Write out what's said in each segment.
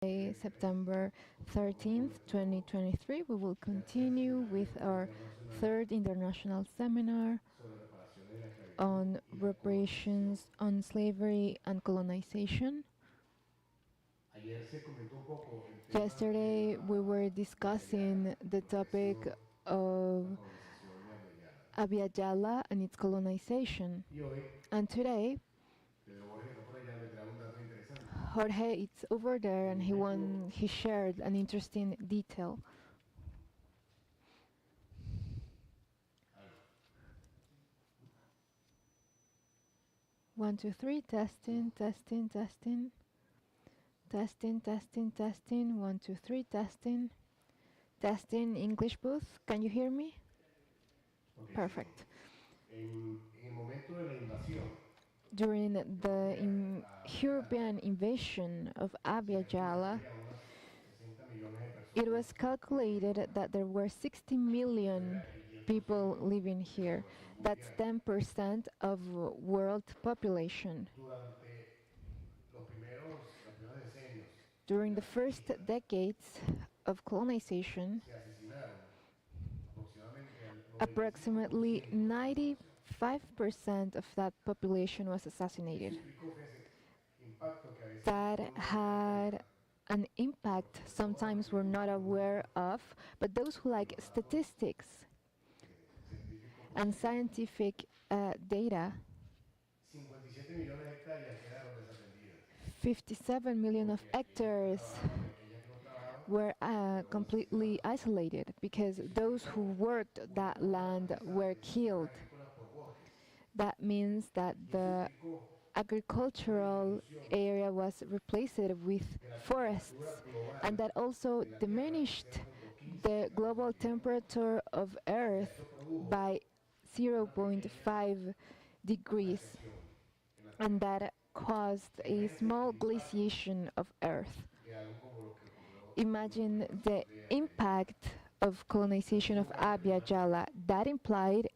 September 13th, 2023. We will continue with our third international seminar on reparations on slavery and colonization. Yesterday, we were discussing the topic of Abya Yala and its colonization. And today, Jorge is over there and he shared an interesting detail. 1, 2, 3, testing, testing, testing. Testing, testing, testing. 1, 2, 3, testing. Testing, English booth. Can you hear me? Perfect. During the European invasion of Abya Yala, it was calculated that there were 60 million people living here. That's 10% of world population. During the first decades of colonization, approximately 95% of that population was assassinated. That had an impact sometimes we're not aware of, but those who like statistics and scientific data, 57 million of hectares were completely isolated because those who worked that land were killed. That means that the agricultural area was replaced with forests, and that also diminished the global temperature of Earth by 0.5 degrees, and that caused a small glaciation of Earth. Imagine the impact of colonization of Abya Yala. That implied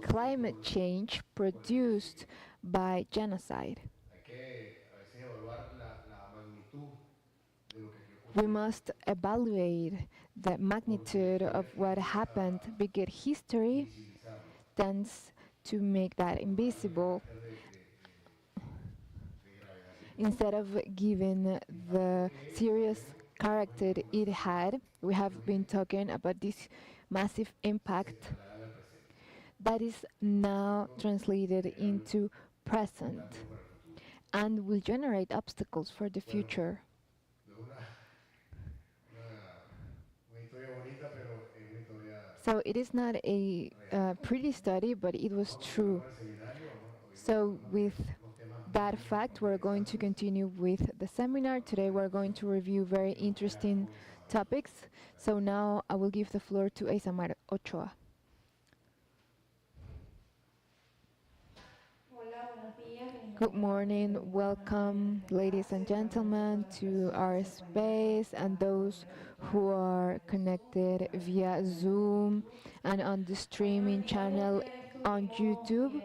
climate change produced by genocide. We must evaluate the magnitude of what happened because history tends to make that invisible. Instead of giving the serious character it had, we have been talking about this massive impact that is now translated into present and will generate obstacles for the future. So it is not a pretty study, but it was true. So with that fact, we're going to continue with the seminar. Today we're going to review very interesting topics. So now I will give the floor to Eisamar Ochoa. Good morning, welcome ladies and gentlemen to our space and those who are connected via Zoom and on the streaming channel on YouTube.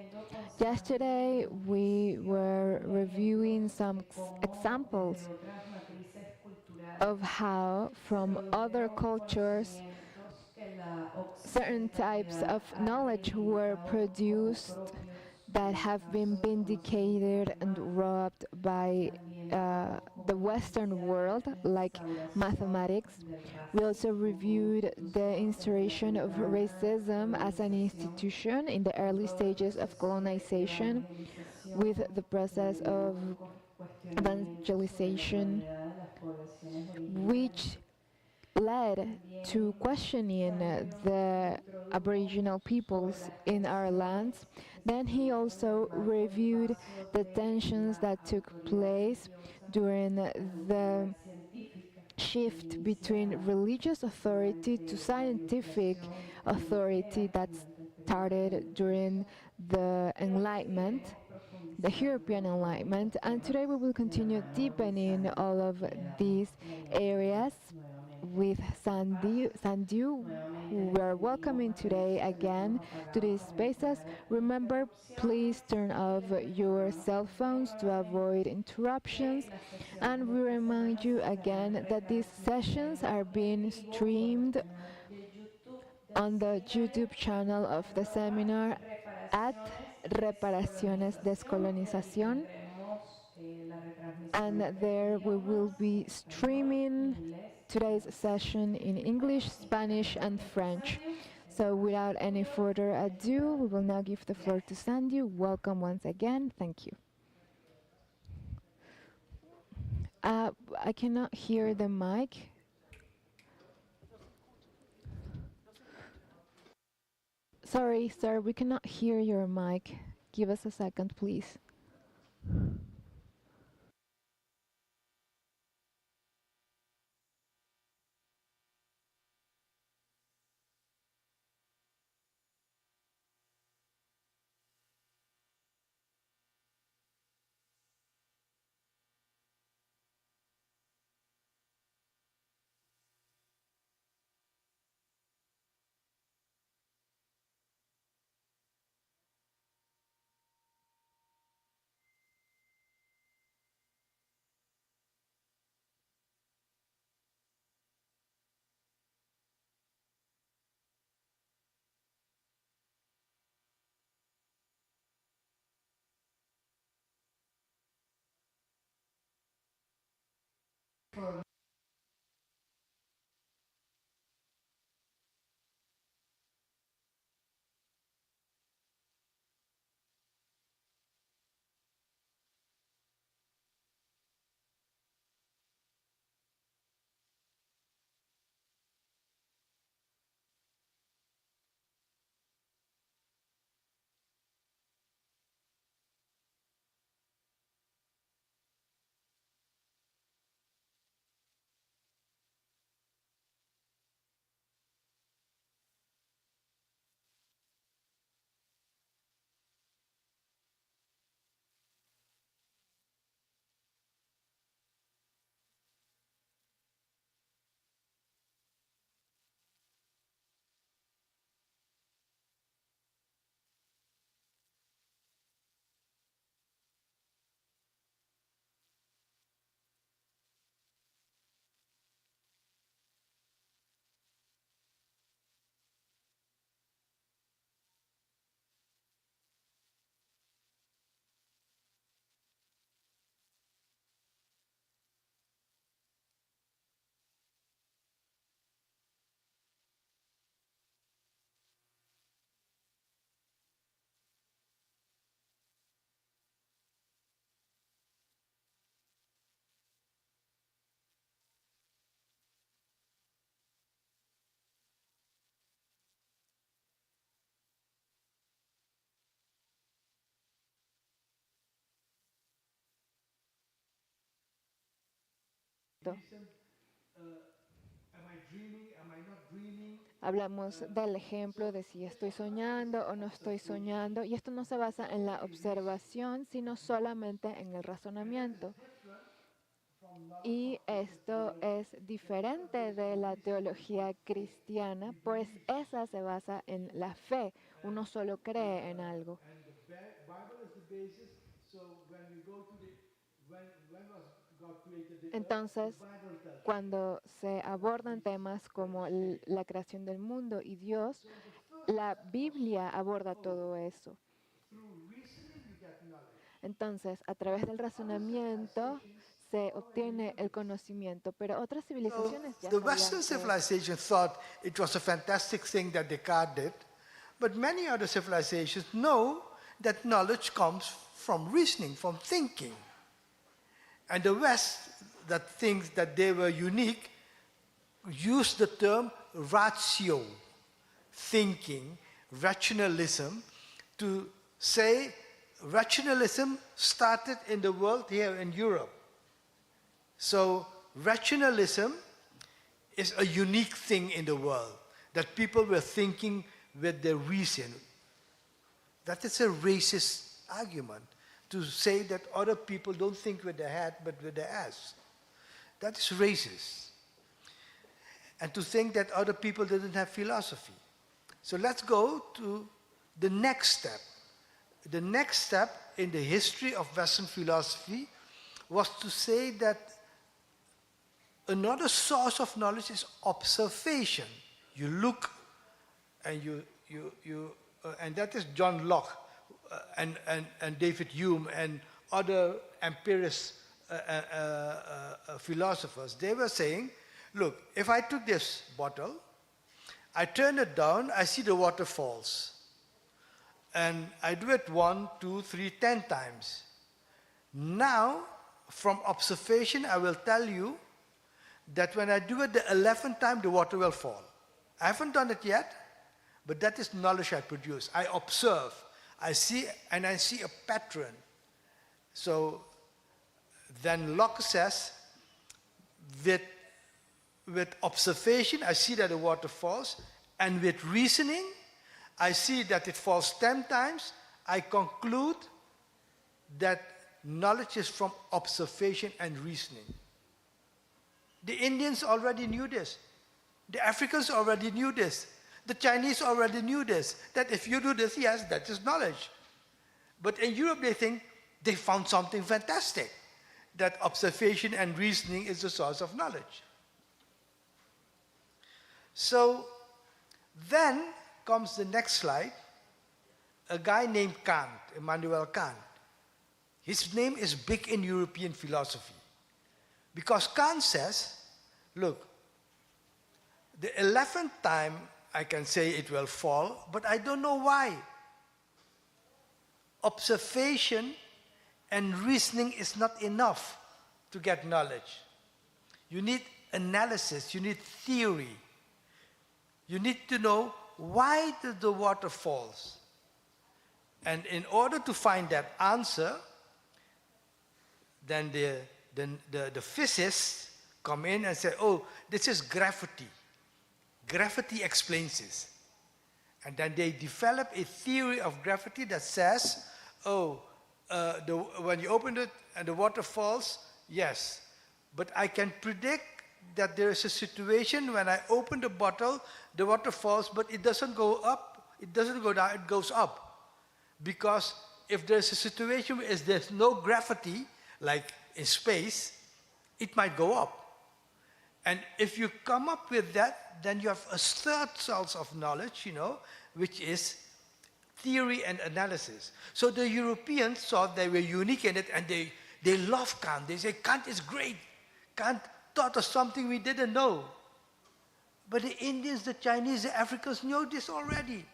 Yesterday we were reviewing some examples of how from other cultures certain types of knowledge were produced that have been vindicated and robbed by the Western world, like mathematics. We also reviewed the instauration of racism as an institution in the early stages of colonization with the process of evangelization, which led to questioning the Aboriginal peoples in our lands. Then he also reviewed the tensions that took place during the shift between religious authority to scientific authority that started during the Enlightenment, the European Enlightenment, and today we will continue deepening all of these areas with Sandew, who we are welcoming today again to these spaces. Remember, please turn off your cell phones to avoid interruptions. And we remind you again that these sessions are being streamed on the YouTube channel of the seminar at Reparaciones Descolonización, and there we will be streaming today's session in English, Spanish, and French. So without any further ado, we will now give the floor to Sandy. Welcome once again. Thank you. I cannot hear the mic. Sorry, sir, we cannot hear your mic. Give us a second, please. Hablamos del ejemplo de si estoy soñando o no estoy soñando, y esto no se basa en la observación, sino solamente en el razonamiento. Y esto es diferente de la teología cristiana, pues esa se basa en la fe. Uno solo cree en algo. Entonces, cuando se abordan temas como la creación del mundo y Dios, la Biblia aborda todo eso. Entonces, a través del razonamiento se obtiene el conocimiento, pero otras civilizaciones ya The sabían Western civilization thought it was a fantastic thing that Descartes did, but many other civilizations know that knowledge comes from reasoning, from thinking. And the West, that thinks that they were unique, used the term ratio, thinking, rationalism, to say rationalism started in the world here in Europe. So rationalism is a unique thing in the world, that people were thinking with their reason. That is a racist argument, to say that other people don't think with their head but with their ass. That is racist. and to think that other people didn't have philosophy. So let's go to the next step. The next step in the history of Western philosophy was to say that another source of knowledge is observation. You look and and that is John Locke and David Hume and other empirist philosophers. They were saying, look, if I took this bottle, I turn it down, I see the water falls. And I do it 1, 2, 3, 10 times. Now, from observation, I will tell you that when I do it the 11th time, the water will fall. I haven't done it yet, but that is knowledge I produce. I observe, I see a pattern. So then Locke says, with observation, I see that the water falls, and with reasoning, I see that it falls 10 times. I conclude that knowledge is from observation and reasoning. The Indians already knew this. The Africans already knew this. The Chinese already knew this, that if you do this, yes, that is knowledge. But in Europe, they think they found something fantastic, that observation and reasoning is the source of knowledge. So then comes the next slide, a guy named Kant, Immanuel Kant. His name is big in European philosophy. Because Kant says, look, the 11th time I can say it will fall, but I don't know why. Observation and reasoning is not enough to get knowledge. You need analysis, you need theory. You need to know why the water falls. And in order to find that answer, then the physicists come in and say, oh, this is gravity. Gravity explains this. And then they develop a theory of gravity that says, when you open it and the water falls, yes. But I can predict that there is a situation when I open the bottle, the water falls, but it doesn't go up, it doesn't go down, it goes up. Because if there's a situation where there's no gravity, like in space, it might go up. And if you come up with that, then you have a third source of knowledge, which is theory and analysis. So the Europeans thought they were unique in it, and they love Kant. They say, Kant is great. Kant taught us something we didn't know. But the Indians, the Chinese, the Africans knew this already.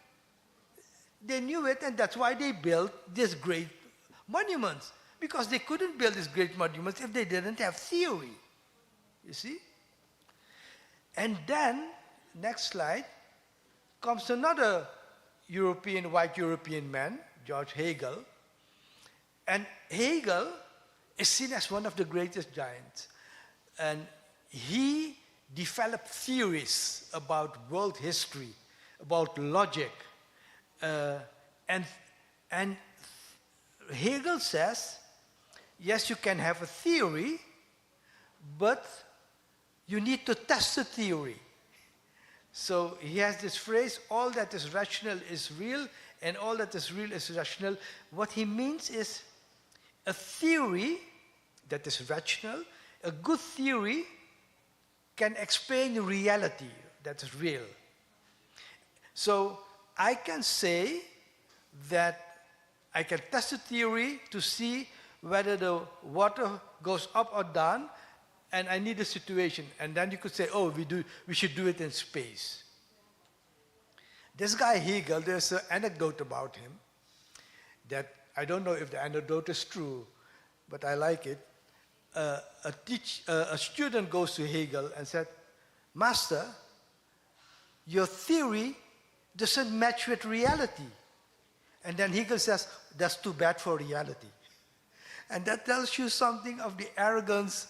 They knew it, and that's why they built these great monuments. Because they couldn't build these great monuments if they didn't have theory. You see? And then, next slide, comes another white European man, George Hegel. And Hegel is seen as one of the greatest giants. And he developed theories about world history, about logic. And Hegel says, yes, you can have a theory, but you need to test the theory. So he has this phrase, all that is rational is real, and all that is real is rational. What he means is a theory that is rational, a good theory can explain reality that is real. So I can say that I can test a theory to see whether the water goes up or down, and I need a situation. And then you could say, oh, we should do it in space. This guy Hegel, there's an anecdote about him that I don't know if the anecdote is true, but I like it. A student goes to Hegel and said, Master, your theory doesn't match with reality. And then Hegel says, that's too bad for reality. And that tells you something of the arrogance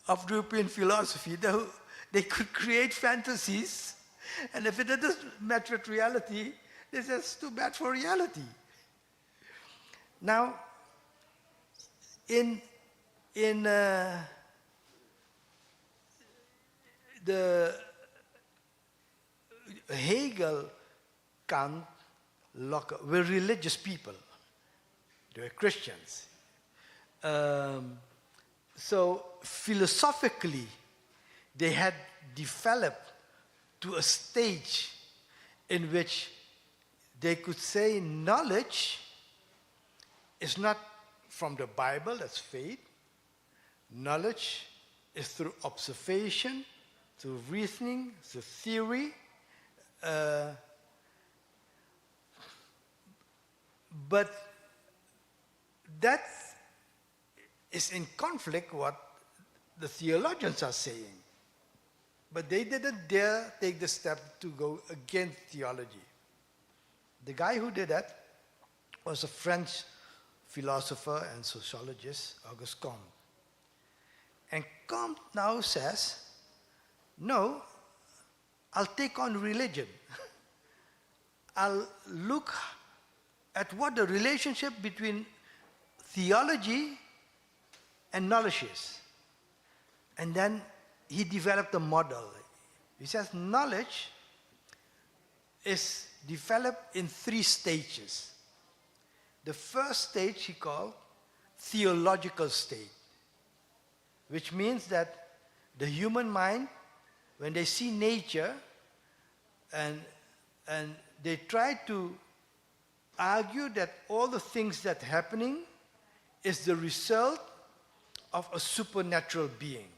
of European philosophy. They could create fantasies, and if it doesn't match with reality, they say it's too bad for reality. Now, in the Hegel, Kant, Locke were religious people. They were Christians. So philosophically, they had developed to a stage in which they could say knowledge is not from the Bible, that's faith. Knowledge is through observation, through reasoning, through theory. But that is in conflict with what the theologians are saying. But they didn't dare take the step to go against theology. The guy who did that was a French philosopher and sociologist, Auguste Comte. And Comte now says, no, I'll take on religion. I'll look at what the relationship between theology and knowledge is. And then he developed a model. He says knowledge is developed in 3 stages. The first stage he called theological state, which means that the human mind, when they see nature and they try to argue that all the things that are happening is the result of a supernatural being,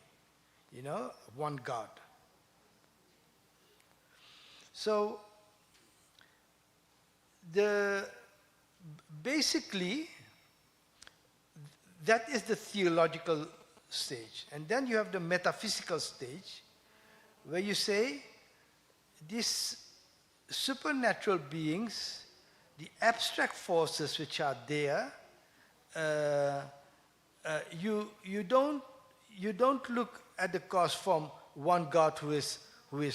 one God. So basically that is the theological stage. And then you have the metaphysical stage, where you say these supernatural beings, the abstract forces which are there, you don't look at the cause from one God who is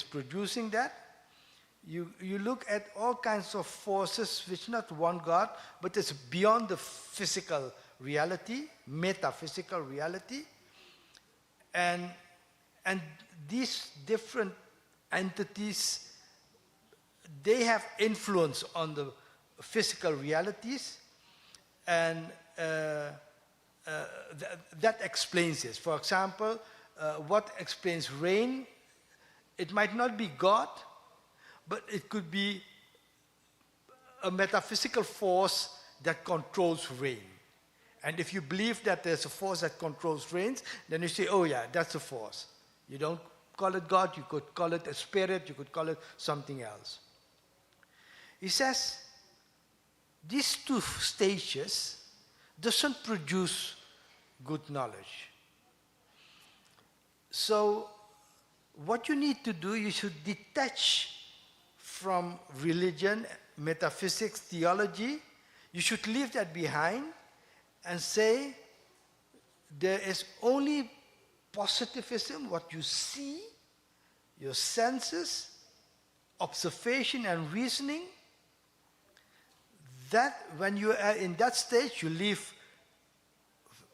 producing that. You look at all kinds of forces which not one God, but it's beyond the physical reality, metaphysical reality. And these different entities, they have influence on the physical realities, and that explains this. For example, what explains rain, it might not be God, but it could be a metaphysical force that controls rain. And if you believe that there's a force that controls rains, then you say, oh yeah, that's a force. You don't call it God, you could call it a spirit, you could call it something else. He says, these 2 stages doesn't produce good knowledge. So what you need to do, you should detach from religion, metaphysics, theology. You should leave that behind and say there is only positivism, what you see, your senses, observation and reasoning. That when you are in that stage, you leave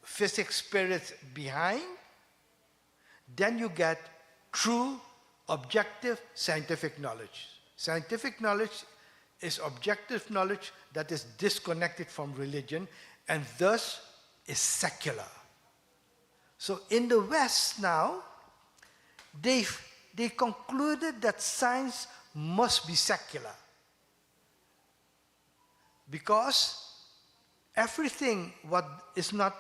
physics, spirits behind. Then you get true, objective, scientific knowledge. Scientific knowledge is objective knowledge that is disconnected from religion and thus is secular. So in the West now, they concluded that science must be secular. Because everything what is not,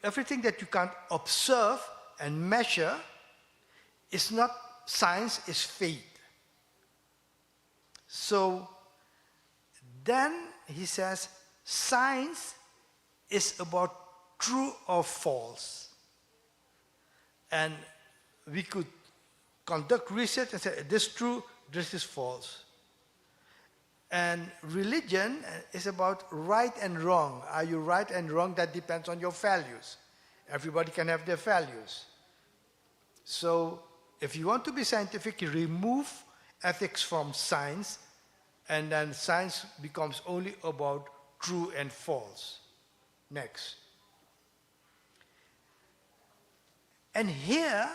everything that you can't observe and measure is not science, is faith. So then he says, science is about true or false. And we could conduct research and say, this is true, this is false. And religion is about right and wrong. Are you right and wrong? That depends on your values. Everybody can have their values. So if you want to be scientific, you remove ethics from science, and then science becomes only about true and false. Next. And here,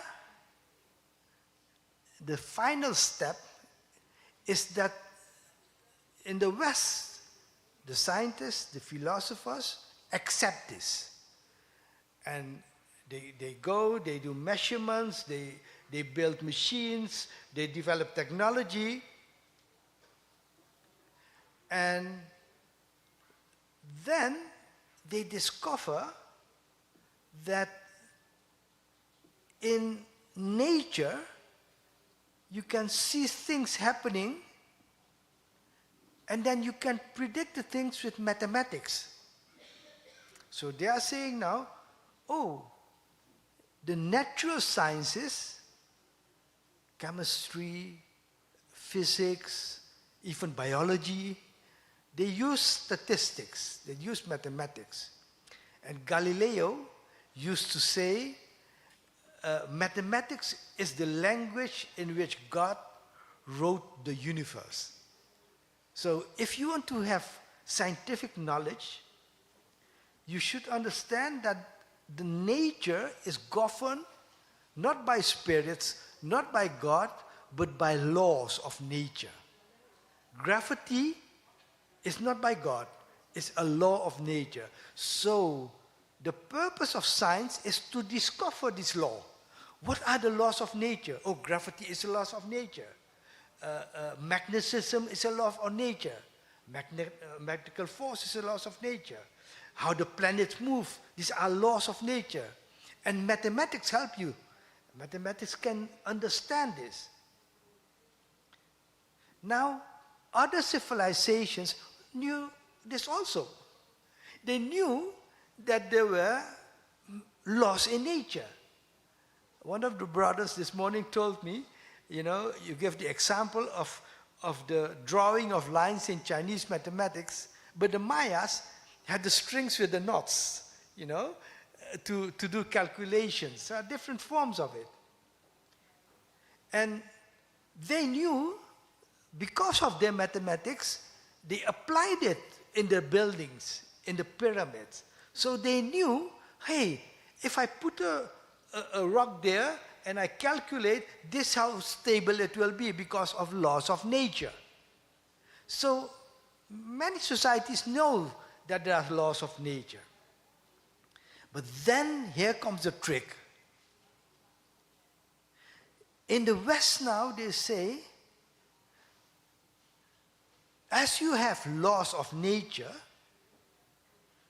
the final step is that in the West, the scientists, the philosophers accept this. And they go, they do measurements, they build machines, they develop technology, and then they discover that in nature you can see things happening, and then you can predict the things with mathematics. So they are saying now, oh, the natural sciences, chemistry, physics, even biology, they use statistics, they use mathematics. And Galileo used to say, mathematics is the language in which God wrote the universe. So if you want to have scientific knowledge, you should understand that the nature is governed not by spirits, not by God, but by laws of nature. Gravity is not by God, it's a law of nature. So the purpose of science is to discover this law. What are the laws of nature? Oh, gravity is a law of nature. Magnetism is a law of nature. Magnetical force is a law of nature. How the planets move, these are laws of nature. And mathematics help you. Mathematics can understand this. Now, other civilizations knew this also. They knew that there were laws in nature. One of the brothers this morning told me, you know, you give the example of the drawing of lines in Chinese mathematics, but the Mayas had the strings with the knots, you know, to do calculations. There are different forms of it. And they knew, because of their mathematics, they applied it in their buildings, in the pyramids. So they knew, hey, if I put a rock there and I calculate this how stable it will be because of laws of nature. So many societies know that there are laws of nature. But then here comes the trick. In the West now they say, as you have laws of nature,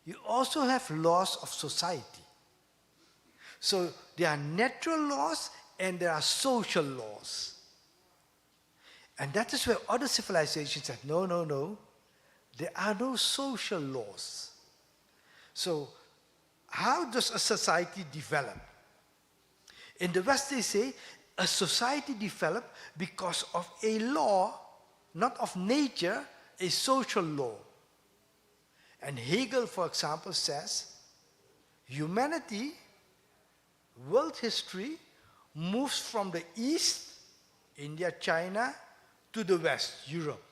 you also have laws of society. So there are natural laws and there are social laws. And that is where other civilizations said, no, no, no. There are no social laws. So how does a society develop? In the West they say, a society develops because of a law, not of nature, a social law. And Hegel, for example, says, humanity, world history, moves from the East, India, China, to the West, Europe.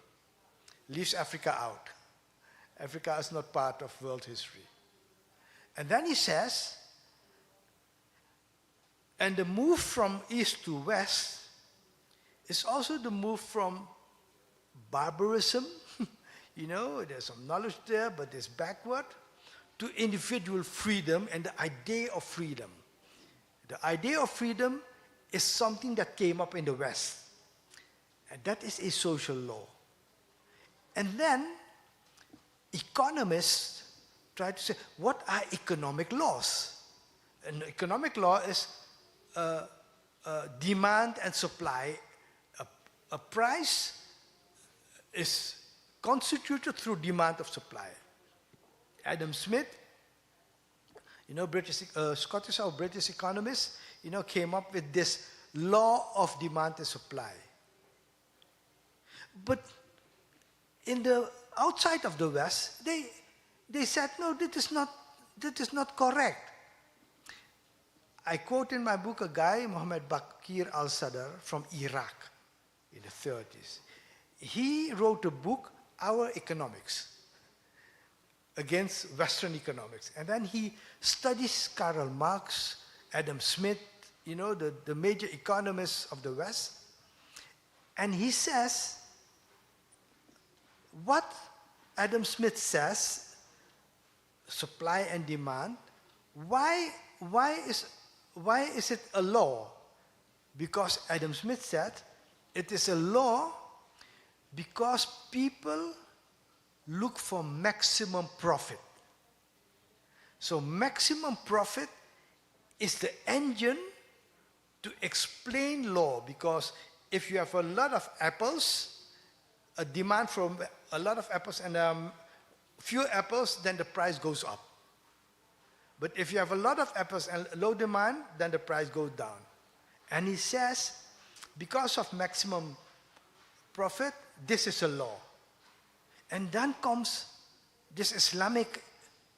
Leaves Africa out. Africa is not part of world history. And then he says, and the move from East to West is also the move from barbarism, you know, there's some knowledge there, but it's backward, to individual freedom and the idea of freedom. The idea of freedom is something that came up in the West. And that is a social law. And then economists try to say, what are economic laws? An economic law is demand and supply. A price is constituted through demand of supply. Adam Smith, you know, Scottish or British economist, you know, came up with this law of demand and supply. But in the outside of the West, they said, no, that is not correct. I quote in my book a guy, Muhammad Bakir al-Sadr, from Iraq in the 30s. He wrote a book, Our Economics, against Western economics. And then he studies Karl Marx, Adam Smith, you know, the major economists of the West. And he says what Adam Smith says, supply and demand, why is it a law? Because Adam Smith said it is a law because people look for maximum profit. So maximum profit is the engine to explain law, because if you have a lot of apples, a demand for a lot of apples and few apples, then the price goes up. But if you have a lot of apples and low demand, then the price goes down. And he says, because of maximum profit, this is a law. And then comes this Islamic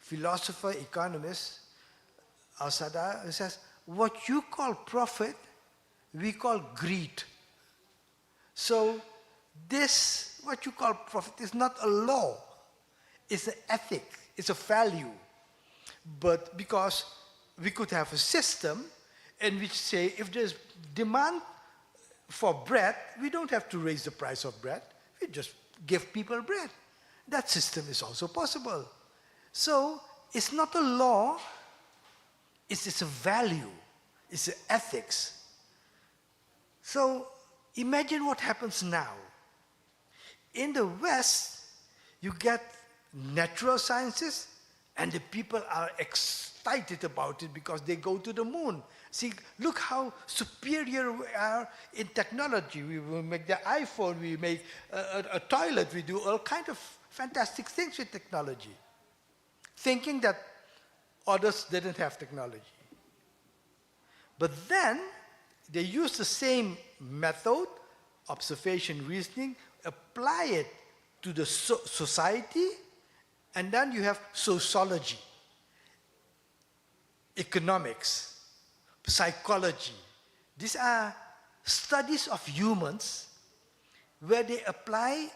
philosopher, economist, Al-Sadar, who says, what you call profit, we call greed. So this, what you call profit, is not a law. It's an ethic. It's a value. But because we could have a system in which say, if there's demand for bread, we don't have to raise the price of bread. We just give people bread. That system is also possible. So it's not a law, it's a value, it's an ethics. So imagine what happens now. In the West, you get natural sciences, and the people are excited about it because they go to the moon. See, look how superior we are in technology. We will make the iPhone, we make a toilet, we do all kinds of fantastic things with technology, thinking that others didn't have technology. But then they use the same method, observation, reasoning, apply it to the society, and then you have sociology, economics, psychology. These are studies of humans where they apply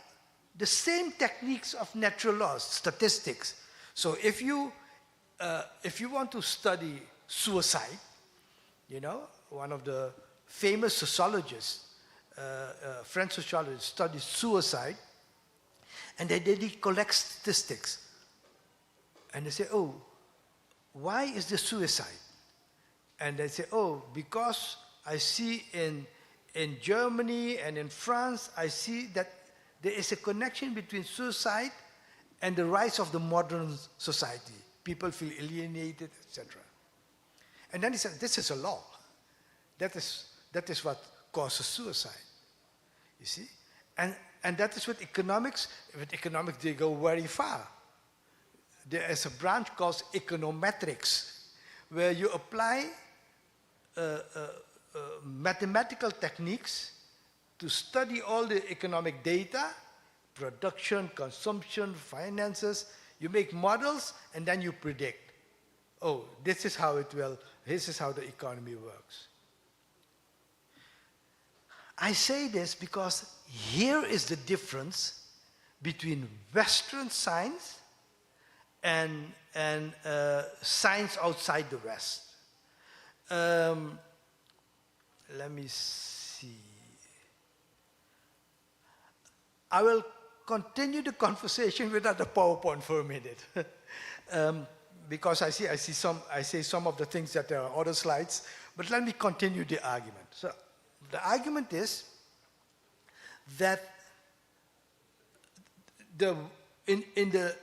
the same techniques of natural laws, statistics. So if you want to study suicide, you know, one of the famous sociologists, French sociologists, studied suicide, and they did collect statistics. And they say, oh, why is there suicide? And they say, oh, because I see in Germany and in France, I see that there is a connection between suicide and the rise of the modern society. People feel alienated, etc. And then he said, this is a law. That is what causes suicide. You see? And that is with economics. With economics, they go very far. There is a branch called econometrics, where you apply mathematical techniques to study all the economic data, production, consumption, finances. You make models, and then you predict. Oh, this is how the economy works. I say this because here is the difference between Western science and science outside the West. Let me see. I will continue the conversation without the PowerPoint for a minute, because I say some of the things that there are other slides. But let me continue the argument. So the argument is that in the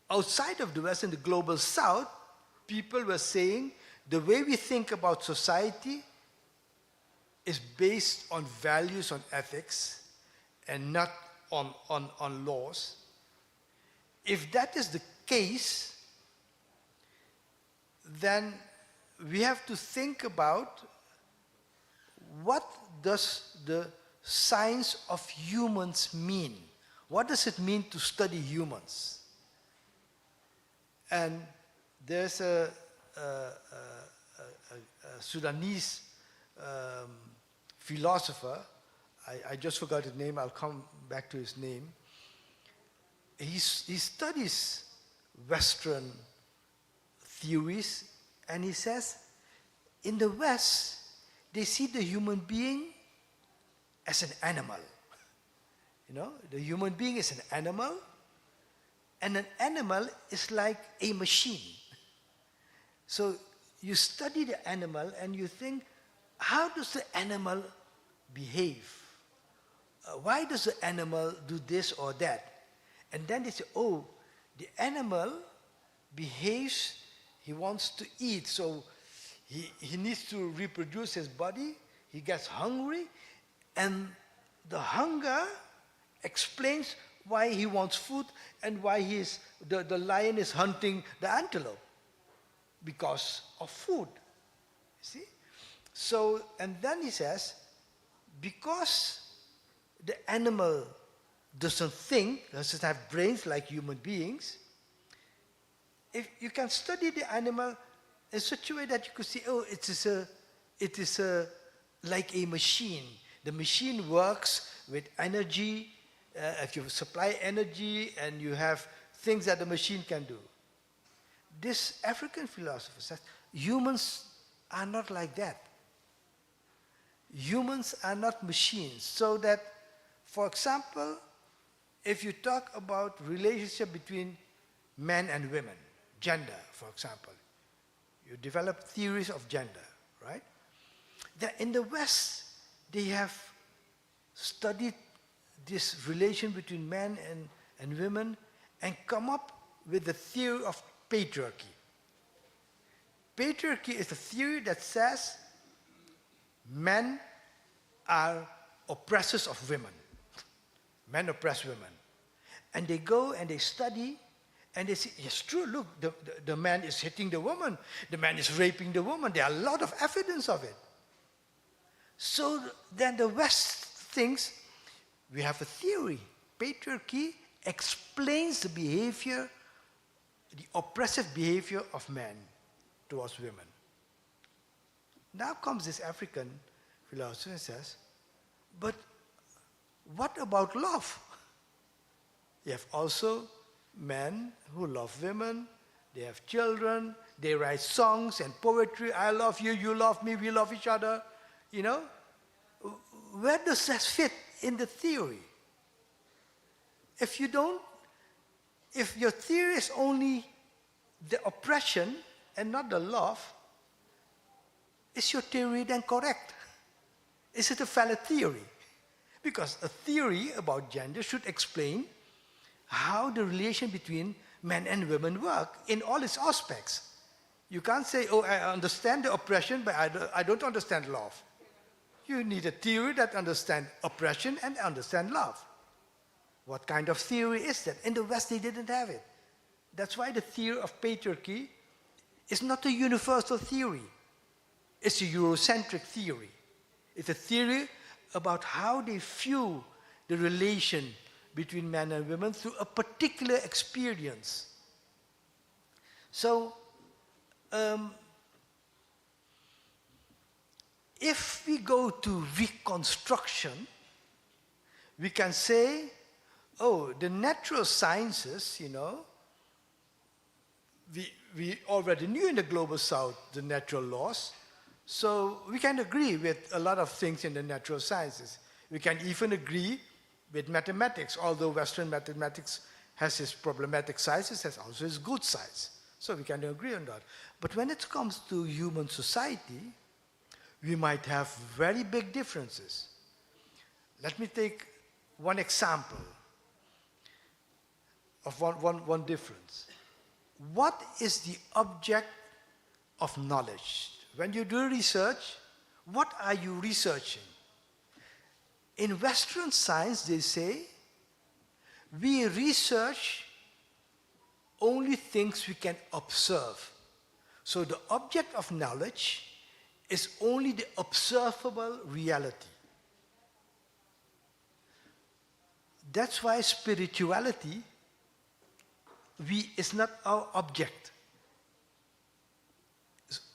outside of the West, in the global South, people were saying the way we think about society is based on values, on ethics, and not on laws. If that is the case, then we have to think about what does the science of humans mean? What does it mean to study humans? And there's a Sudanese philosopher, I just forgot his name, I'll come back to his name. He studies Western theories, and he says, in the West, they see the human being as an animal. The human being is an animal, and an animal is like a machine. So you study the animal and you think, how does the animal behave? Why does the animal do this or that? And then they say, oh, the animal behaves, he wants to eat, so he needs to reproduce his body, he gets hungry, and the hunger explains why he wants food and why the lion is hunting the antelope, because of food. See? So, and then he says, because the animal doesn't think, doesn't have brains like human beings, if you can study the animal in such a way that you could see, oh, it is like a machine. The machine works with energy. If you supply energy and you have things that the machine can do. This African philosopher says humans are not like that. Humans are not machines. So that, for example, if you talk about relationship between men and women, gender, for example, you develop theories of gender, right? In the West, they have studied this relation between men and women and come up with the theory of patriarchy. Patriarchy is a theory that says men are oppressors of women. Men oppress women. And they go and they study and they say, it's true, look, the man is hitting the woman. The man is raping the woman. There are a lot of evidence of it. So then the West thinks, we have a theory. Patriarchy explains the behavior, the oppressive behavior of men towards women. Now comes this African philosopher and says, but what about love? You have also men who love women, they have children, they write songs and poetry, I love you, you love me, we love each other, Where does that fit in the theory? If your theory is only the oppression and not the love, is your theory then correct? Is it a valid theory? Because a theory about gender should explain how the relation between men and women work in all its aspects. You can't say, oh, I understand the oppression, but I don't understand love. You need a theory that understands oppression and understands love. What kind of theory is that? In the West, they didn't have it. That's why the theory of patriarchy is not a universal theory. It's a Eurocentric theory. It's a theory about how they view the relation between men and women through a particular experience. So, if we go to reconstruction, we can say, oh, the natural sciences, we already knew in the Global South the natural laws, so we can agree with a lot of things in the natural sciences. We can even agree with mathematics, although Western mathematics has its problematic sides, it has also its good sides. So we can agree on that. But when it comes to human society, we might have very big differences. Let me take one example of one difference. What is the object of knowledge? When you do research, what are you researching? In Western science, they say, we research only things we can observe. So the object of knowledge is only the observable reality. That's why spirituality is not our object.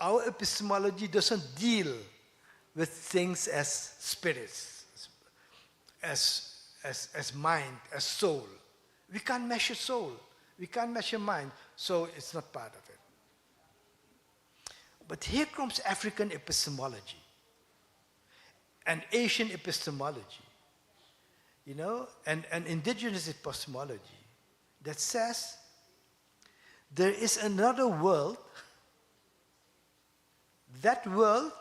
Our epistemology doesn't deal with things as spirits, as mind, as soul. We can't measure soul. We can't measure mind, so it's not part of it. But here comes African epistemology and Asian epistemology. an indigenous epistemology that says there is another world, that world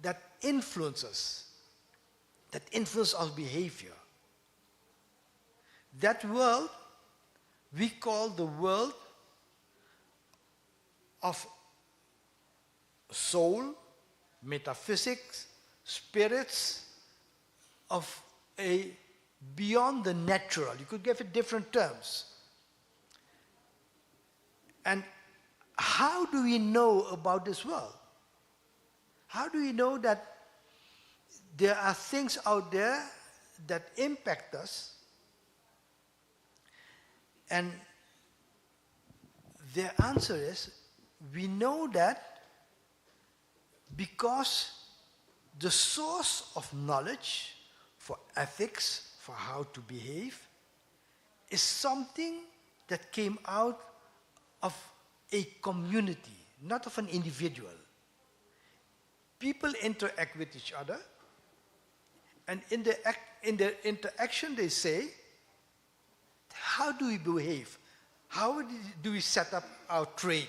that influences our behavior. That world we call the world of soul, metaphysics, spirits, of a beyond the natural. You could give it different terms. And how do we know about this world? How do we know that there are things out there that impact us? And the answer is, we know that because the source of knowledge for ethics, for how to behave, is something that came out of a community, not of an individual. People interact with each other, and in the interaction they say, how do we behave? How do we set up our trade?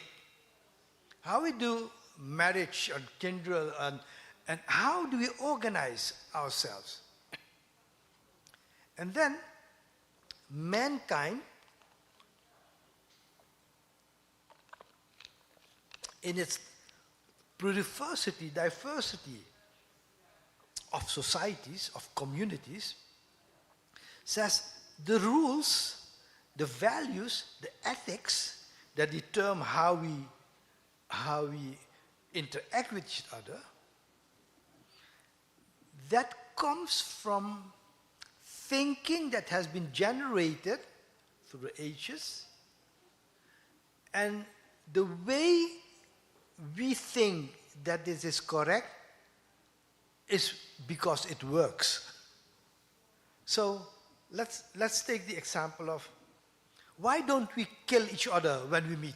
How we do marriage and kindred, and how do we organize ourselves? And then mankind, in its diversity of societies, of communities, says the rules, the values, the ethics that determine how we interact with each other, that comes from thinking that has been generated through the ages, and the way we think that this is correct is because it works. So let's take the example of, why don't we kill each other when we meet?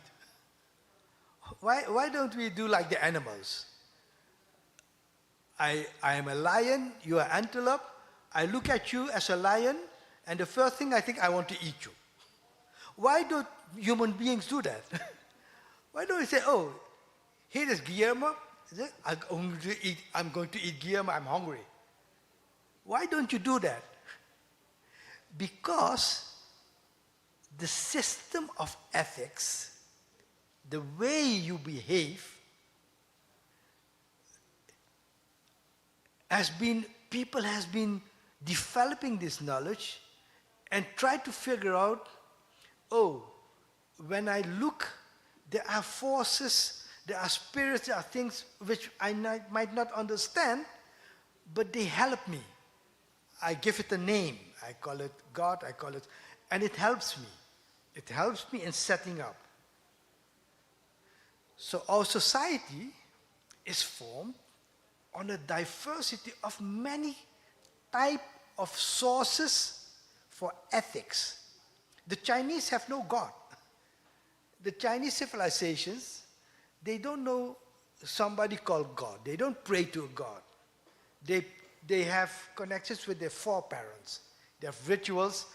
Why don't we do like the animals? I am a lion, you are antelope. I look at you as a lion, and the first thing I think, I want to eat you. Why don't human beings do that? Why don't we say, oh, here is Guillermo, I'm going to eat Guillermo, I'm hungry. Why don't you do that? Because the system of ethics, the way you behave, people has been developing this knowledge and try to figure out, oh, when I look, there are forces, there are spirits, there are things which I might not understand, but they help me. I give it a name. I call it God, and it helps me. It helps me in setting up. So our society is formed on a diversity of many types of sources for ethics. The Chinese have no God. The Chinese civilizations, they don't know somebody called God. They don't pray to a God. They have connections with their foreparents. They have rituals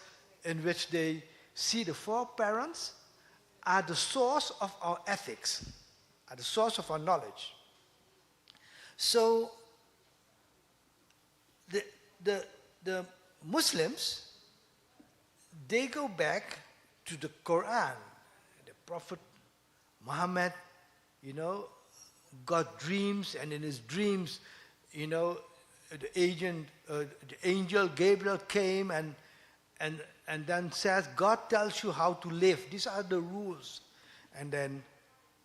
in which they see the foreparents are the source of our ethics, are the source of our knowledge. So the Muslims, they go back to the Quran. The Prophet Muhammad, got dreams, and in his dreams, the angel Gabriel came and then says, God tells you how to live. These are the rules. And then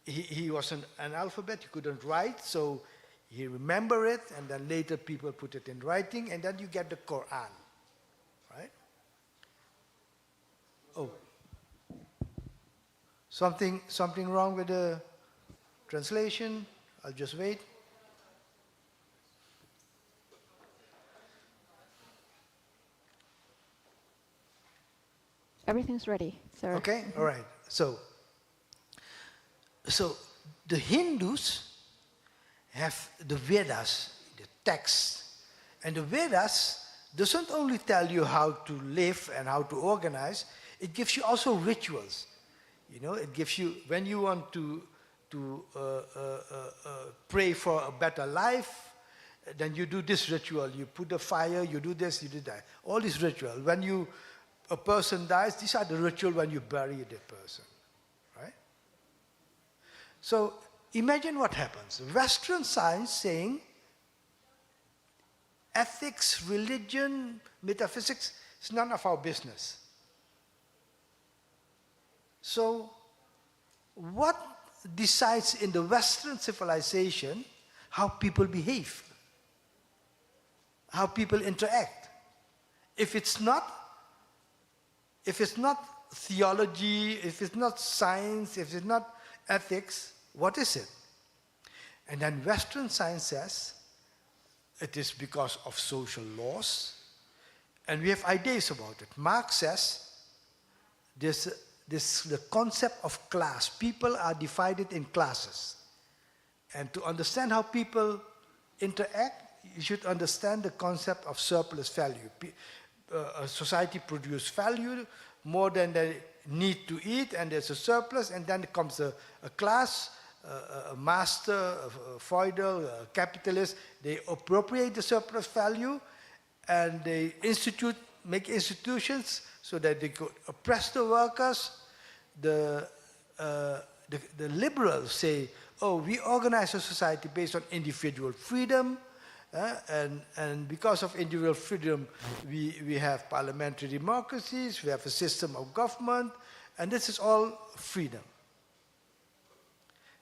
he was an analphabet, he couldn't write, so he remembered it, and then later people put it in writing, and then you get the Quran, right? Oh, something wrong with the translation? I'll just wait. Everything's ready, sir. Okay, all right. So the Hindus have the Vedas, the texts, and the Vedas doesn't only tell you how to live and how to organize, it gives you also rituals. It gives you, when you want to pray for a better life, then you do this ritual. You put a fire, you do this, you do that. All these rituals. When a person dies, these are the rituals when you bury the person, right? So imagine what happens. Western science saying ethics, religion, metaphysics is none of our business. So what decides in the Western civilization how people behave, how people interact? If it's not theology, if it's not science, if it's not ethics, what is it? And then Western science says it is because of social laws, and we have ideas about it. Marx says the concept of class. People are divided in classes. And to understand how people interact, you should understand the concept of surplus value. A society produces value more than they need to eat, and there's a surplus, and then comes a class, a master, a feudal, a capitalist. They appropriate the surplus value, and they make institutions so that they could oppress the workers. The liberals say, oh, we organize a society based on individual freedom, and because of individual freedom, we have parliamentary democracies, we have a system of government, and this is all freedom.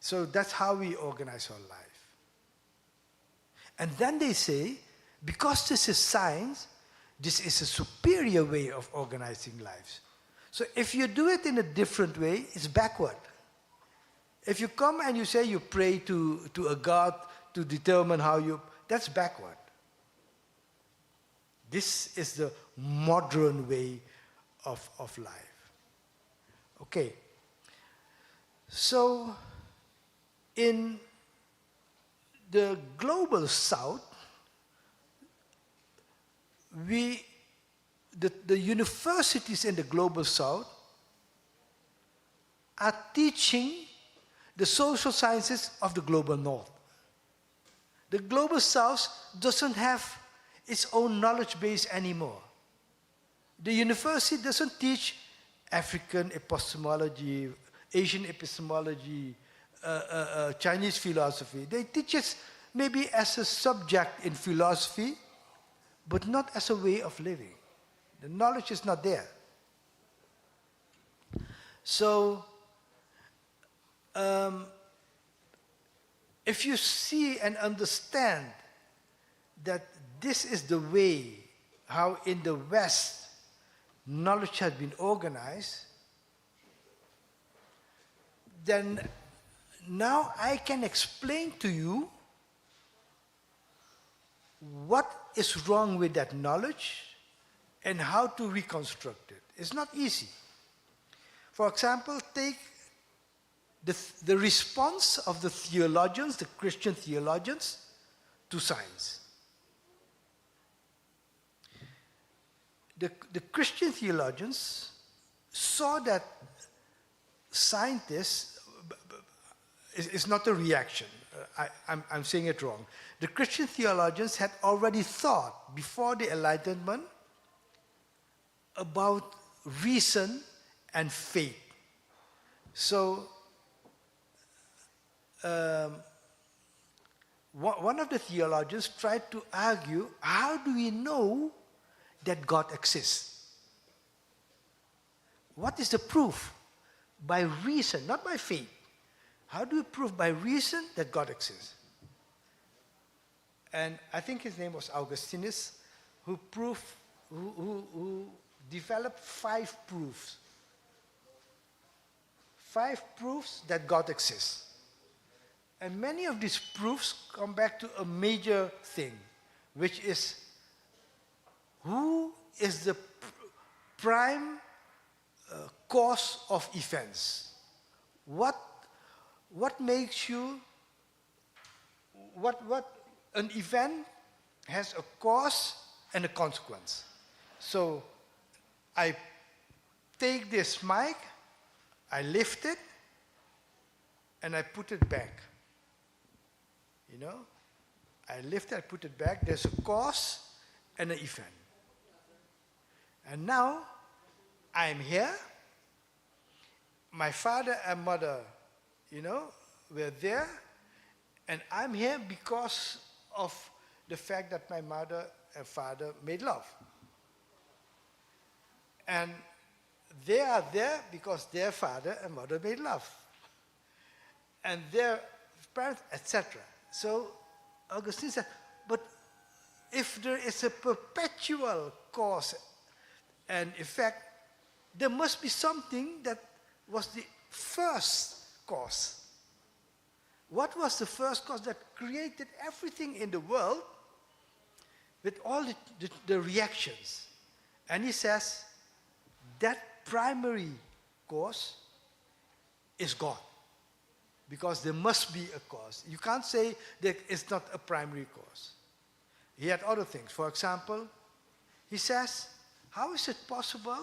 So that's how we organize our life. And then they say, because this is science, this is a superior way of organizing lives. So if you do it in a different way, it's backward. If you come and you say you pray to a god to determine how you, that's backward. This is the modern way of life. Okay. So in the global south, the universities in the global south are teaching the social sciences of the global north. The global south doesn't have its own knowledge base anymore. The university doesn't teach African epistemology, Asian epistemology, Chinese philosophy. They teach it maybe as a subject in philosophy, but not as a way of living. The knowledge is not there. So, if you see and understand that this is the way how in the West knowledge has been organized, then now I can explain to you what is wrong with that knowledge and how to reconstruct it. It's not easy. For example, take the response of the theologians, the Christian theologians, to science. The Christian theologians saw that scientists, it's not a reaction, I'm saying it wrong. The Christian theologians had already thought before the Enlightenment about reason and faith. So, one of the theologians tried to argue, how do we know that God exists? What is the proof? By reason, not by faith. How do we prove by reason that God exists? And I think his name was Augustinus, who developed 5 proofs. 5 proofs that God exists. And many of these proofs come back to a major thing, which is who is the prime cause of events? What makes you, what an event has a cause and a consequence. So I take this mic, I lift it, and I put it back. You know? I lift it, I put it back. There's a cause and an event. And now I'm here. My father and mother, were there. And I'm here because of the fact that my mother and father made love. And they are there because their father and mother made love. And their parents, etc. So Augustine said, but if there is a perpetual cause and effect, there must be something that was the first cause. What was the first cause that created everything in the world with all the reactions? And he says, that primary cause is God. Because there must be a cause. You can't say that it's not a primary cause. He had other things. For example, he says, how is it possible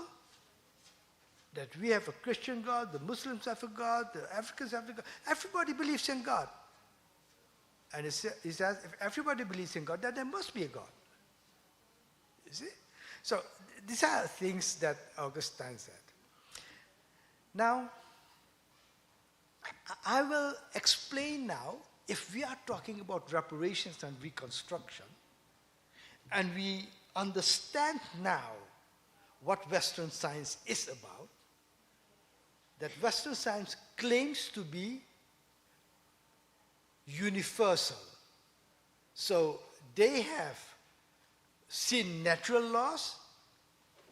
that we have a Christian God, the Muslims have a God, the Africans have a God? Everybody believes in God. And he says, if everybody believes in God, then there must be a God. You see? So these are things that Augustine said. Now, I will explain now, if we are talking about reparations and reconstruction, and we understand now what Western science is about, that Western science claims to be universal. So they have seen natural laws.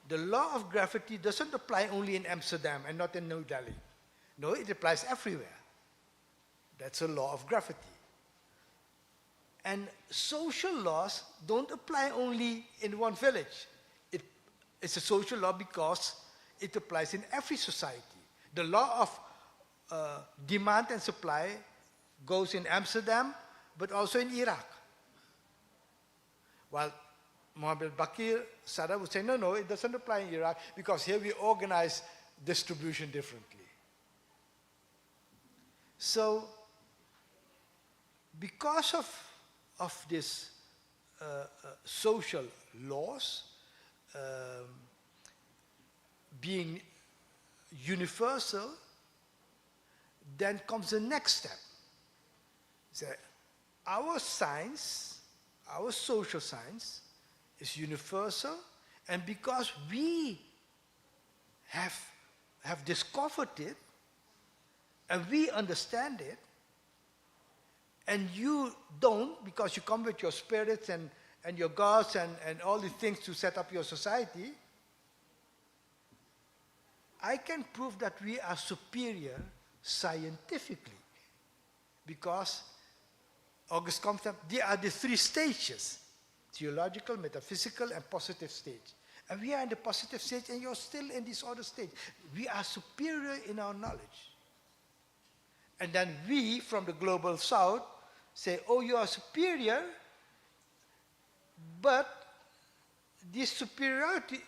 The law of gravity doesn't apply only in Amsterdam and not in New Delhi. No, it applies everywhere. That's a law of gravity. And social laws don't apply only in one village. It's a social law because it applies in every society. The law of demand and supply goes in Amsterdam, but also in Iraq. While Mohammed Bakir Sadr would say, no, it doesn't apply in Iraq because here we organize distribution differently. So, because of this social laws being universal, then comes the next step. So our science, our social science, is universal, and because we have discovered it, and we understand it, and you don't, because you come with your spirits and your gods and all the things to set up your society, I can prove that we are superior scientifically. Because August Comte, there are the three stages: theological, metaphysical, and positive stage. And we are in the positive stage, and you're still in this other stage. We are superior in our knowledge. And then we, from the global south, say, oh, you are superior, but this superiority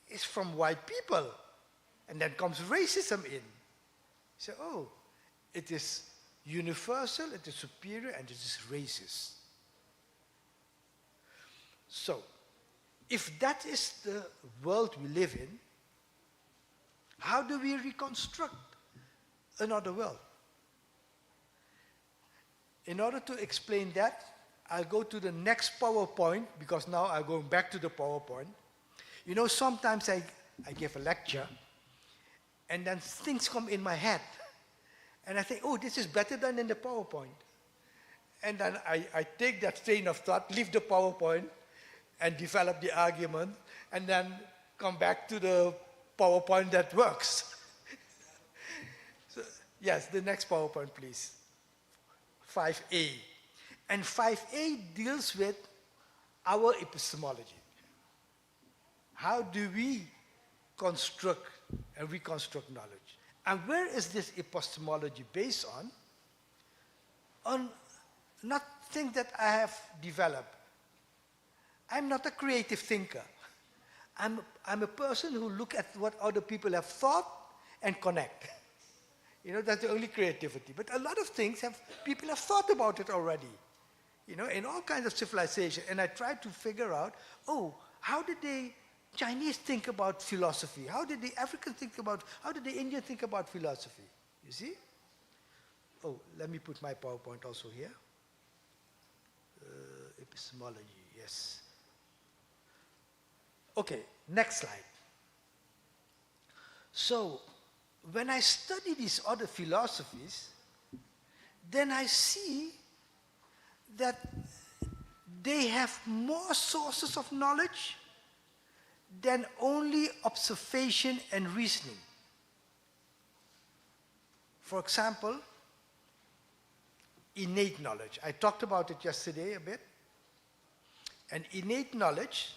is from white people. And then comes racism in. So, oh, it is universal, it is superior, and it is racist. So, if that is the world we live in, how do we reconstruct another world? In order to explain that, I'll go to the next PowerPoint, because now I'm going back to the PowerPoint. You know, sometimes I give a lecture, and then things come in my head. And I think, oh, this is better than in the PowerPoint. And then I take that train of thought, leave the PowerPoint, and develop the argument, and then come back to the PowerPoint that works. So, yes, the next PowerPoint, please. 5A. And 5A deals with our epistemology. How do we construct and reconstruct knowledge? And where is this epistemology based on? On not things that I have developed, I'm not a creative thinker. I'm a person who look at what other people have thought and connect. That's the only creativity. But a lot of things people have thought about it already. In all kinds of civilization. And I tried to figure out, how did the Chinese think about philosophy? How did the Africans how did the Indians think about philosophy? You see? Oh, let me put my PowerPoint also here. Epistemology, yes. Okay, next slide. So, when I study these other philosophies, then I see that they have more sources of knowledge than only observation and reasoning. For example, innate knowledge. I talked about it yesterday a bit. And innate knowledge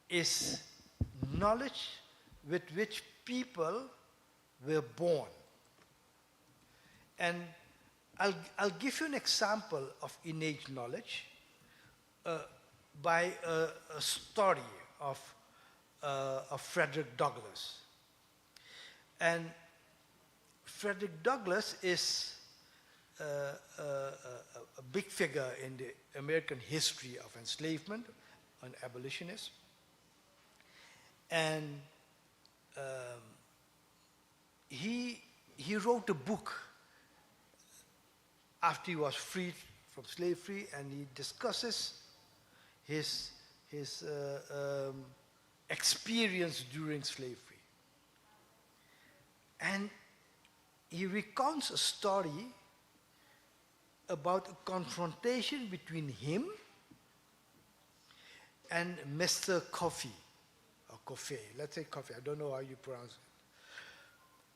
is knowledge with which people were born. And I'll give you an example of innate knowledge by a story of Frederick Douglass. And Frederick Douglass is a big figure in the American history of enslavement, an abolitionist. And he wrote a book after he was freed from slavery, and he discusses his experience during slavery. And he recounts a story about a confrontation between him and Mr. Coffee, or Coffee, let's say Coffee, I don't know how you pronounce it.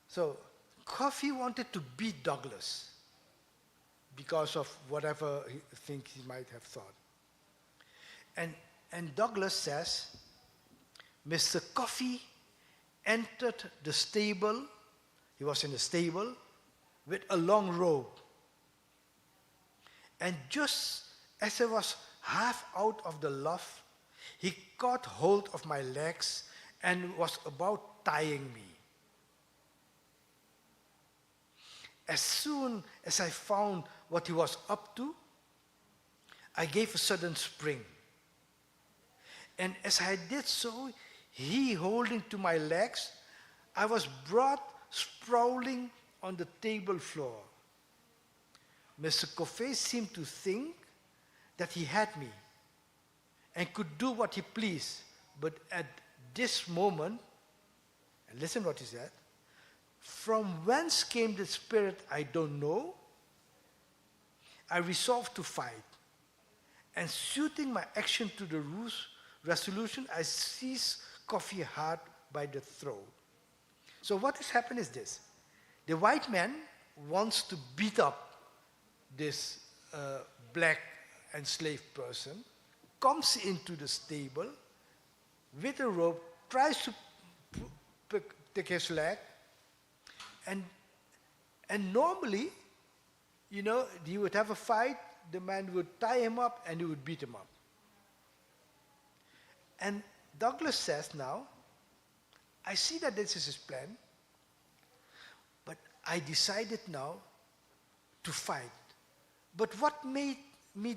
So, Coffee wanted to beat Douglass because of whatever he thinks he might have thought. And Douglass says, Mr. Coffee entered the stable, he was in the stable, with a long robe. And just as I was half out of the loft, he caught hold of my legs and was about tying me. As soon as I found what he was up to, I gave a sudden spring. And as I did so, he holding to my legs, I was brought sprawling on the table floor. Mr. Coffey seemed to think that he had me and could do what he pleased. But at this moment, and listen what he said, from whence came the spirit I don't know, I resolved to fight. And suiting my action to the resolution, I seized Coffee hard by the throat. So what has happened is this. The white man wants to beat up this black enslaved person, comes into the stable with a rope, tries to take his leg, and normally, he would have a fight, the man would tie him up and he would beat him up. And Douglass says now, I see that this is his plan, but I decided now to fight. But what made me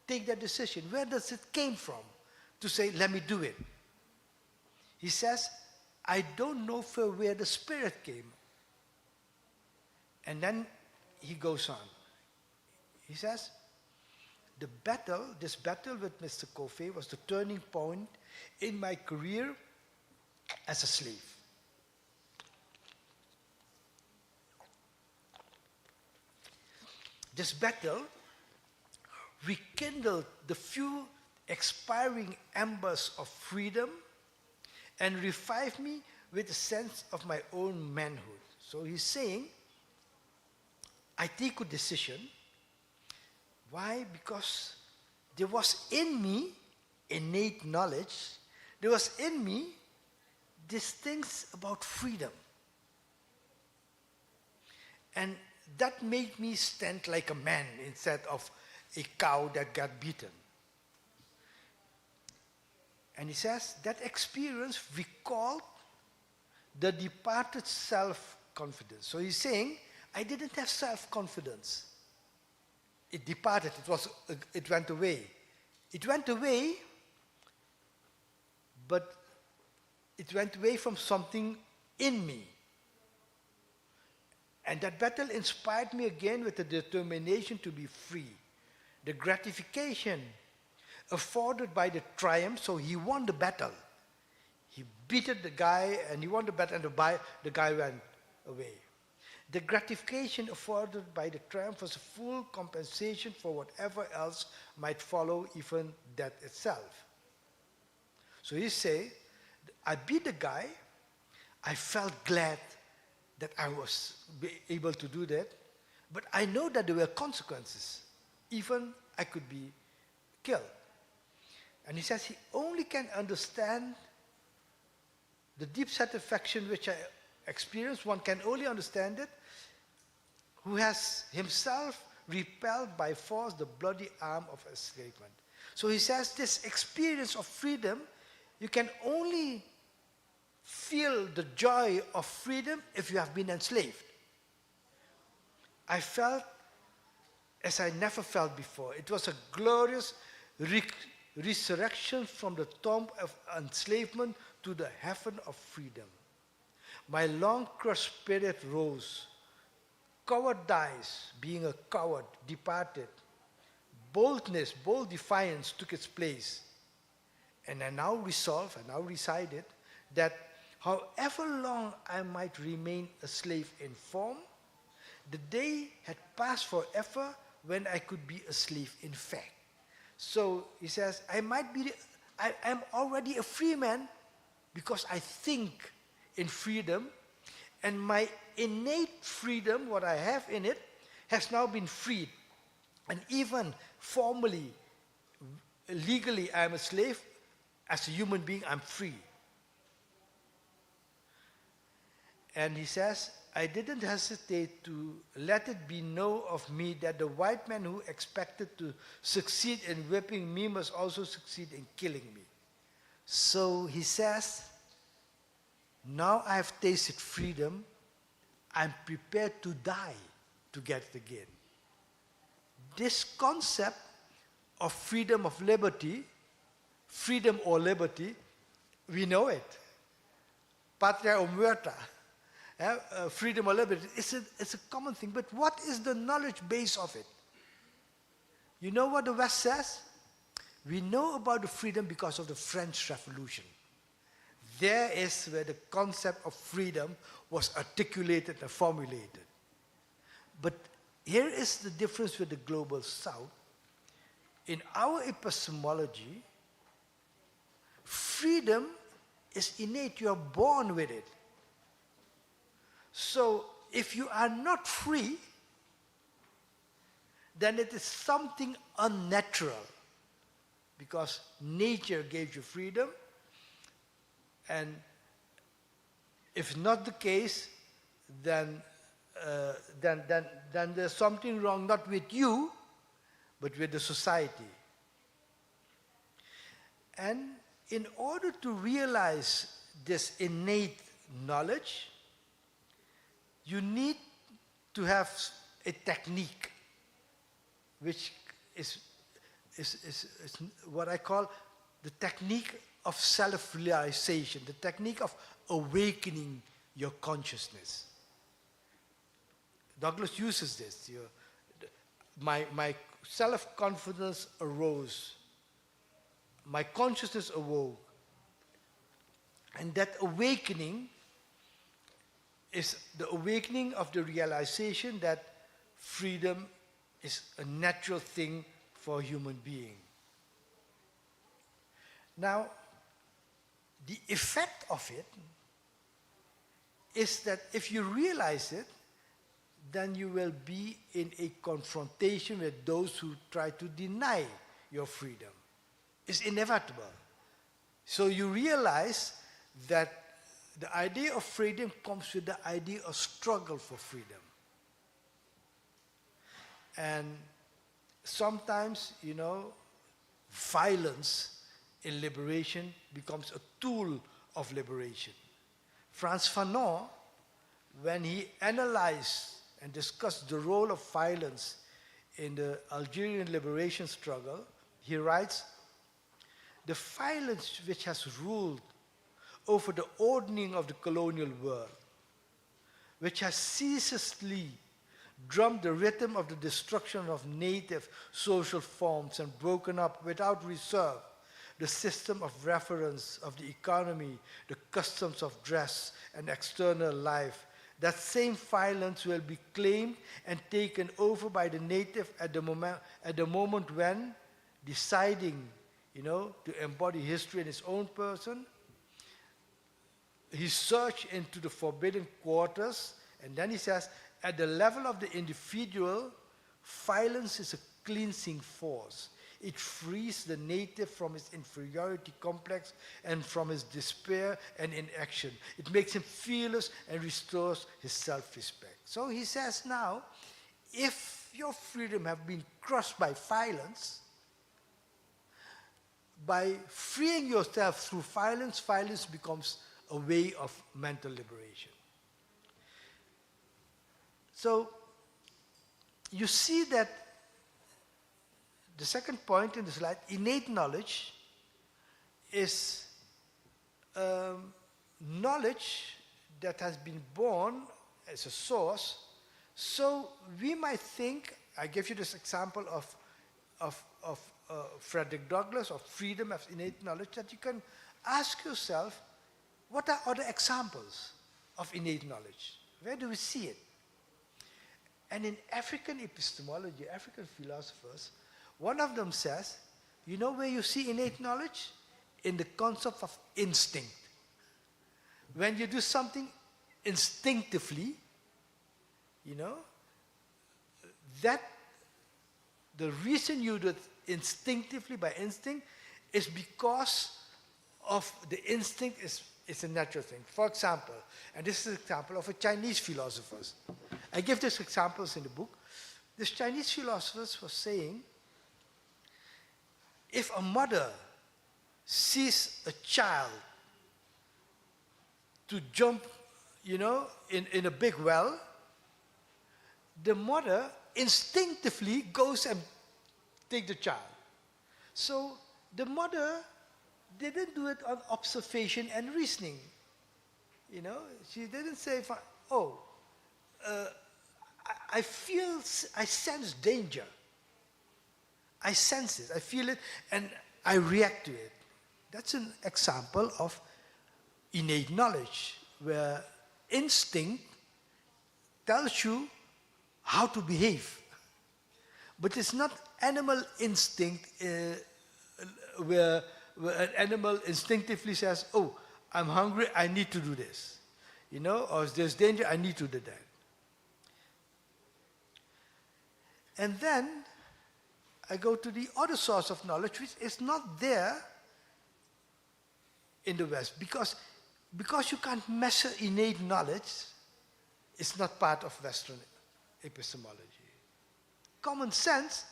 take that decision? Where does it came from to say, let me do it? He says, I don't know where the spirit came. And then he goes on. He says, this battle with Mr. Coffey was the turning point in my career as a slave. This battle rekindled the few expiring embers of freedom and revived me with a sense of my own manhood. So he's saying, I take a decision. Why? Because there was in me innate knowledge. There was in me these things about freedom. And that made me stand like a man instead of a cow that got beaten. And he says that experience recalled the departed self-confidence. So he's saying, I didn't have self-confidence. It departed, it went away. It went away, but it went away from something in me. And that battle inspired me again with the determination to be free. The gratification afforded by the triumph, so he won the battle. He beat the guy and he won the battle, and the guy went away. The gratification afforded by the triumph was a full compensation for whatever else might follow, even death itself. So he say, I beat the guy, I felt glad that I was able to do that, but I know that there were consequences. Even I could be killed. And he says he only can understand the deep satisfaction which I experienced. One can only understand it who has himself repelled by force the bloody arm of enslavement. So he says this experience of freedom, you can only feel the joy of freedom if you have been enslaved. I felt as I never felt before. It was a glorious resurrection from the tomb of enslavement to the heaven of freedom. My long crushed spirit rose. Cowardice, being a coward, departed. Boldness, bold defiance took its place. And I now resolve, I now decided that however long I might remain a slave in form, the day had passed forever when I could be a slave in fact. So he says, I am already a free man because I think in freedom, and my innate freedom, what I have in it, has now been freed. And even formally, legally, I am a slave. As a human being, I'm free. And he says, I didn't hesitate to let it be known of me that the white man who expected to succeed in whipping me must also succeed in killing me. So he says, now I have tasted freedom, I'm prepared to die to get it again. This concept of freedom of liberty, freedom or liberty, we know it. Patria o muerta. Freedom or liberty, it's a common thing, but what is the knowledge base of it? You know what the West says? We know about the freedom because of the French Revolution. There is where the concept of freedom was articulated and formulated. But here is the difference with the global South. In our epistemology, freedom is innate. You are born with it. So if you are not free, then it is something unnatural, because nature gave you freedom, and if not the case, then there's something wrong, not with you, but with the society. And in order to realize this innate knowledge, you need to have a technique, which is what I call the technique of self-realization, the technique of awakening your consciousness. Douglas uses this. My self-confidence arose. My consciousness awoke. And that awakening is the awakening of the realization that freedom is a natural thing for a human being. Now, the effect of it is that if you realize it, then you will be in a confrontation with those who try to deny your freedom. It's inevitable. So you realize that the idea of freedom comes with the idea of struggle for freedom. And sometimes, violence in liberation becomes a tool of liberation. Frantz Fanon, when he analyzed and discussed the role of violence in the Algerian liberation struggle, he writes, the violence which has ruled over the ordering of the colonial world, which has ceaselessly drummed the rhythm of the destruction of native social forms and broken up without reserve the system of reference of the economy, the customs of dress and external life, that same violence will be claimed and taken over by the native at the moment when, deciding, to embody history in his own person, he searched into the forbidden quarters, and then he says, at the level of the individual, violence is a cleansing force. It frees the native from his inferiority complex and from his despair and inaction. It makes him fearless and restores his self-respect. So he says now, if your freedom have been crushed by violence, by freeing yourself through violence, violence becomes a way of mental liberation. So you see that the second point in the slide, innate knowledge, is knowledge that has been born as a source. So we might think, I gave you this example of Frederick Douglass, of freedom as innate knowledge, that you can ask yourself, what are other examples of innate knowledge? Where do we see it? And in African epistemology, African philosophers, one of them says, you know where you see innate knowledge? In the concept of instinct. When you do something instinctively, that the reason you do it instinctively, by instinct, is because of the instinct is a natural thing. For example, and this is an example of a Chinese philosophers. I give these examples in the book. This Chinese philosophers was saying, if a mother sees a child to jump, in a big well, the mother instinctively goes and takes the child. So the mother didn't do it on observation and reasoning. She didn't say, I sense danger. I sense it, I feel it, and I react to it. That's an example of innate knowledge, where instinct tells you how to behave. But it's not animal instinct where an animal instinctively says, oh, I'm hungry, I need to do this. Or if there's danger, I need to do that. And then I go to the other source of knowledge, which is not there in the West. Because you can't measure innate knowledge, it's not part of Western epistemology. Common sense,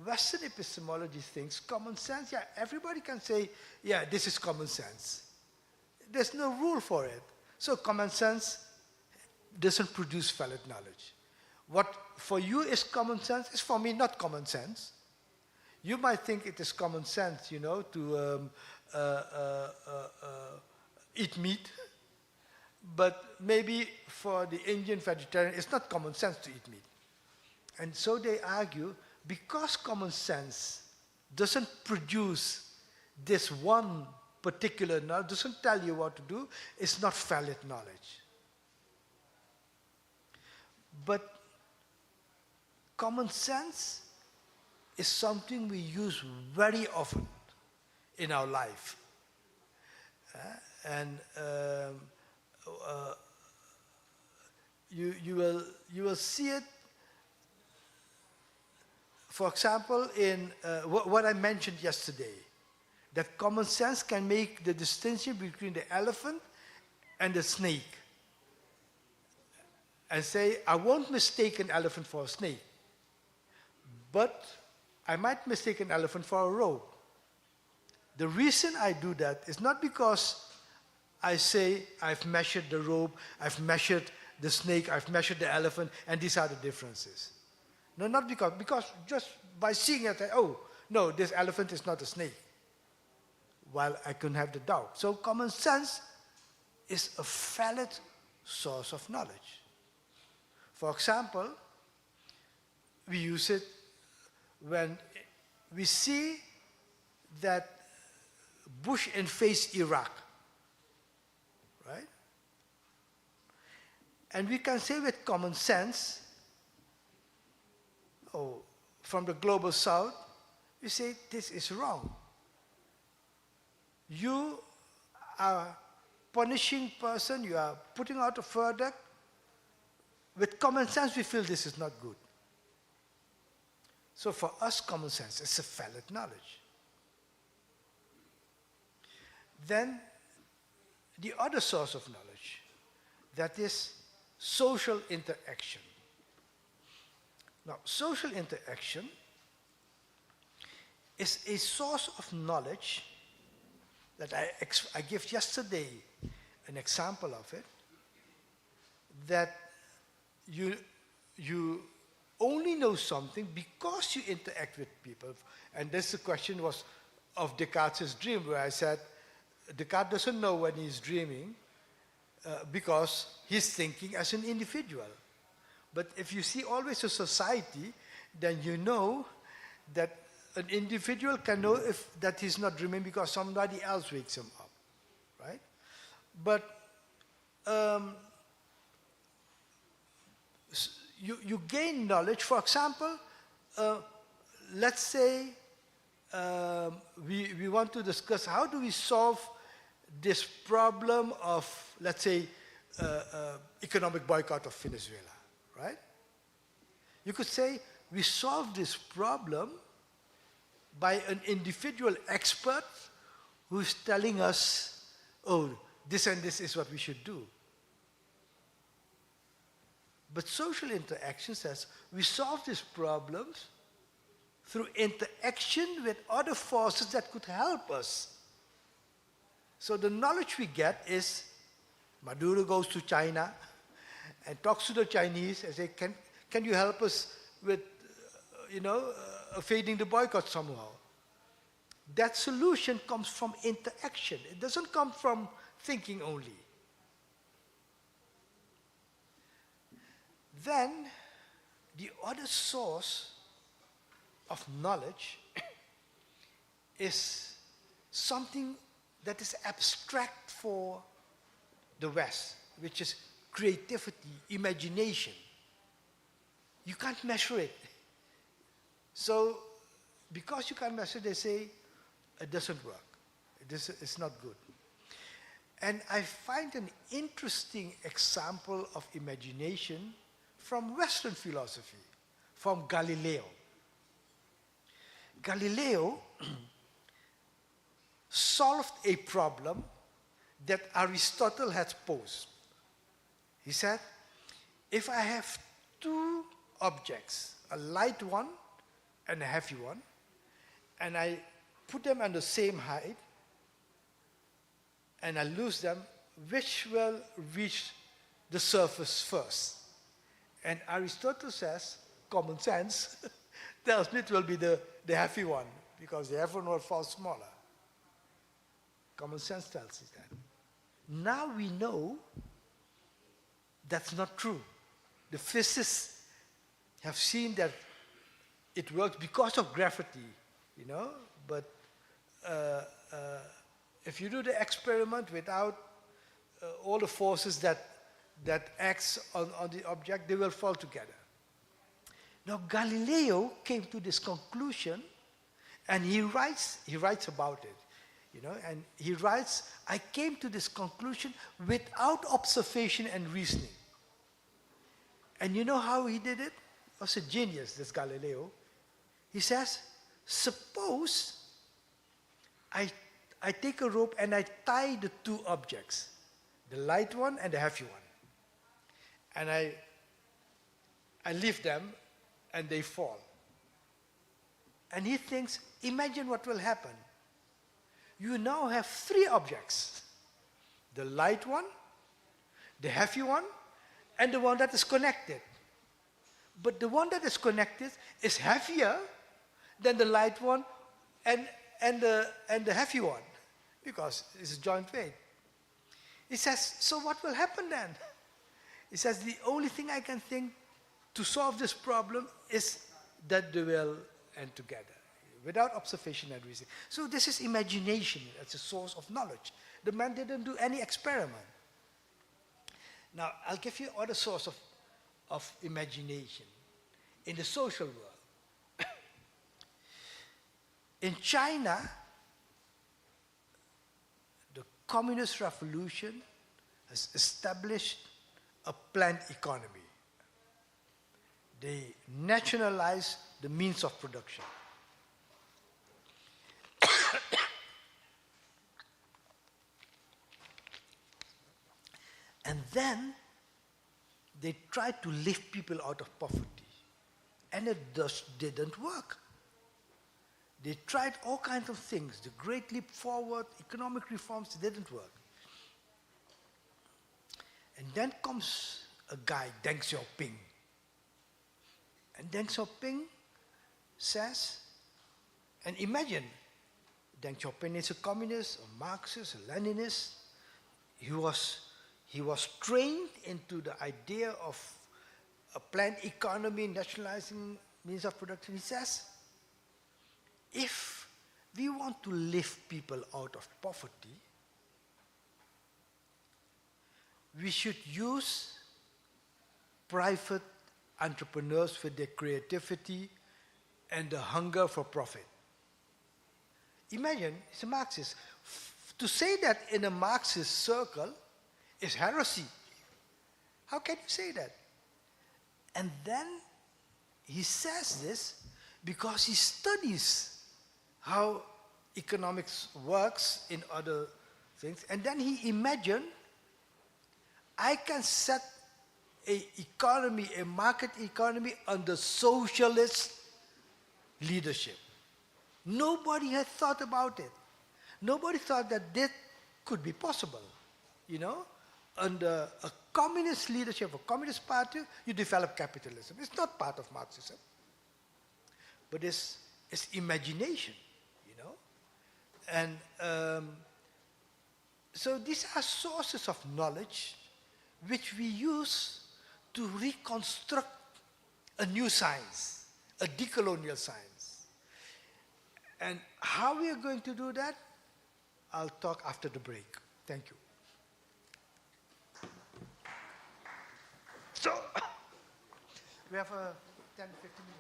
Western epistemology thinks common sense, everybody can say, this is common sense. There's no rule for it. So common sense doesn't produce valid knowledge. What for you is common sense is for me not common sense. You might think it is common sense, to eat meat, but maybe for the Indian vegetarian, it's not common sense to eat meat. And so they argue, because common sense doesn't produce this one particular knowledge, doesn't tell you what to do, it's not valid knowledge. But common sense is something we use very often in our life. You will see it, for example, in what I mentioned yesterday, that common sense can make the distinction between the elephant and the snake. And say, I won't mistake an elephant for a snake, but I might mistake an elephant for a rope. The reason I do that is not because I say I've measured the rope, I've measured the snake, I've measured the elephant, and these are the differences. No, not because just by seeing it, oh, no, this elephant is not a snake. While I can have the doubt. So common sense is a valid source of knowledge. For example, we use it when we see that Bush invades Iraq, right? And we can say with common sense, oh, from the global south, we say this is wrong. You are punishing person, you are putting out a verdict. With common sense, we feel this is not good. So for us, common sense is a valid knowledge. Then the other source of knowledge, that is social interaction. Now, social interaction is a source of knowledge that I gave yesterday an example of it, that you only know something because you interact with people. And this question was of Descartes' dream, where I said Descartes doesn't know when he's dreaming because he's thinking as an individual. But if you see always a society, then you know that an individual can know that he's not dreaming because somebody else wakes him up, right? But you gain knowledge. For example, let's say we want to discuss how do we solve this problem of, let's say, economic boycott of Venezuela, right? You could say we solve this problem by an individual expert who's telling us, oh, this and this is what we should do. But social interaction says we solve these problems through interaction with other forces that could help us. So the knowledge we get is Maduro goes to China and talks to the Chinese and says, can you help us with, evading the boycott somehow? That solution comes from interaction. It doesn't come from thinking only. Then, the other source of knowledge is something that is abstract for the West, which is creativity, imagination. You can't measure it. So, because you can't measure it, they say, it doesn't work. It's not good. And I find an interesting example of imagination from Western philosophy, from Galileo. Galileo solved a problem that Aristotle had posed. He said, if I have two objects, a light one and a heavy one, and I put them on the same height, and I lose them, which will reach the surface first? And Aristotle says, common sense, tells me it will be the heavy one, because the heavy one will fall smaller. Common sense tells us that. Now we know that's not true. The physicists have seen that it works because of gravity, but if you do the experiment without all the forces that acts on the object, they will fall together. Now Galileo came to this conclusion, and he writes about it, and he writes, I came to this conclusion without observation and reasoning. And you know how he did it? He was a genius, this Galileo. He says, suppose I take a rope and I tie the two objects, the light one and the heavy one. And I leave them and they fall. And he thinks, imagine what will happen. you now have three objects: the light one, the heavy one, and the one that is connected. But the one that is connected is heavier than the light one and, and the heavy one, because it's a joint weight. It says, so what will happen then? It says, the only thing I can think to solve this problem is that they will end together, without observation and reason. So this is imagination as a source of knowledge. The man didn't do any experiment. Now, I'll give you other source of imagination in the social world. In China, the Communist Revolution has established a planned economy. They nationalized the means of production. And then they tried to lift people out of poverty. And it just didn't work. They tried all kinds of things. The Great Leap Forward, economic reforms, didn't work. And then comes a guy, Deng Xiaoping. And Deng Xiaoping says, and imagine, Deng Xiaoping is a communist, a Marxist, a Leninist. He was trained into the idea of a planned economy, nationalizing means of production. He says, if we want to lift people out of poverty, we should use private entrepreneurs with their creativity and the hunger for profit. Imagine, he's a Marxist. To say that in a Marxist circle is heresy. How can you say that? And then he says this because he studies how economics works in other things. And then he imagined, I can set a economy, a market economy under socialist leadership. Nobody had thought about it. Nobody thought that this could be possible. You know, under a communist leadership, a communist party, you develop capitalism. It's not part of Marxism, but it's imagination, you know. And so these are sources of knowledge which we use to reconstruct a new science, a decolonial science. And how we are going to do that, I'll talk after the break. Thank you. So, we have a 10, 15 minutes.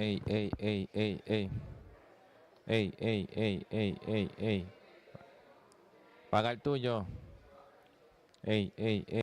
Ey, ey, ey, ey, ey. Ey, ey, ey, ey, ey, ey. Paga el tuyo. Ey, ey, ey.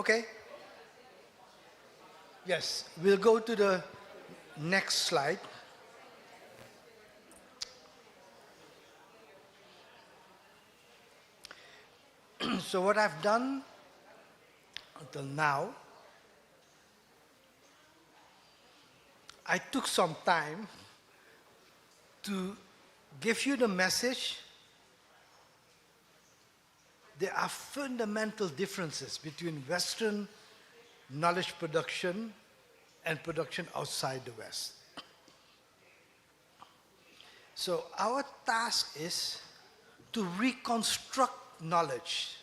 Okay? Yes, we'll go to the next slide. So what I've done until now, I took some time to give you the message. There are fundamental differences between Western knowledge production and production outside the West. So our task is to reconstruct knowledge.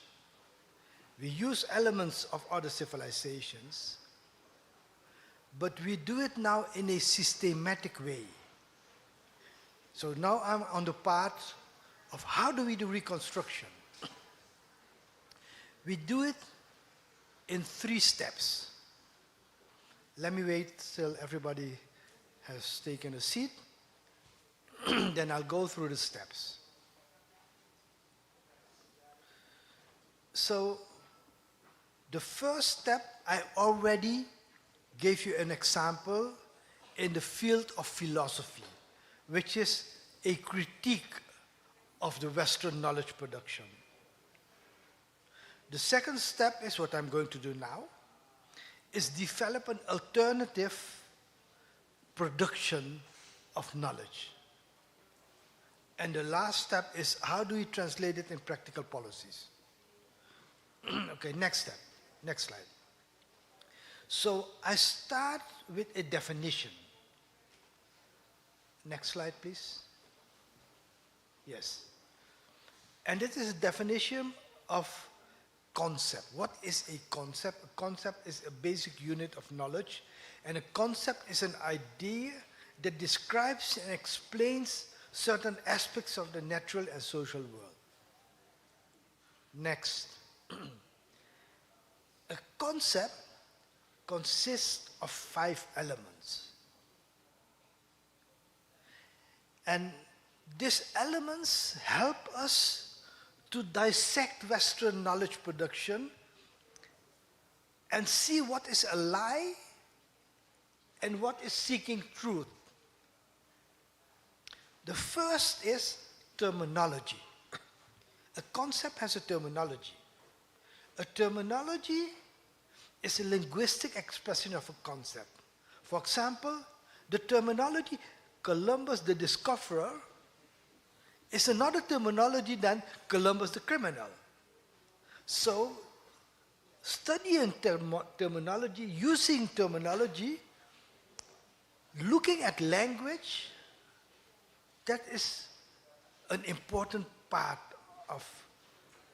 We use elements of other civilizations, but we do it now in a systematic way. So now I'm on the path of how do we do reconstruction. We do it in 3 steps. Let me wait till everybody has taken a seat. Then I'll go through the steps. So the first step, I already gave you an example in the field of philosophy, which is a critique of the Western knowledge production. The second step is what I'm going to do now, is develop an alternative production of knowledge. And the last step is how do we translate it in practical policies? Okay, next step, next slide. So I start with a definition. Next slide, please. Yes. And this is a definition of concept. What is a concept? A concept is a basic unit of knowledge, and a concept is an idea that describes and explains certain aspects of the natural and social world. Next. A concept consists of 5 elements. And these elements help us to dissect Western knowledge production and see what is a lie and what is seeking truth. The first is terminology. A concept has a terminology. A terminology is a linguistic expression of a concept. For example, the terminology Columbus the discoverer is another terminology than Columbus the criminal. So, studying terminology, using terminology, looking at language, that is an important part of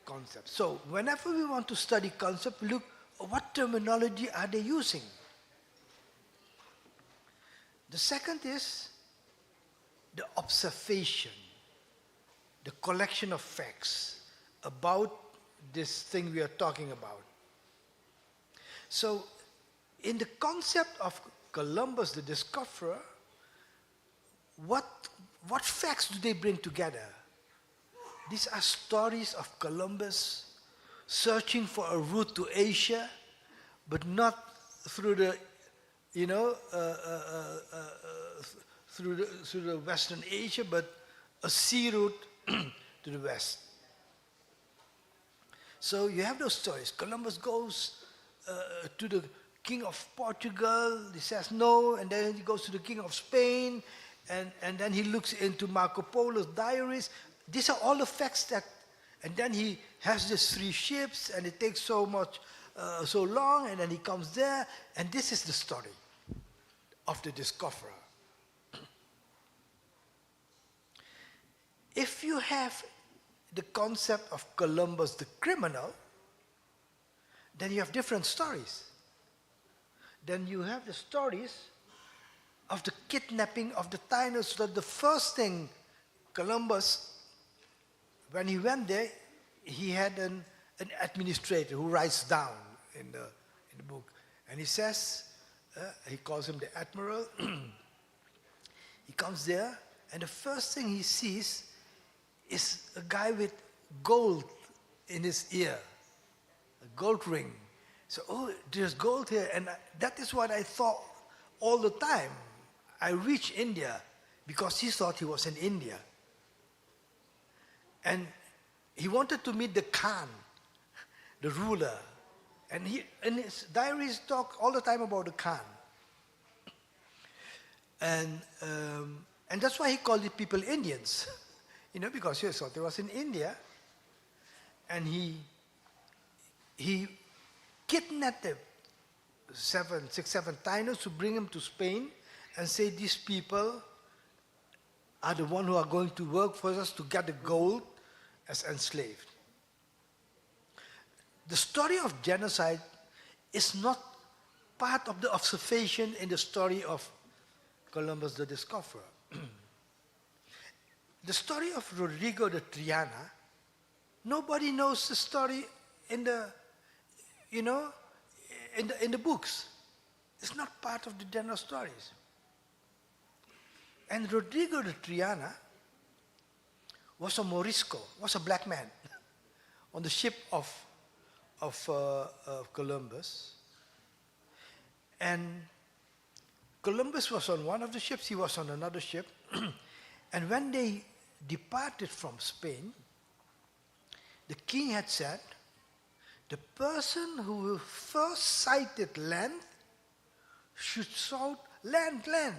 concept. So, whenever we want to study concept, look what terminology are they using. The second is the observation, the collection of facts about this thing we are talking about. So, in the concept of Columbus the discoverer, what facts do they bring together? These are stories of Columbus searching for a route to Asia, but not through the, through the Western Asia, but a sea route to the West. So you have those stories. Columbus goes to the king of Portugal. He says no, and then he goes to the king of Spain, and then he looks into Marco Polo's diaries. These are all the facts that, and then he has these 3 ships, and it takes so long, and then he comes there, and this is the story of the discoverer. If you have the concept of Columbus the criminal, then you have different stories. Then you have the stories of the kidnapping of the Taínos. So that the first thing Columbus, when he went there, he had an administrator who writes down in the book. And he says, he calls him the admiral. He comes there, and the first thing he sees is a guy with gold in his ear, a gold ring. So, oh, there's gold here. And that is what I thought all the time. I reached India because he thought he was in India. And he wanted to meet the Khan, the ruler. And he, in his diaries, talk all the time about the Khan. And that's why he called the people Indians. Because he thought he was in India. And he kidnapped them, 6, 7 Tainos to bring him to Spain and say these people are the one who are going to work for us to get the gold as enslaved. The story of genocide is not part of the observation in the story of Columbus the Discoverer. The story of Rodrigo de Triana, nobody knows the story in the books. It's not part of the general stories. And Rodrigo de Triana was a Morisco, was a black man on the ship of Columbus. And Columbus was on one of the ships, he was on another ship. And when they departed from Spain, the king had said, the person who first sighted land should shout, land, land.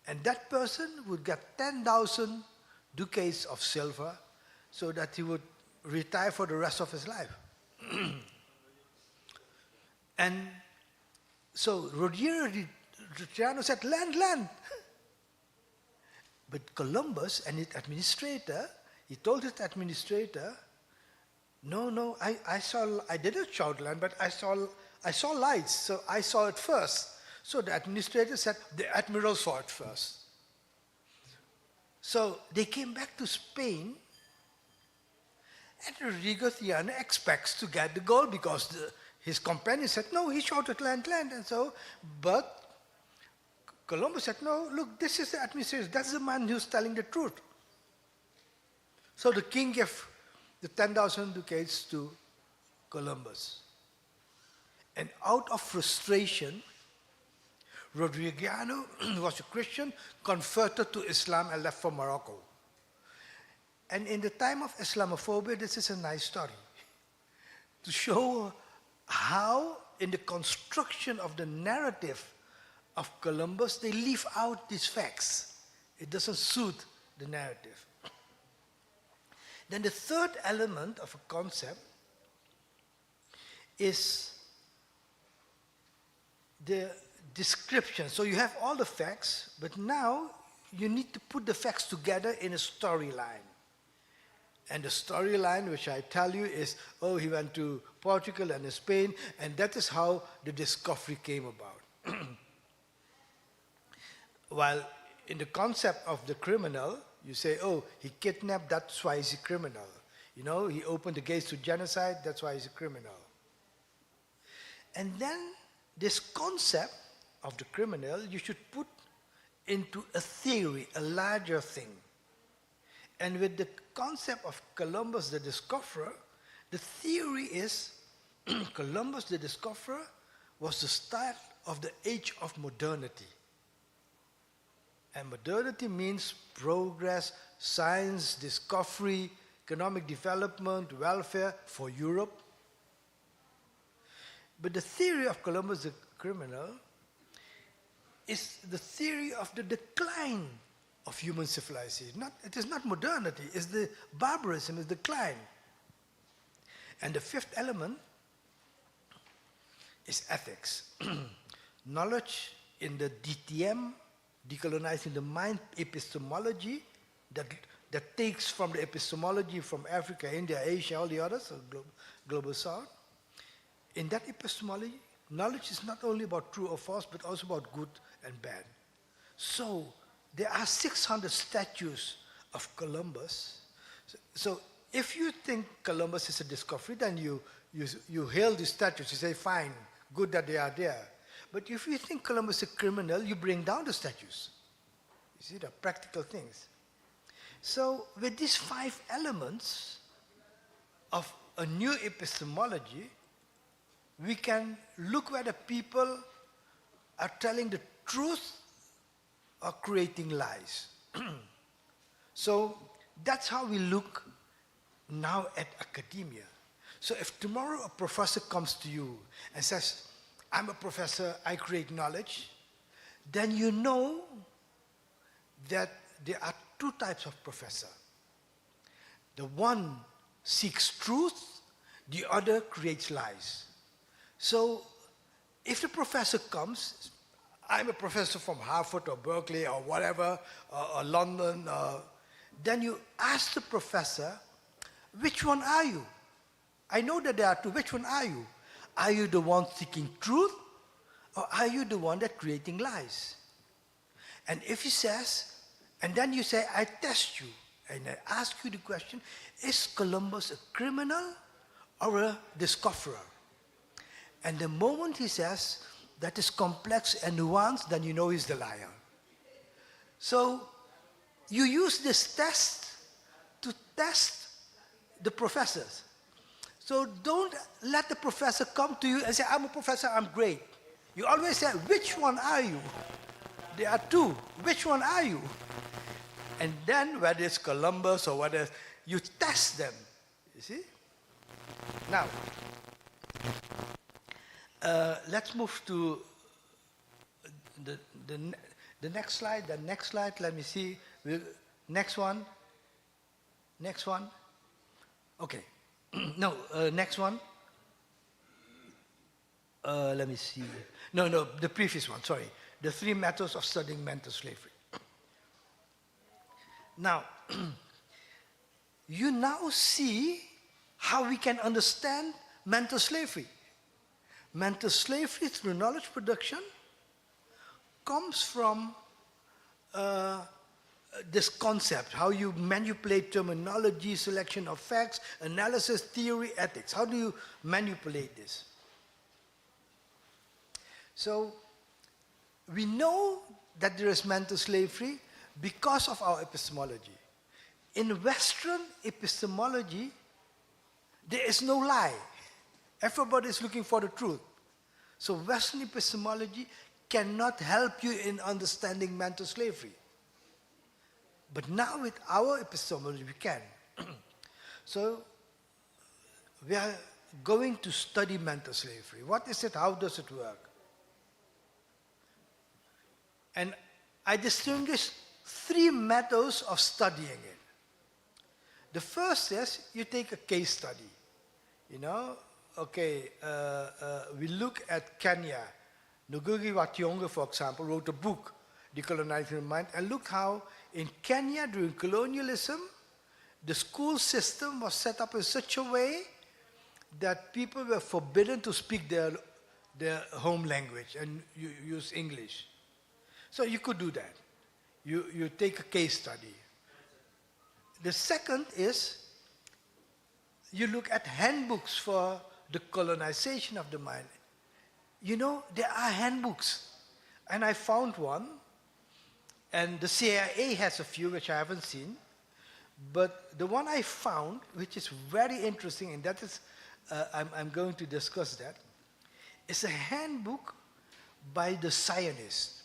And that person would get 10,000 ducats of silver so that he would retire for the rest of his life. And so Rodrigo de Triano said, land, land. But Columbus and his administrator, he told his administrator, no, I didn't shout land, but I saw lights, so I saw it first. So the administrator said, the admiral saw it first. So they came back to Spain, and Rodrigo Triana expects to get the gold because his companion said, no, he shouted land, land, and so, but Columbus said, no, look, this is the administrator, that's the man who's telling the truth. So the king gave the 10,000 ducats to Columbus. And out of frustration, Rodrigo was a Christian, converted to Islam and left for Morocco. And in the time of Islamophobia, this is a nice story to show how in the construction of the narrative of Columbus, they leave out these facts. It doesn't suit the narrative. Then the third element of a concept is the description. So you have all the facts, but now you need to put the facts together in a storyline. And the storyline, which I tell you, is, oh, he went to Portugal and Spain, and that is how the discovery came about. While in the concept of the criminal, you say, oh, he kidnapped, that's why he's a criminal. He opened the gates to genocide, that's why he's a criminal. And then this concept of the criminal, you should put into a theory, a larger thing. And with the concept of Columbus the Discoverer, the theory is Columbus the Discoverer was the start of the age of modernity. And modernity means progress, science, discovery, economic development, welfare for Europe. But the theory of Columbus the criminal is the theory of the decline of human civilization. It is not modernity, it's the barbarism, it's decline. And the fifth element is ethics. Knowledge in the DTM, decolonizing the mind epistemology, that takes from the epistemology from Africa, India, Asia, all the others, so global south. In that epistemology, knowledge is not only about true or false, but also about good and bad. So there are 600 statues of Columbus. So if you think Columbus is a discovery, then you hail the statues. You say, fine, good that they are there. But if you think Columbus is a criminal, you bring down the statues. You see, they're practical things. So with these 5 elements of a new epistemology, we can look whether people are telling the truth or creating lies. So that's how we look now at academia. So if tomorrow a professor comes to you and says, I'm a professor, I create knowledge, then you know that there are two types of professor. The one seeks truth, the other creates lies. So if the professor comes, I'm a professor from Harvard or Berkeley or whatever, or London, then you ask the professor, which one are you? I know that there are two. Which one are you? Are you the one seeking truth, or are you the one that creating lies? And if he says, and then you say, I test you, and I ask you the question, is Columbus a criminal or a discoverer? And the moment he says that is complex and nuanced, then you know he's the liar. So you use this test to test the professors. So don't let the professor come to you and say, I'm a professor, I'm great. You always say, which one are you? There are two. Which one are you? And then whether it's Columbus or whether you test them. You see? Now, let's move to the next slide. The next slide, let me see. Next one. Next one. Okay. No, next one. Let me see. No, the previous one, sorry. The 3 methods of studying mental slavery. Now, you now see how we can understand mental slavery. Mental slavery through knowledge production comes from this concept, how you manipulate terminology, selection of facts, analysis, theory, ethics. How do you manipulate this? So, we know that there is mental slavery because of our epistemology. In Western epistemology, there is no lie. Everybody is looking for the truth. So Western epistemology cannot help you in understanding mental slavery. But now with our epistemology, we can. So we are going to study mental slavery. What is it? How does it work? And I distinguish 3 methods of studying it. The first is you take a case study. You know, okay, we look at Kenya. Ngugi wa Thiong'o, for example, wrote a book, Decolonizing Mind, and look how in Kenya during colonialism, the school system was set up in such a way that people were forbidden to speak their home language and use English. So you could do that. You take a case study. The second is you look at handbooks for the colonization of the mind. You know, there are handbooks. And I found one. And the CIA has a few, which I haven't seen. But the one I found, which is very interesting, and that is, I'm going to discuss that, is a handbook by the Zionists.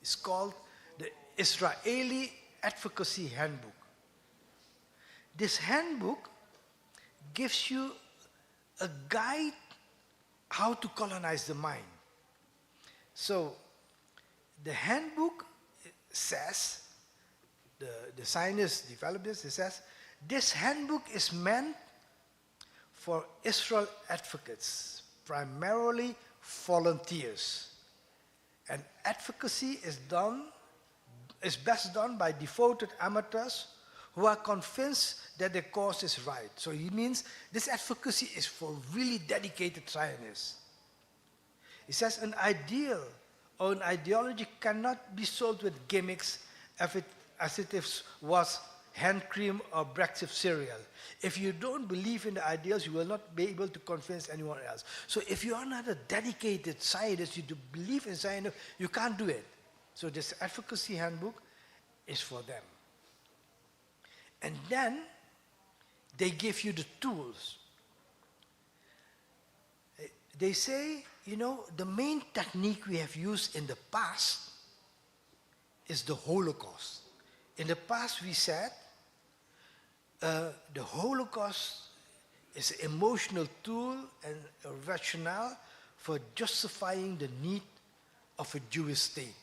It's called the Israeli Advocacy Handbook. This handbook gives you a guide how to colonize the mind. So the handbook says, the Zionists developed this, it says, this handbook is meant for Israel advocates, primarily volunteers. And advocacy is best done by devoted amateurs who are convinced that their cause is right. So he means this advocacy is for really dedicated Zionists. He says an ideal or an ideology cannot be sold with gimmicks as it was hand cream or breakfast cereal. If you don't believe in the ideals, you will not be able to convince anyone else. So if you are not a dedicated Zionist, you do believe in Zionism, you can't do it. So this advocacy handbook is for them. And then they give you the tools. they say, the main technique we have used in the past is the Holocaust. In the past we said the Holocaust is an emotional tool and a rationale for justifying the need of a Jewish state.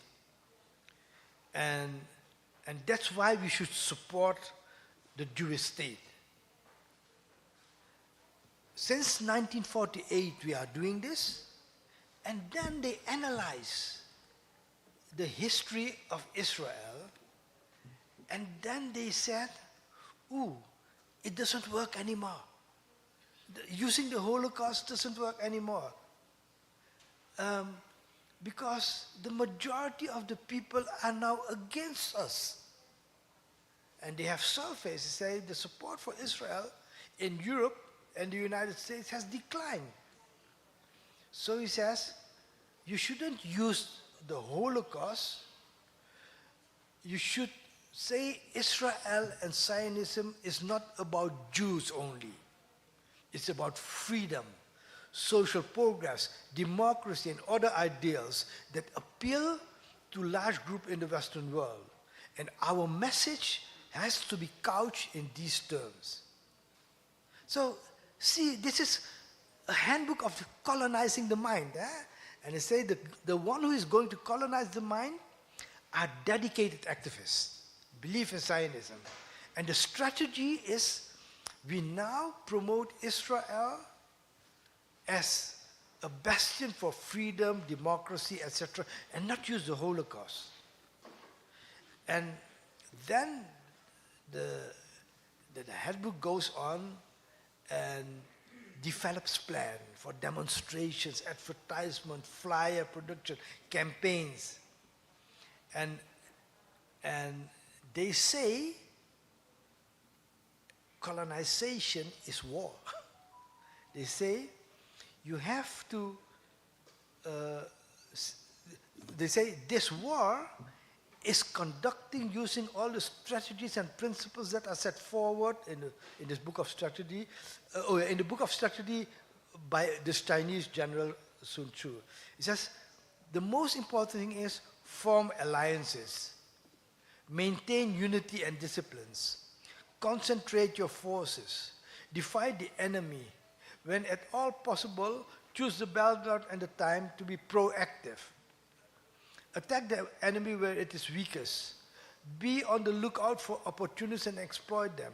And that's why we should support the Jewish state. Since 1948 we are doing this, and then they analyze the history of Israel, and then they said, ooh, it doesn't work anymore. Using the Holocaust doesn't work anymore. Because the majority of the people are now against us. And they have surveys, they say the support for Israel in Europe and the United States has declined. So he says, you shouldn't use the Holocaust. You should say Israel and Zionism is not about Jews only. It's about freedom, social progress, democracy, and other ideals that appeal to large groups in the Western world. And our message has to be couched in these terms. So, see, this is a handbook of colonizing the mind. And they say the one who is going to colonize the mind are dedicated activists, believe in Zionism. And the strategy is we now promote Israel as a bastion for freedom, democracy, etc., and not use the Holocaust. And then the handbook goes on and develops plan for demonstrations, advertisement, flyer production, campaigns. And they say colonization is war. They say you have to, they say this war is conducting using all the strategies and principles that are set forward in this book of strategy, in the book of strategy by this Chinese general Sun Tzu. It says, the most important thing is form alliances, maintain unity and disciplines, concentrate your forces, defy the enemy, when at all possible, choose the battleground and the time to be proactive. Attack the enemy where it is weakest. Be on the lookout for opportunities and exploit them.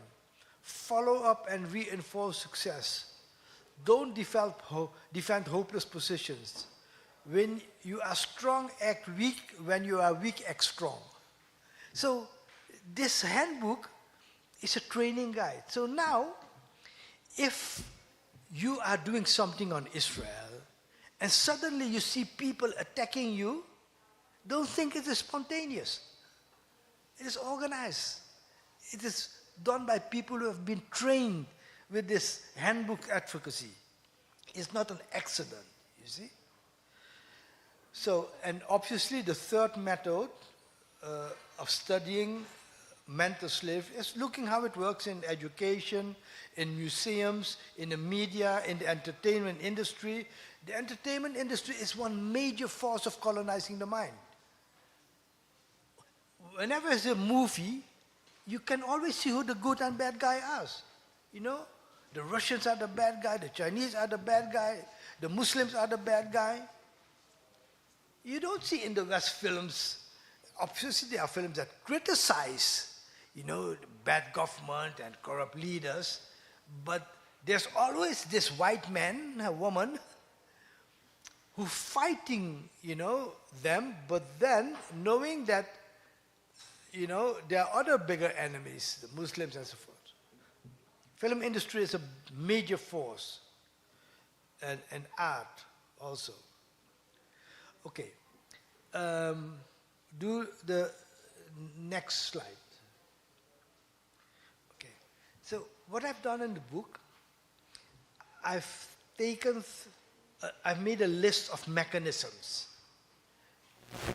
Follow up and reinforce success. Don't defend hopeless positions. When you are strong, act weak. When you are weak, act strong. So this handbook is a training guide. So now, if you are doing something on Israel, and suddenly you see people attacking you, don't think it is spontaneous. It is organized. It is done by people who have been trained with this handbook advocacy. It's not an accident, you see. So, and obviously the third method of studying mental slavery is looking how it works in education, in museums, in the media, in the entertainment industry. The entertainment industry is one major force of colonizing the mind. Whenever there's a movie, you can always see who the good and bad guy is. You know, the Russians are the bad guy, the Chinese are the bad guy, the Muslims are the bad guy. You don't see in the West films, obviously there are films that criticize, you know, the bad government and corrupt leaders, but there's always this white man, a woman, who's fighting, you know, them, but then knowing that, you know, there are other bigger enemies, the Muslims and so forth. Film industry is a major force, and art also. Okay, do the next slide. Okay, so what I've done in the book, I've made a list of mechanisms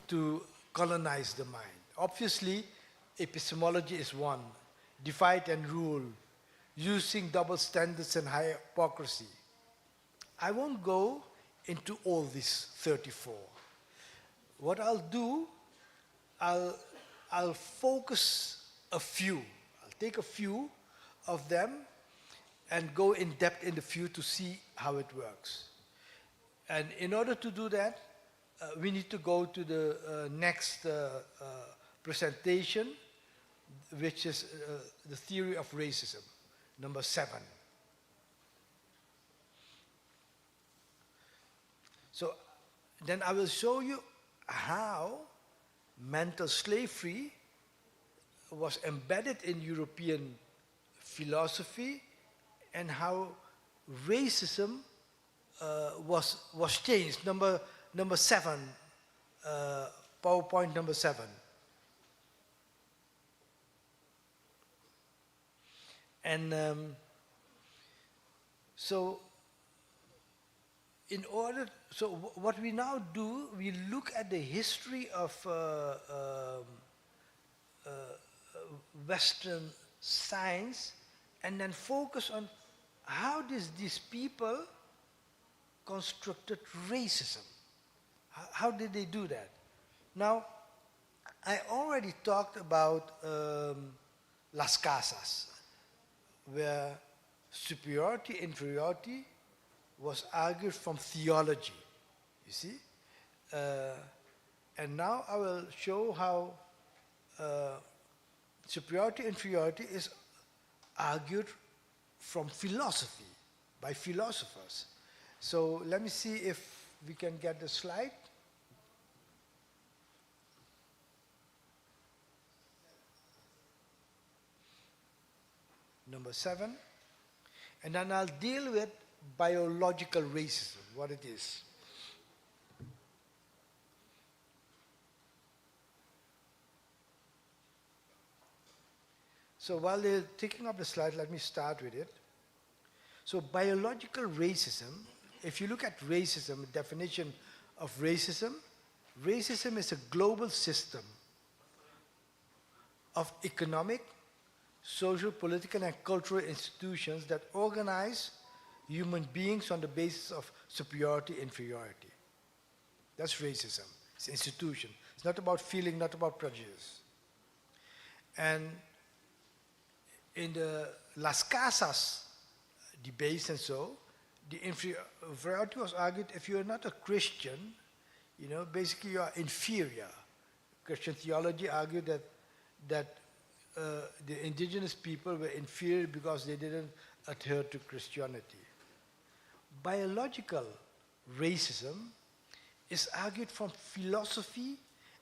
to colonize the mind. Obviously, epistemology is one, divide and rule, using double standards and hypocrisy. I won't go into all these 34. What I'll do, I'll, I'll focus a few. I'll take a few of them and go in depth in the few to see how it works. And in order to do that, we need to go to the next presentation, which is the theory of racism, number 7. So then I will show you how mental slavery was embedded in European philosophy and how racism was changed. Number 7, PowerPoint number 7. And so what we now do, we look at the history of Western science and then focus on how these people constructed racism. How did they do that? Now, I already talked about Las Casas, where superiority, inferiority was argued from theology, you see? And now I will show how superiority, inferiority is argued from philosophy, by philosophers. So let me see if we can get the slide. Number 7. And then I'll deal with biological racism, what it is. So while they're taking up the slide, let me start with it. So biological racism, if you look at racism, the definition of racism, racism is a global system of economic, social, political, and cultural institutions that organize human beings on the basis of superiority, inferiority. That's racism. It's institution. It's not about feeling, not about prejudice. And in the Las Casas debates and so, the inferiority was argued if you're not a Christian, you know, basically you are inferior. Christian theology argued that the indigenous people were inferior because they didn't adhere to Christianity. Biological racism is argued from philosophy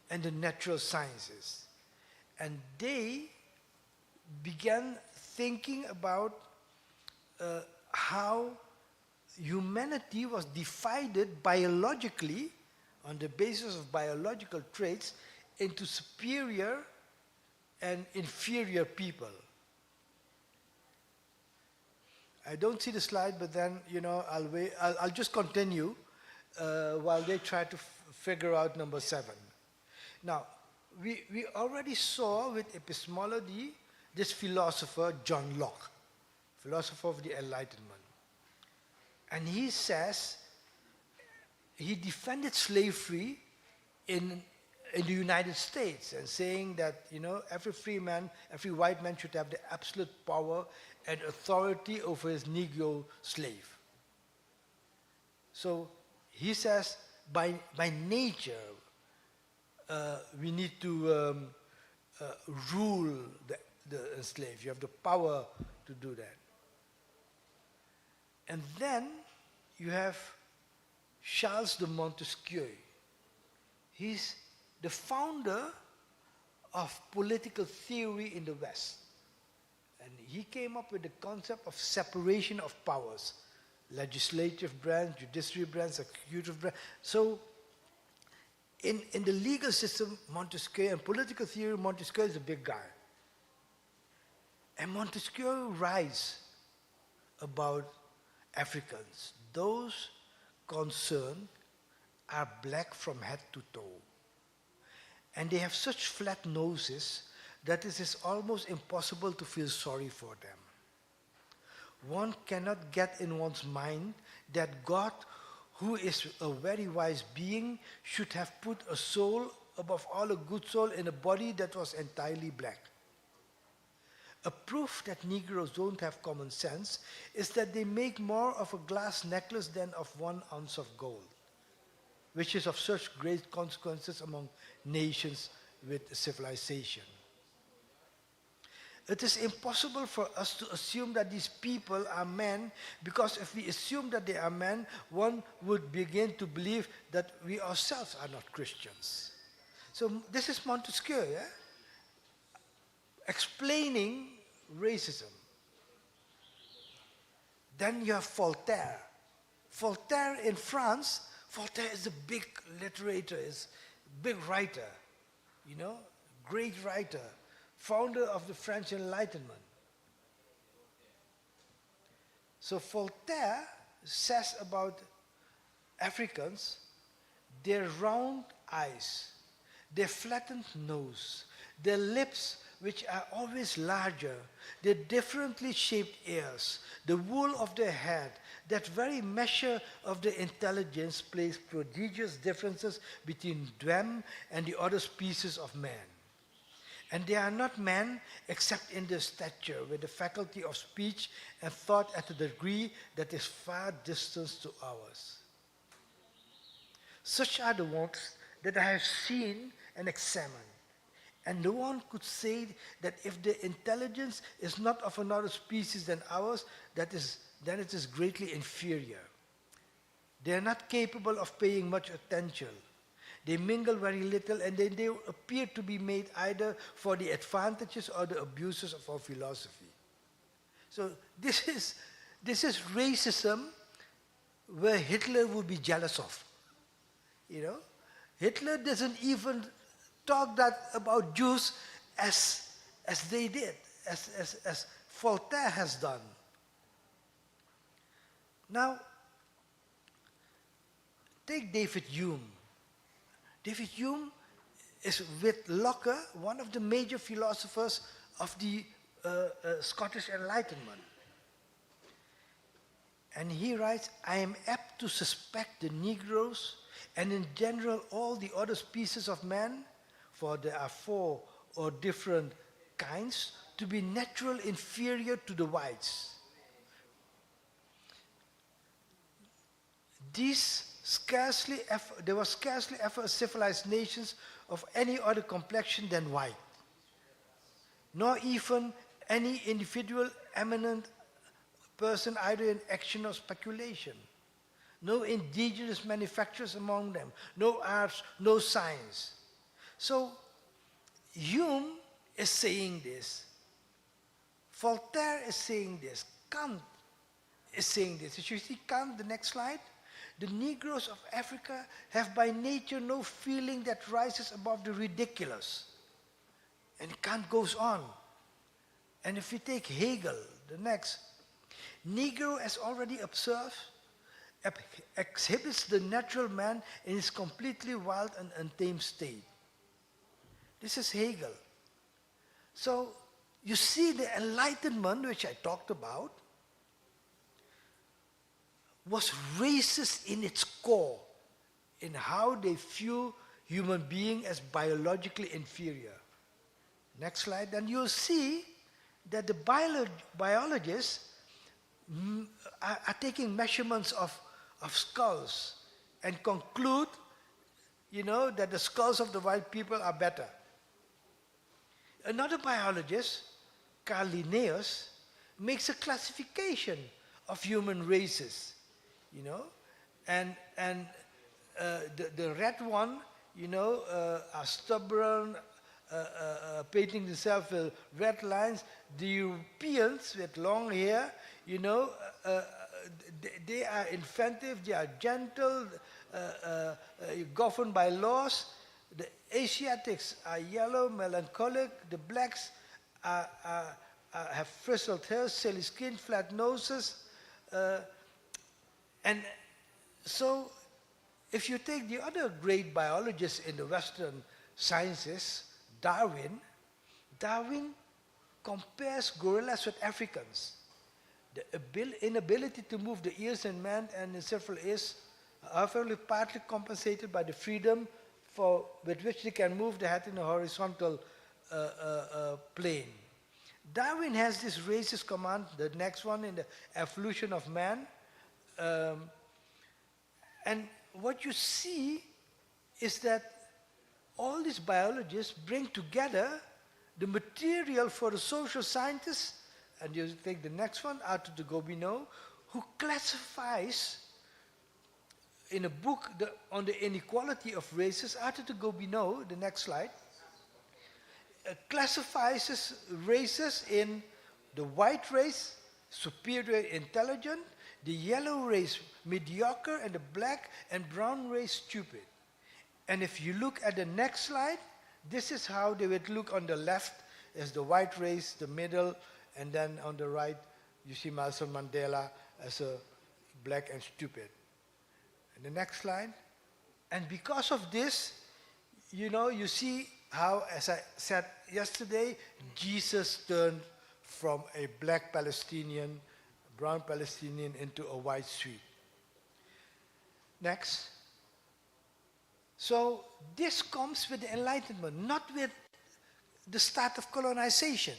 and the natural sciences. And they began thinking about how humanity was divided biologically on the basis of biological traits into superior and inferior people. I don't see the slide, but then, you know, I'll just continue while they try to figure out number 7. Now, we already saw with epistemology this philosopher, John Locke, philosopher of the Enlightenment. And he says, he defended slavery in the United States and saying that, you know, every free man, every white man should have the absolute power and authority over his Negro slave. So he says, by nature, we need to rule the enslaved. You have the power to do that. And then you have Charles de Montesquieu. He's the founder of political theory in the West. And he came up with the concept of separation of powers. Legislative branch, judiciary branch, executive branch. So in the legal system, Montesquieu, and political theory, Montesquieu is a big guy. And Montesquieu writes about Africans. Those concerned are black from head to toe. And they have such flat noses that it is almost impossible to feel sorry for them. One cannot get in one's mind that God, who is a very wise being, should have put a soul above all a good soul in a body that was entirely black. A proof that Negroes don't have common sense is that they make more of a glass necklace than of 1 ounce of gold, which is of such great consequences among nations with civilization. It is impossible for us to assume that these people are men, because if we assume that they are men, one would begin to believe that we ourselves are not Christians. So this is Montesquieu, yeah? Explaining racism. Then you have Voltaire. Voltaire in France, Voltaire is a big literator, is a big writer, you know, great writer, founder of the French Enlightenment. So Voltaire says about Africans, their round eyes, their flattened nose, their lips which are always larger, their differently shaped ears, the wool of their head, that very measure of their intelligence plays prodigious differences between them and the other species of man. And they are not men except in their stature, with the faculty of speech and thought at a degree that is far distant to ours. Such are the ones that I have seen and examined. And no one could say that if the intelligence is not of another species than ours, then it is greatly inferior. They are not capable of paying much attention. They mingle very little, and then they appear to be made either for the advantages or the abuses of our philosophy. So this is racism where Hitler would be jealous of. You know, Hitler doesn't even talk that about Jews as they did, as Voltaire has done. Now, take David Hume. David Hume is with Locke, one of the major philosophers of the Scottish Enlightenment. And he writes, I am apt to suspect the Negroes and in general all the other species of man, for there are 4 or different kinds, to be natural inferior to the whites. There was scarcely ever a civilized nation of any other complexion than white, nor even any individual eminent person either in action or speculation. No indigenous manufacturers among them, no arts, no science. So Hume is saying this. Voltaire is saying this. Kant is saying this. If you see Kant, the next slide, the Negroes of Africa have by nature no feeling that rises above the ridiculous. And Kant goes on. And if you take Hegel, the next, Negro, as already observed, exhibits the natural man in his completely wild and untamed state. This is Hegel. So you see the Enlightenment, which I talked about, was racist in its core, in how they view human being as biologically inferior. Next slide, and you'll see that the biologists are taking measurements of skulls and conclude, that the skulls of the white people are better. Another biologist, Carl Linnaeus, makes a classification of human races, and the red one, are stubborn, painting themselves with red lines. The Europeans with long hair, they are inventive, they are gentle, governed by laws. The Asiatics are yellow, melancholic. The blacks have frizzled hair, silly skin, flat noses. And so, if you take the other great biologist in the Western sciences, Darwin compares gorillas with Africans. The inability to move the ears in man and in several is however partly compensated by the freedom with which they can move the head in a horizontal plane. Darwin has this racist command, the next one in the evolution of man. Um, and what you see is that all these biologists bring together the material for the social scientists, and you take the next one, Arthur de Gobineau, who classifies in a book on the inequality of races. Arthur de Gobineau, the next slide, classifies races in the white race, superior intelligent, the yellow race, mediocre, and the black and brown race, stupid. And if you look at the next slide, this is how they would look on the left as the white race, the middle, and then on the right, you see Nelson Mandela as a black and stupid. And the next slide. And because of this, you see how, as I said yesterday, Jesus turned from a black Palestinian, brown Palestinian into a white Swede. Next. So this comes with the Enlightenment, not with the start of colonization.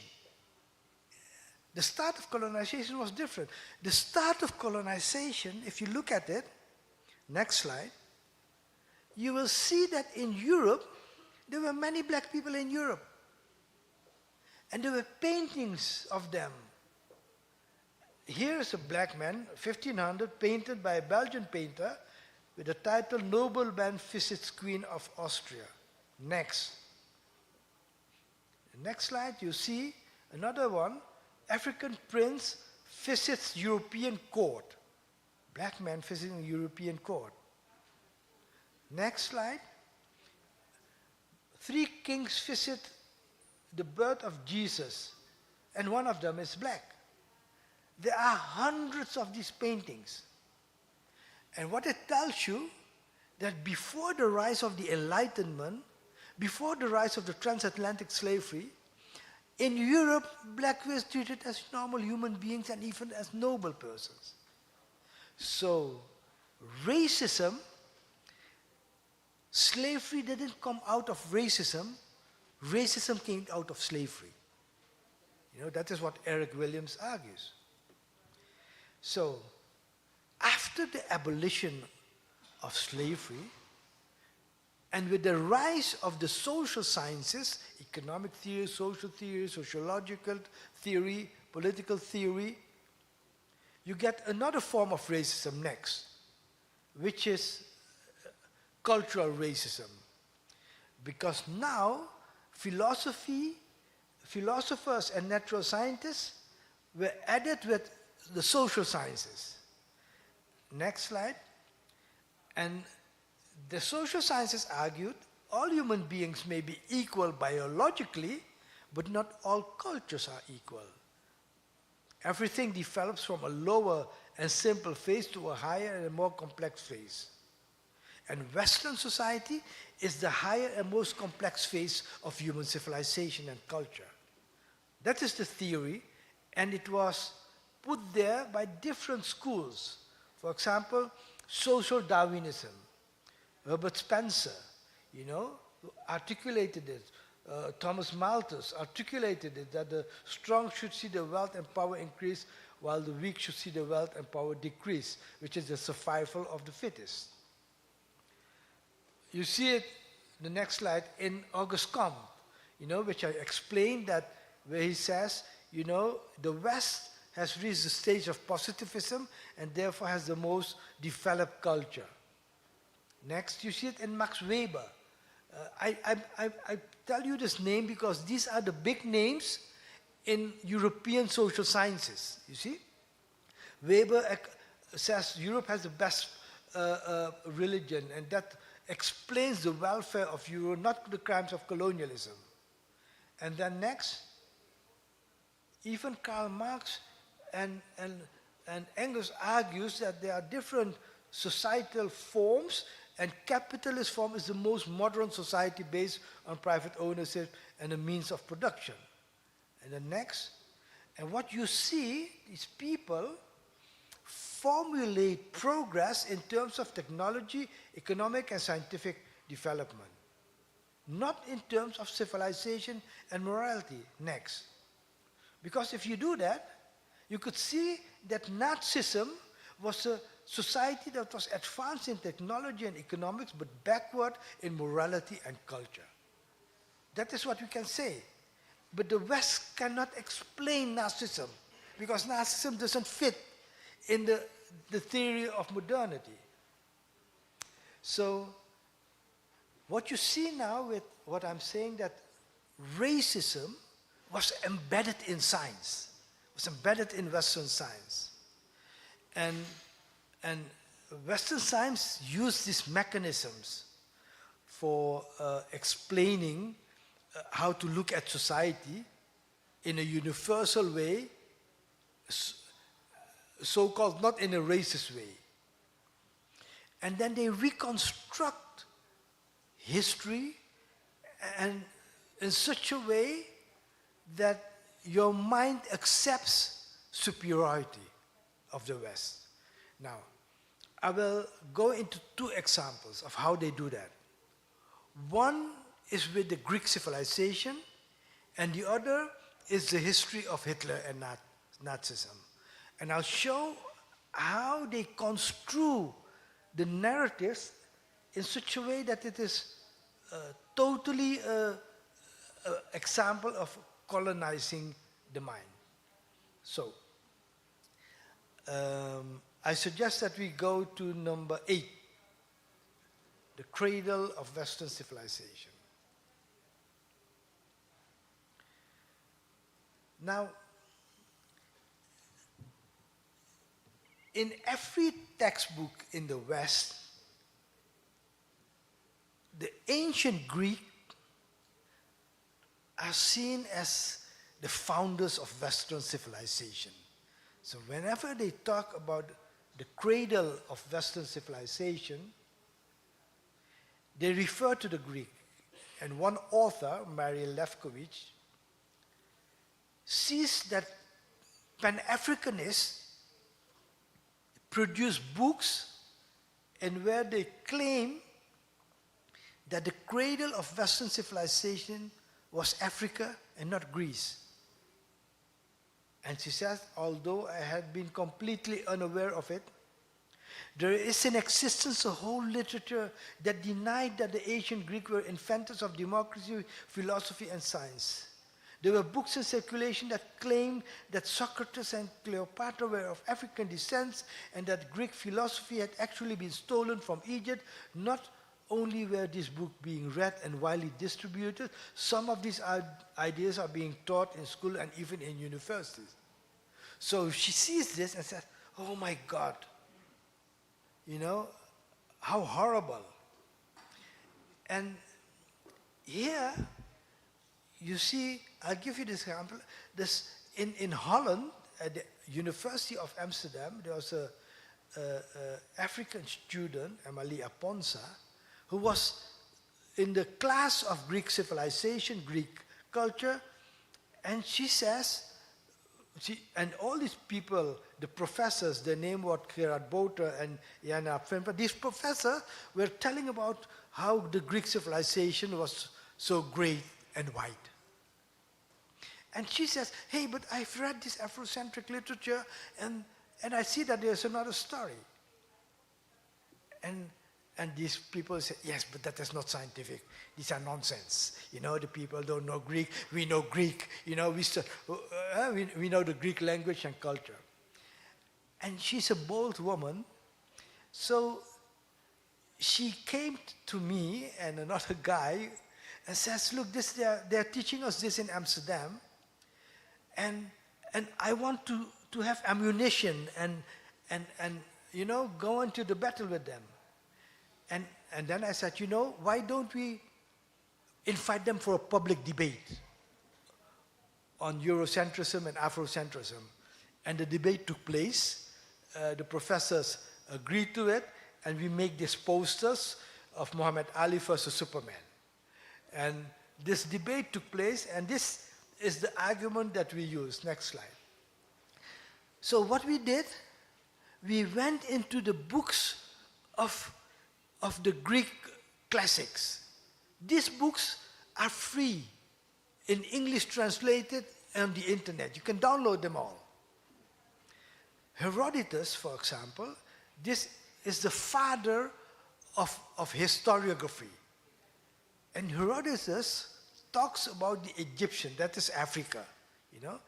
The start of colonization was different. The start of colonization, if you look at it, next slide, you will see that in Europe, there were many black people in Europe. And there were paintings of them. Here is a black man, 1500, painted by a Belgian painter with the title Nobleman Visits Queen of Austria. Next. The next slide, you see another one, African prince visits European court. Black man visiting European court. Next slide. 3 kings visit the birth of Jesus, and one of them is black. There are hundreds of these paintings. And what it tells you, that before the rise of the Enlightenment, before the rise of the transatlantic slavery, in Europe, blacks were treated as normal human beings and even as noble persons. So, racism, slavery didn't come out of racism came out of slavery. That is what Eric Williams argues. So, after the abolition of slavery, and with the rise of the social sciences, economic theory, social theory, sociological theory, political theory, you get another form of racism next, which is cultural racism. Because now, philosophers and natural scientists were added with the social sciences. Next slide. And the social sciences argued all human beings may be equal biologically, but not all cultures are equal. Everything develops from a lower and simple phase to a higher and a more complex phase. And Western society is the higher and most complex phase of human civilization and culture. That is the theory, and it was put there by different schools. For example, social Darwinism. Herbert Spencer, articulated it. Thomas Malthus articulated it, that the strong should see the wealth and power increase, while the weak should see the wealth and power decrease, which is the survival of the fittest. You see it, the next slide, in Auguste Comte, which I explained that, where he says, the West has reached the stage of positivism and therefore has the most developed culture. Next, you see it in Max Weber. I tell you this name because these are the big names in European social sciences, you see? Weber says Europe has the best religion, and that explains the welfare of Europe, not the crimes of colonialism. And then next, even Karl Marx and Engels argues that there are different societal forms, and capitalist form is the most modern society based on private ownership and the means of production. And the next, and what you see, these people formulate progress in terms of technology, economic and scientific development, not in terms of civilization and morality. Next. Because if you do that, you could see that Nazism was a society that was advanced in technology and economics but backward in morality and culture. That is what we can say. But the West cannot explain Nazism because Nazism doesn't fit in the theory of modernity. So what you see now with what I'm saying, that racism was embedded in science, was embedded in Western science. And Western science used these mechanisms for explaining how to look at society in a universal way, so-called not in a racist way. And then they reconstruct history and in such a way that your mind accepts superiority of the West. Now, I will go into two examples of how they do that. One is with the Greek civilization, and the other is the history of Hitler and Nazism. And I'll show how they construe the narratives in such a way that it is totally an example of colonizing the mind. So, I suggest that we go to number 8, the cradle of Western civilization. Now, in every textbook in the West, the ancient Greek are seen as the founders of Western civilization. So whenever they talk about the cradle of Western civilization, they refer to the Greek. And one author, Mary Lefkowitz, sees that Pan-Africanists produce books and where they claim that the cradle of Western civilization was Africa and not Greece. And she says, although I had been completely unaware of it, there is in existence a whole literature that denied that the ancient Greeks were inventors of democracy, philosophy, and science. There were books in circulation that claimed that Socrates and Cleopatra were of African descent and that Greek philosophy had actually been stolen from Egypt. Not only were these books being read and widely distributed, some of these ideas are being taught in school and even in universities. So she sees this and says, oh my God, you know, how horrible. And here, you see, I'll give you this example. In Holland, at the University of Amsterdam, there was an African student, Amalie Aponsa, who was in the class of Greek civilization, Greek culture, and she says, and all these people, the professors, their name was Gerard Botha and Jana Fempa, these professors were telling about how the Greek civilization was so great and wide. And she says, hey, but I've read this Afrocentric literature and I see that there's another story. And these people say, yes, but that is not scientific. These are nonsense. You know, the people don't know Greek. We know Greek. You know, we know the Greek language and culture. And she's a bold woman. So she came to me and another guy and says, look, they're teaching us this in Amsterdam. And I want to have ammunition and you know, go into the battle with them. And then I said, you know, why don't we invite them for a public debate on Eurocentrism and Afrocentrism? And the debate took place. The professors agreed to it, and we make these posters of Muhammad Ali versus Superman. And this debate took place, and this is the argument that we use. Next slide. So what we did, we went into the books of, of the Greek classics. These books are free, in English translated on the internet. You can download them all. Herodotus, for example, this is the father of historiography. And Herodotus talks about the Egyptian, that is Africa, you know.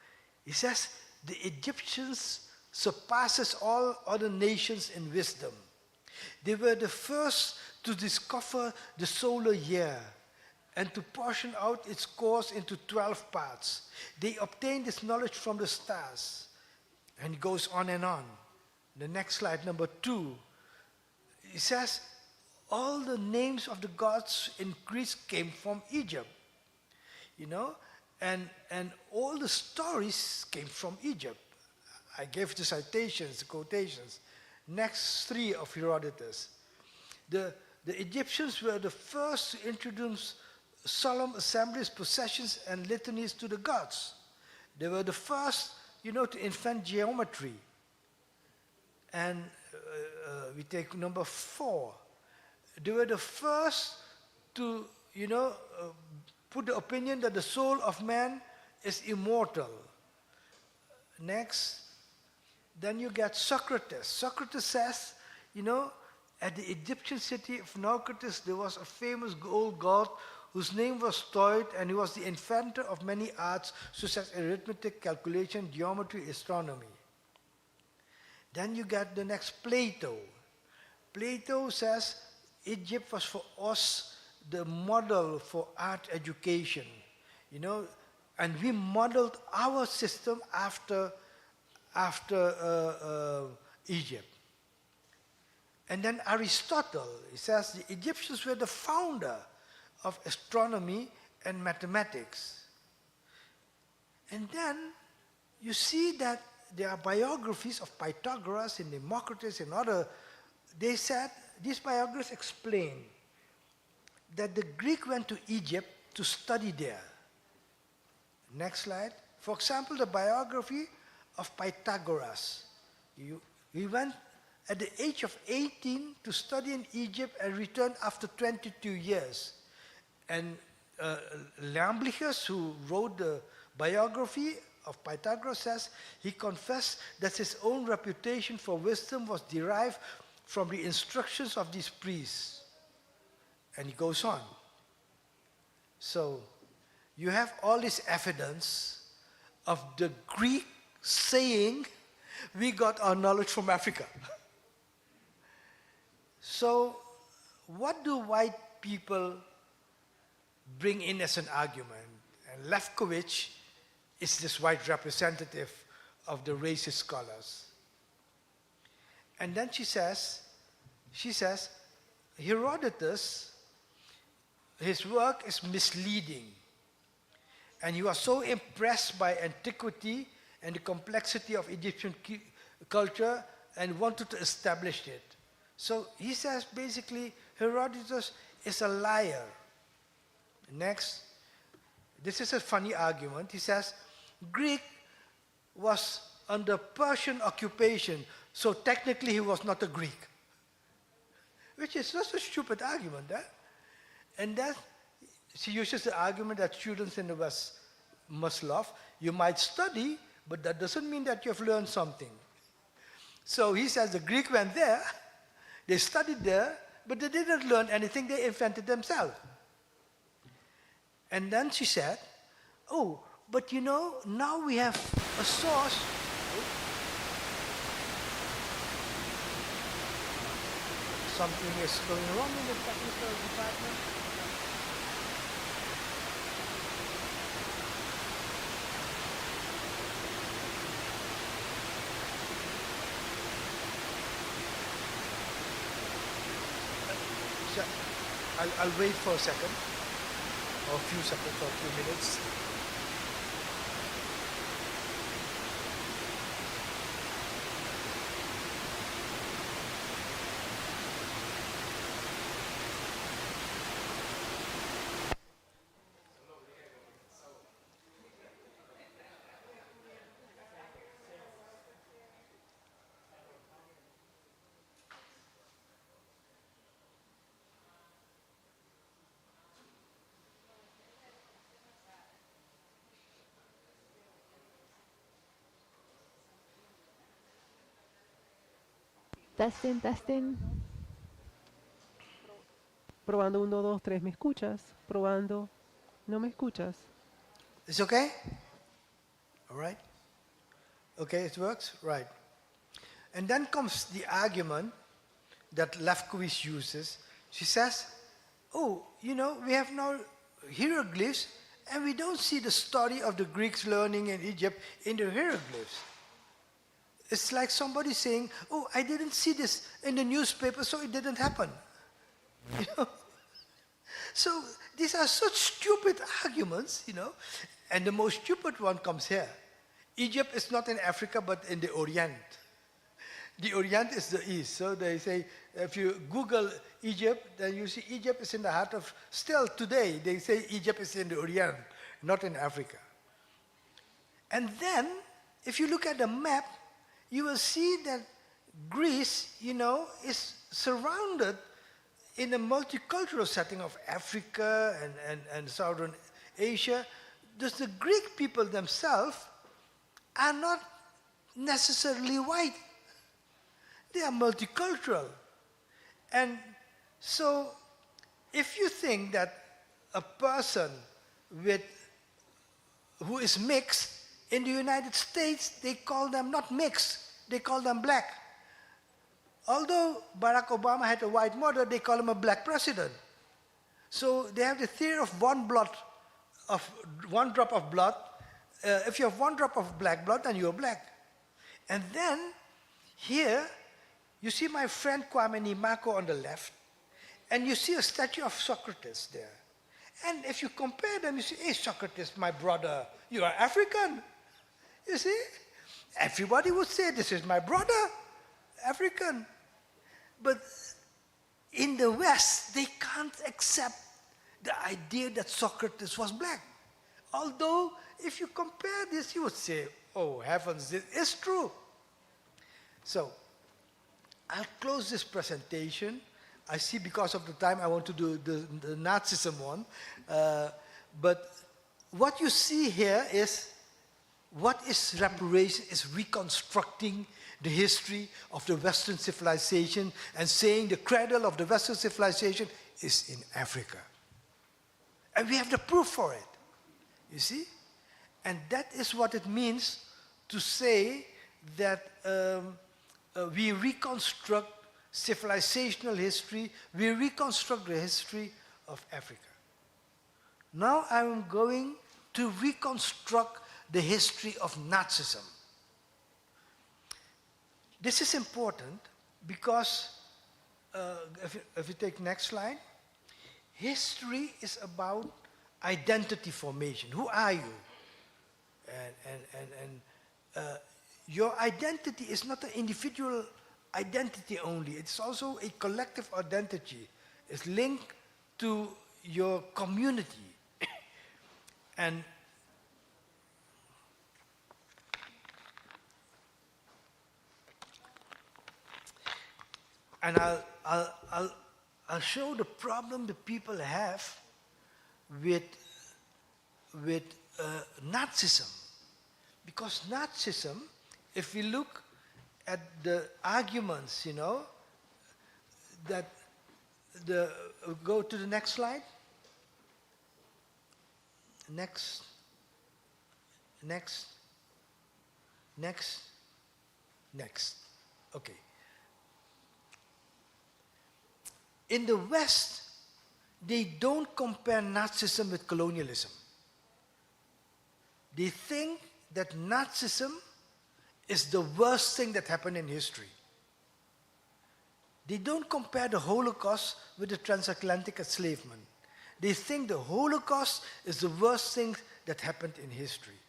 He says, the Egyptians surpasses all other nations in wisdom. They were the first to discover the solar year and to portion out its course into 12 parts. They obtained this knowledge from the stars. And it goes on and on. The next slide, number 2. It says, all the names of the gods in Greece came from Egypt. You know, and all the stories came from Egypt. I gave the citations, the quotations. Next 3 of Herodotus. The Egyptians were the first to introduce solemn assemblies, processions, and litanies to the gods. They were the first, you know, to invent geometry. And we take number 4. They were the first to, you know, put the opinion that the soul of man is immortal. Next. Then you get Socrates. Socrates says, you know, at the Egyptian city of Naucratis, there was a famous old god whose name was Stoid, and he was the inventor of many arts such as arithmetic, calculation, geometry, astronomy. Then you get the next Plato. Plato says Egypt was for us the model for art education, you know, and we modeled our system after Egypt. And then Aristotle, he says the Egyptians were the founder of astronomy and mathematics. And then you see that there are biographies of Pythagoras and Democritus and other. They said, these biographers explain that the Greek went to Egypt to study there. Next slide. For example, the biography of Pythagoras. He went at the age of 18 to study in Egypt and returned after 22 years. And Lamblichus, who wrote the biography of Pythagoras, says he confessed that his own reputation for wisdom was derived from the instructions of these priests. And he goes on. So you have all this evidence of the Greek saying we got our knowledge from Africa. So what do white people bring in as an argument? And Lefkowitz is this white representative of the racist scholars. And then she says, Herodotus, his work is misleading. And he was so impressed by antiquity and the complexity of Egyptian culture and wanted to establish it. So he says basically Herodotus is a liar. Next, this is a funny argument. He says Greek was under Persian occupation, so technically he was not a Greek. Which is just a stupid argument, eh? And then she uses the argument that students in the West must love. You might study, but that doesn't mean that you have learned something. So he says the Greek went there, they studied there, but they didn't learn anything, they invented themselves. And then she said, oh, but you know, now we have a source. Something is going wrong in the technical department. I'll wait for a second, or a few seconds, or a few minutes. Testing, testing. Probando uno, dos, tres, ¿me escuchas? Probando, ¿no me escuchas? It's okay? All right? Okay, it works? Right. And then comes the argument that Lefkowitz uses. She says, oh, you know, we have now hieroglyphs and we don't see the story of the Greeks learning in Egypt in the hieroglyphs. It's like somebody saying, oh, I didn't see this in the newspaper, so it didn't happen. You know? So these are such stupid arguments, you know. And the most stupid one comes here. Egypt is not in Africa, but in the Orient. The Orient is the East. So they say, if you Google Egypt, then you see Egypt is in the heart of, still today, they say Egypt is in the Orient, not in Africa. And then, if you look at the map, you will see that Greece, you know, is surrounded in a multicultural setting of Africa and Southern Asia. Thus the Greek people themselves are not necessarily white. They are multicultural. And so if you think that a person who is mixed, in the United States, they call them not mixed, they call them black. Although Barack Obama had a white mother, they call him a black president. So they have the theory of one drop of blood. If you have one drop of black blood, then you're black. And then here, you see my friend Kwame Nimako on the left, and you see a statue of Socrates there. And if you compare them, you see, hey, Socrates, my brother, you are African. You see? Everybody would say, this is my brother, African. But in the West, they can't accept the idea that Socrates was black. Although, if you compare this, you would say, oh, heavens, this is true. So, I'll close this presentation. I see because of the time I want to do the Nazism one. But what you see here is, what is reparation? Is reconstructing the history of the Western civilization and saying the cradle of the Western civilization is in Africa. And we have the proof for it, you see? And that is what it means to say that we reconstruct civilizational history, we reconstruct the history of Africa. Now I'm going to reconstruct the history of Nazism. This is important because, if you take next slide, history is about identity formation. Who are you? And your identity is not an individual identity only. It's also a collective identity. It's linked to your community. And I'll show the problem the people have with Nazism. Because Nazism, if we look at the arguments, you know, that go to the next slide. Next. Okay. In the West, they don't compare Nazism with colonialism. They think that Nazism is the worst thing that happened in history. They don't compare the Holocaust with the transatlantic enslavement. They think the Holocaust is the worst thing that happened in history.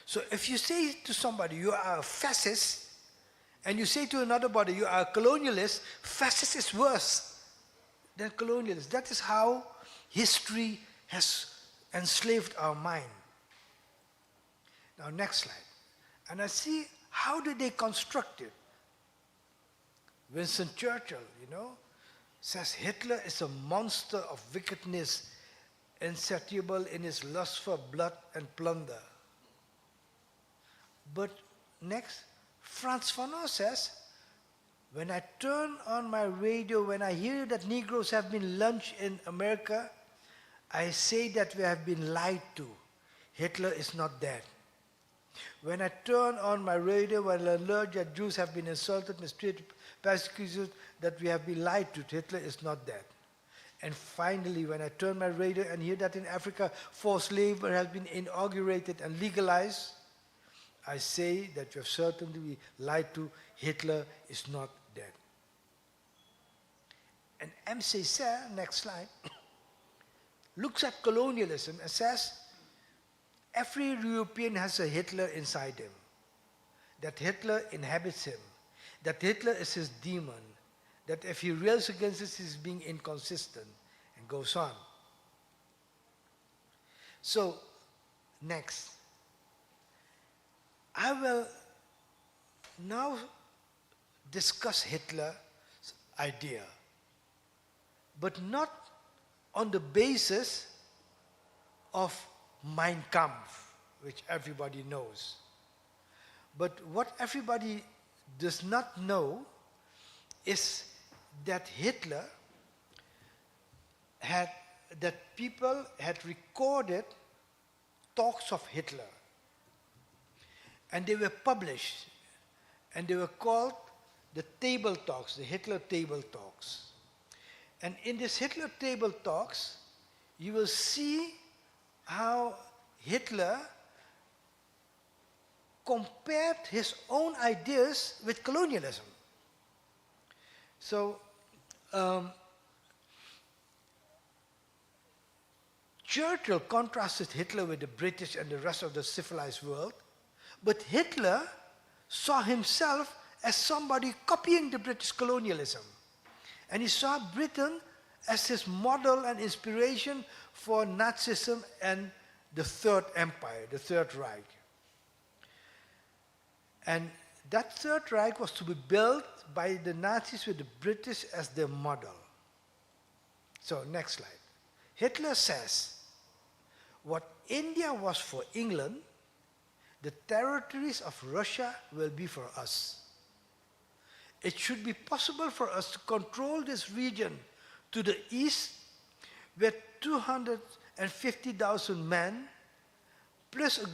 So if you say to somebody, you are a fascist, and you say to another body, you are a colonialist, fascist is worse than colonialist. That is how history has enslaved our mind. Now, next slide. And I see, how did they construct it? Winston Churchill, you know, says Hitler is a monster of wickedness, insatiable in his lust for blood and plunder. But next, Frantz Fanon says, When I turn on my radio, when I hear that Negroes have been lynched in America, I say that we have been lied to. Hitler is not dead. When I turn on my radio, when I learn that Jews have been insulted, mistreated, persecuted, that we have been lied to, Hitler is not dead. And finally, when I turn my radio and hear that in Africa forced labor has been inaugurated and legalized, I say that we have certainly been lied to, Hitler is not dead. And M. Césaire, next slide, looks at colonialism and says, every European has a Hitler inside him, that Hitler inhabits him, that Hitler is his demon, that if he rails against this, he's being inconsistent, and goes on. So, next. I will now discuss Hitler's idea, but not on the basis of Mein Kampf, which everybody knows. But what everybody does not know is that Hitler that people had recorded talks of Hitler. And they were published. And they were called the table talks, the Hitler table talks. And in this Hitler table talks, you will see how Hitler compared his own ideas with colonialism. So, Churchill contrasted Hitler with the British and the rest of the civilized world, but Hitler saw himself as somebody copying the British colonialism. And he saw Britain as his model and inspiration for Nazism and the Third Empire, the Third Reich. And that Third Reich was to be built by the Nazis with the British as their model. So, next slide. Hitler says, what India was for England, the territories of Russia will be for us. It should be possible for us to control this region to the east with 250,000 men, plus a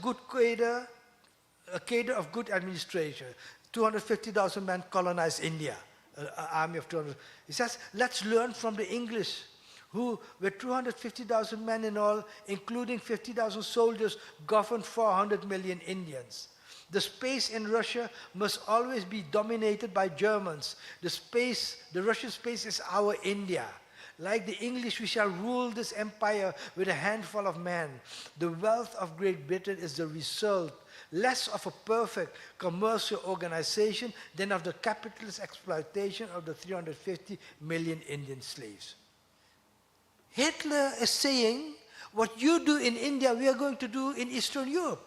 cadre of good administration. 250,000 men colonized India, an army of 200. He says, let's learn from the English, who with 250,000 men in all, including 50,000 soldiers, governed 400 million Indians. The space in Russia must always be dominated by Germans. The Russian space is our India. Like the English, we shall rule this empire with a handful of men. The wealth of Great Britain is the result less of a perfect commercial organization than of the capitalist exploitation of the 350 million Indian slaves. Hitler is saying, what you do in India, we are going to do in Eastern Europe.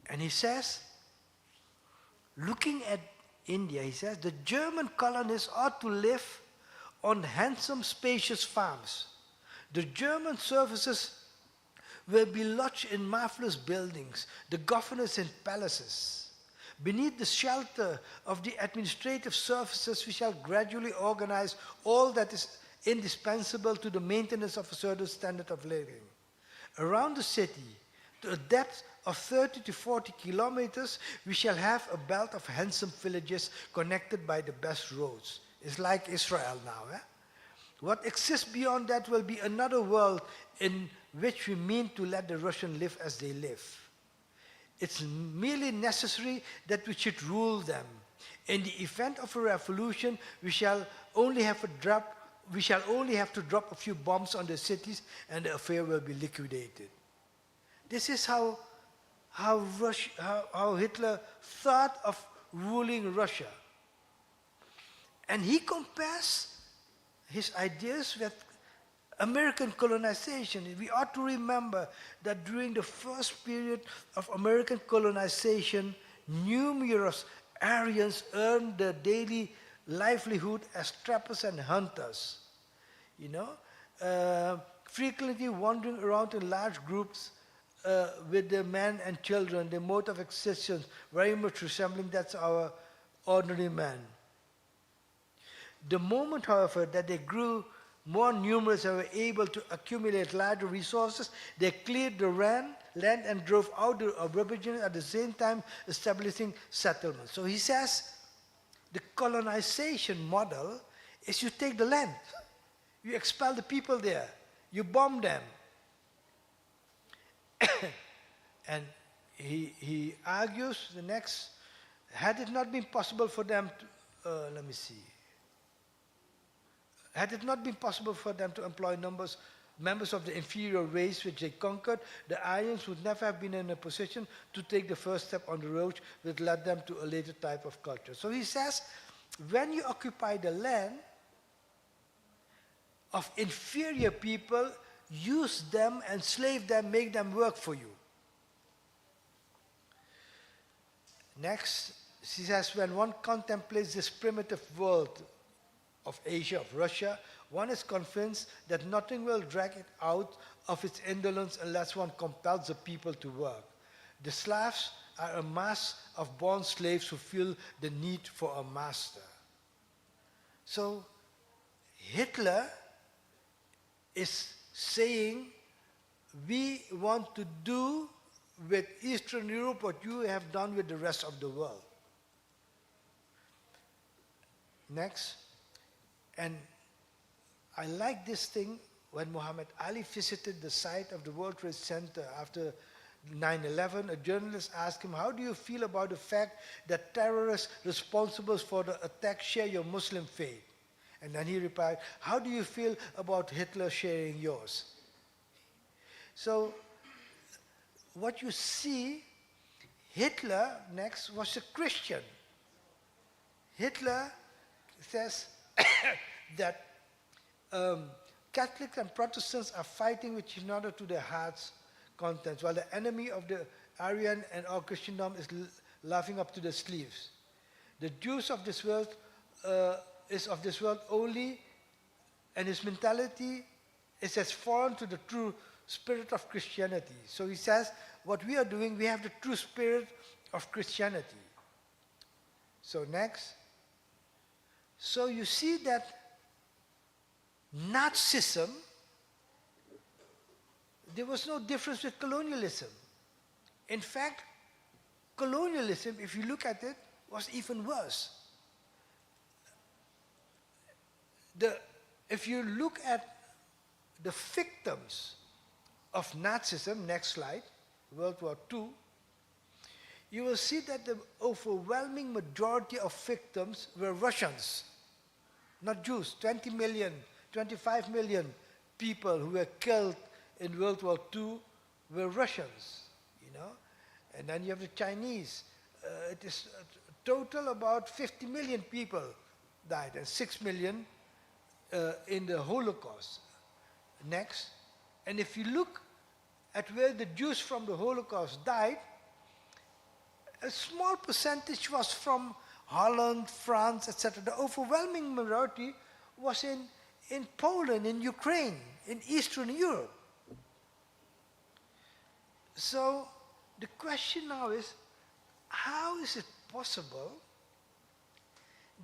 And he says, looking at India, he says, the German colonists ought to live on handsome, spacious farms. The German services will be lodged in marvelous buildings, the governors in palaces. Beneath the shelter of the administrative services, we shall gradually organize all that is indispensable to the maintenance of a certain standard of living. Around the city, to a depth of 30 to 40 kilometers, we shall have a belt of handsome villages connected by the best roads. It's like Israel now. What exists beyond that will be another world in which we mean to let the Russians live as they live. It's merely necessary that we should rule them. In the event of a revolution, we shall only have to drop a few bombs on the cities and the affair will be liquidated. This is how Hitler thought of ruling Russia. And he compares his ideas with American colonization. We ought to remember that during the first period of American colonization, numerous Aryans earned their daily livelihood as trappers and hunters. Frequently wandering around in large groups with the men and children, the mode of existence very much resembling that's our ordinary man. The moment, however, that they grew more numerous and were able to accumulate larger resources, they cleared the land and drove out the Aborigines at the same time establishing settlements. So he says the colonization model is you take the land, you expel the people there, you bomb them. And he argues the next, had it not been possible for them to, had it not been possible for them to employ members of the inferior race which they conquered, the Aryans would never have been in a position to take the first step on the road which led them to a later type of culture. So he says, when you occupy the land of inferior people, use them, enslave them, make them work for you. Next, he says, when one contemplates this primitive world of Asia, of Russia, one is convinced that nothing will drag it out of its indolence unless one compels the people to work. The Slavs are a mass of born slaves who feel the need for a master. So Hitler is saying, we want to do with Eastern Europe what you have done with the rest of the world. Next. And I like this thing when Muhammad Ali visited the site of the World Trade Center after 9/11. A journalist asked him, how do you feel about the fact that terrorists responsible for the attack share your Muslim faith? And then he replied, how do you feel about Hitler sharing yours? So what you see, Hitler next was a Christian. Hitler says that Catholics and Protestants are fighting with each other to their heart's contents, while the enemy of the Aryan and all Christendom is laughing up to their sleeves. The Jews of this world is of this world only, and his mentality is as foreign to the true spirit of Christianity. So he says, what we are doing, we have the true spirit of Christianity. So next. So you see that Nazism, there was no difference with colonialism. In fact, colonialism, if you look at it, was even worse. If you look at the victims of Nazism, next slide, World War II, you will see that the overwhelming majority of victims were Russians, not Jews. 20 million, 25 million people who were killed in World War II were Russians, you know. And then you have the Chinese. It is total about 50 million people died, and 6 million in the Holocaust. Next. And if you look at where the Jews from the Holocaust died, a small percentage was from Holland, France, etc. The overwhelming majority was in Poland, in Ukraine, in Eastern Europe. So the question now is, how is it possible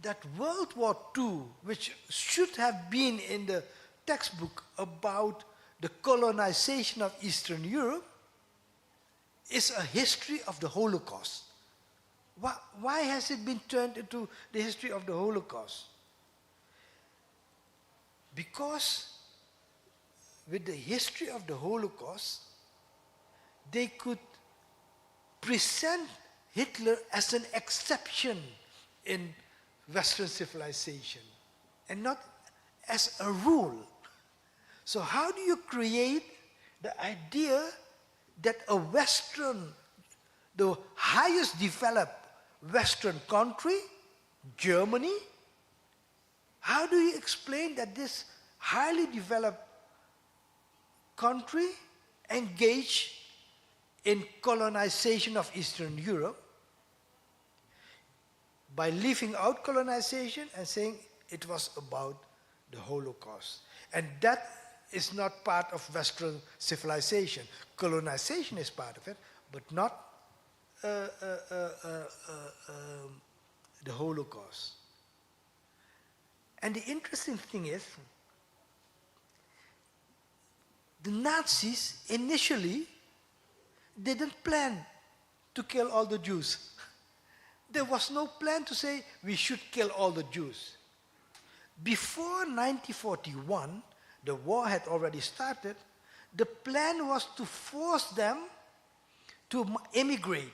that World War II, which should have been in the textbook about the colonization of Eastern Europe, is a history of the Holocaust? Why has it been turned into the history of the Holocaust? Because with the history of the Holocaust, they could present Hitler as an exception in Western civilization and not as a rule. So how do you create the idea that a Western, the highest developed Western country, Germany, how do you explain that this highly developed country engaged in colonization of Eastern Europe by leaving out colonization and saying it was about the Holocaust? And that is not part of Western civilization. Colonization is part of it, but not uh, uh, uh, uh, the Holocaust. And the interesting thing is, the Nazis initially didn't plan to kill all the Jews. There was no plan to say we should kill all the Jews. Before 1941, the war had already started. The plan was to force them to immigrate.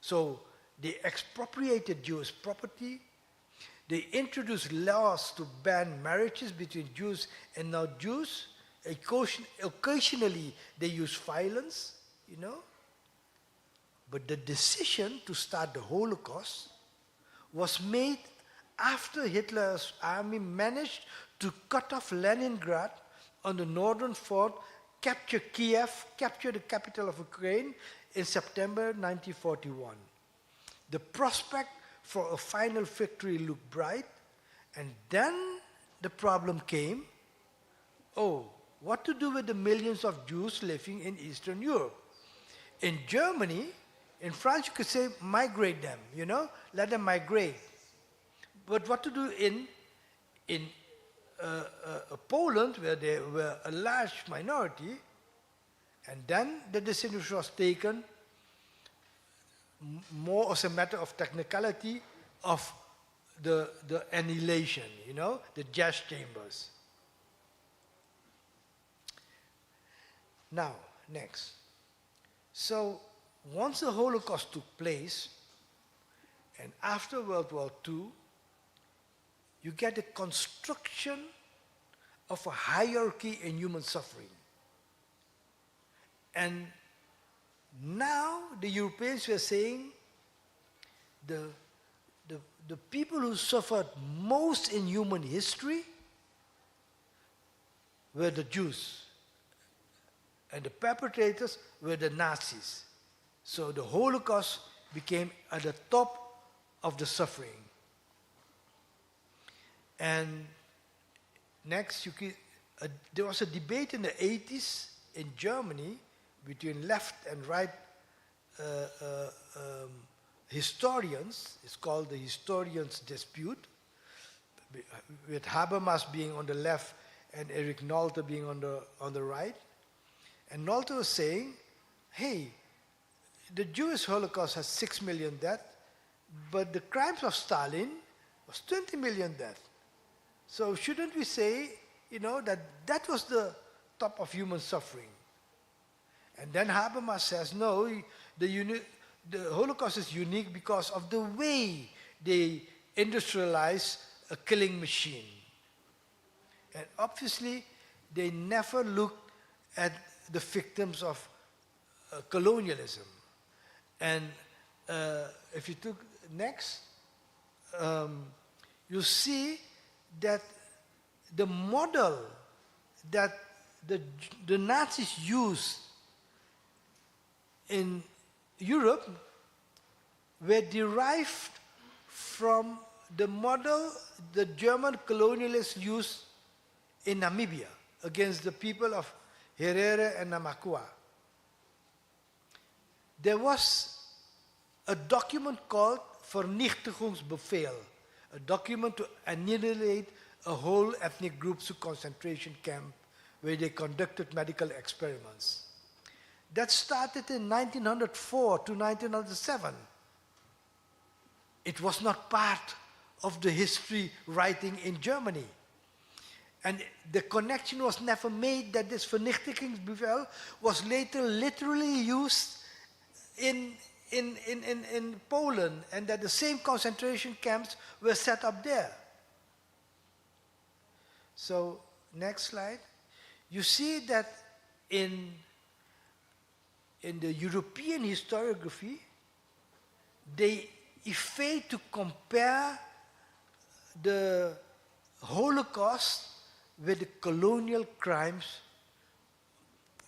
So they expropriated Jewish property. They introduced laws to ban marriages between Jews and non-Jews. Occasionally they used violence, you know. But the decision to start the Holocaust was made after Hitler's army managed to cut off Leningrad on the northern front, capture Kiev, capture the capital of Ukraine in September 1941. The prospect for a final victory looked bright, and then the problem came. Oh, what to do with the millions of Jews living in Eastern Europe? In Germany, in France, you could say migrate them, you know, let them migrate. But what to do in Poland, where they were a large minority, and then the decision was taken more as a matter of technicality of the annihilation, you know, the gas chambers. Now, next. So, once the Holocaust took place, and after World War II, you get a construction of a hierarchy in human suffering. And now the Europeans were saying the people who suffered most in human history were the Jews. And the perpetrators were the Nazis. So the Holocaust became at the top of the suffering. And next, there was a debate in the 80s in Germany between left and right historians. It's called the historians' dispute, with Habermas being on the left and Erich Nolte being on the right. And Nolte was saying, hey, the Jewish Holocaust has 6 million deaths, but the crimes of Stalin was 20 million deaths. So shouldn't we say, you know, that was the top of human suffering? And then Habermas says, no, the Holocaust is unique because of the way they industrialized a killing machine. And obviously, they never looked at the victims of colonialism. And if you took next, you see that the model that the Nazis used in Europe were derived from the model the German colonialists used in Namibia against the people of Herero and Namakwa. There was a document called Vernichtigungsbevel, a document to annihilate a whole ethnic group to concentration camp where they conducted medical experiments. That started in 1904 to 1907. It was not part of the history writing in Germany. And the connection was never made that this Vernichtigungsbevel was later literally used in Poland, and that the same concentration camps were set up there. So, next slide. You see that in the European historiography, they evade to compare the Holocaust with the colonial crimes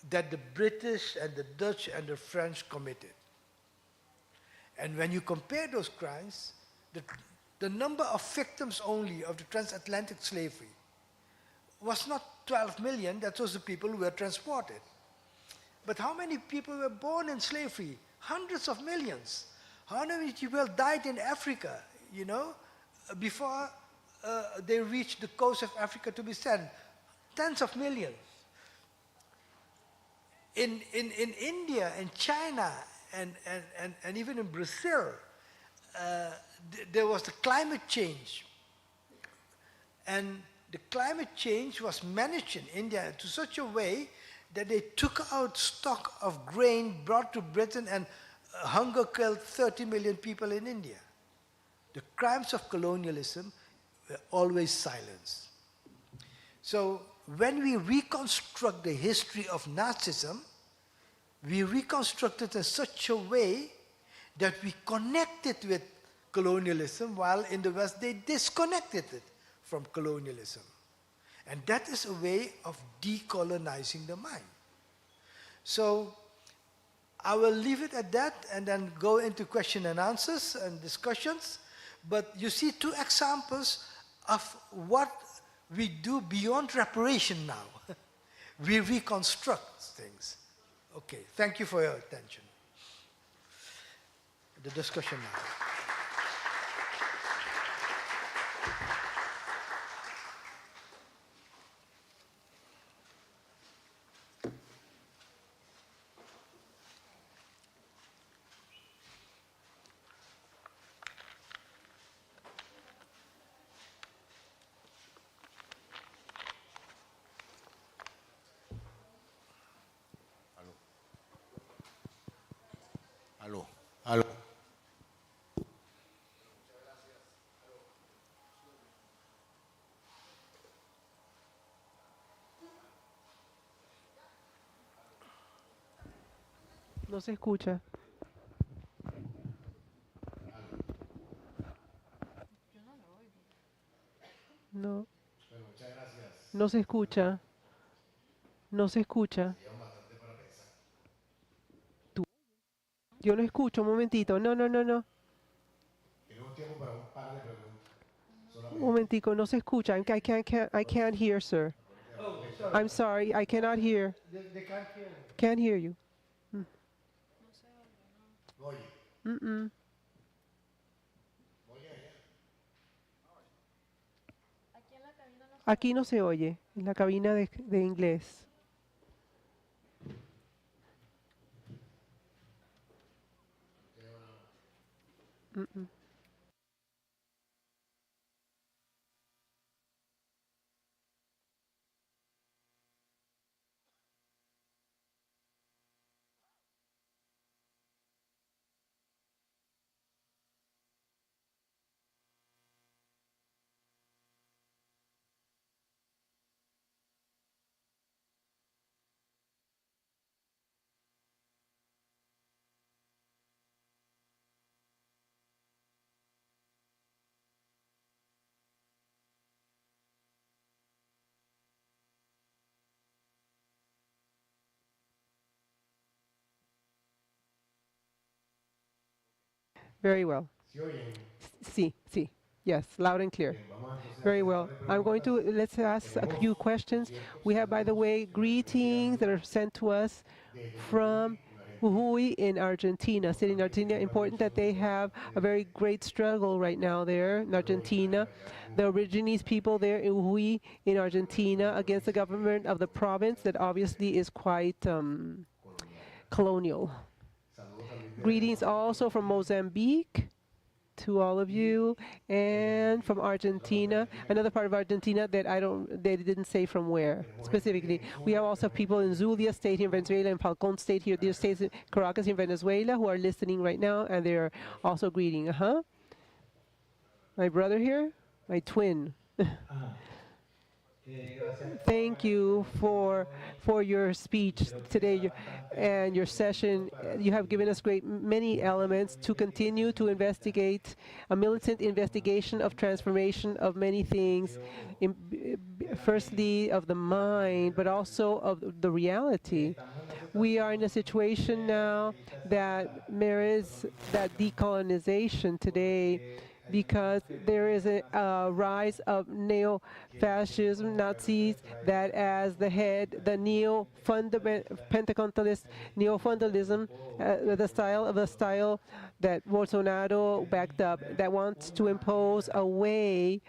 that the British and the Dutch and the French committed. And when you compare those crimes, the number of victims only of the transatlantic slavery was not 12 million, that was the people who were transported. But how many people were born in slavery? Hundreds of millions. How many people died in Africa, before they reached the coast of Africa to be sent? Tens of millions. In India and China and even in Brazil, there was the climate change. And the climate change was managed in India to such a way that they took out stock of grain brought to Britain, and hunger killed 30 million people in India. The crimes of colonialism were always silenced. So when we reconstruct the history of Nazism, we reconstruct it in such a way that we connect it with colonialism, while in the West they disconnected it from colonialism. And that is a way of decolonizing the mind. So I will leave it at that and then go into question and answers and discussions. But you see two examples of what we do beyond reparation now. We reconstruct things. Okay, thank you for your attention. The discussion now. Aló, aló. No se escucha. No. No se escucha. No se escucha. Tú. Yo no escucho, un momentito. No, no, no, no. Un momentico, no se escucha. I can't hear, sir. Oh, sorry. I'm sorry, I cannot hear. They can't hear me. Can't hear you. Oye, Mm-mm. Aquí no se oye, en la cabina de inglés. Mm-mm. Very well. Sí, sí. Yes, loud and clear. Very well. I'm going to, let's ask a few questions. We have, by the way, greetings that are sent to us from Jujuy in Argentina, city in Argentina. Important that they have a very great struggle right now there in Argentina. The Originese people there in Jujuy in Argentina against the government of the province that obviously is quite colonial. Greetings also from Mozambique to all of you, and from Argentina, another part of Argentina that they didn't say from where specifically. We have also people in Zulia State here in Venezuela and Falcón State here, these states in Caracas in Venezuela who are listening right now, and they're also greeting. My brother here, my twin. Thank you for your speech today and your session. You have given us many elements to continue to investigate a militant investigation of transformation of many things, firstly of the mind, but also of the reality. We are in a situation now that there is that decolonization today because there is a rise of neo-fascism, Nazis, that as the head, the Pentecostalist neo-fundamentalism, the style that Bolsonaro backed up, that wants to impose a way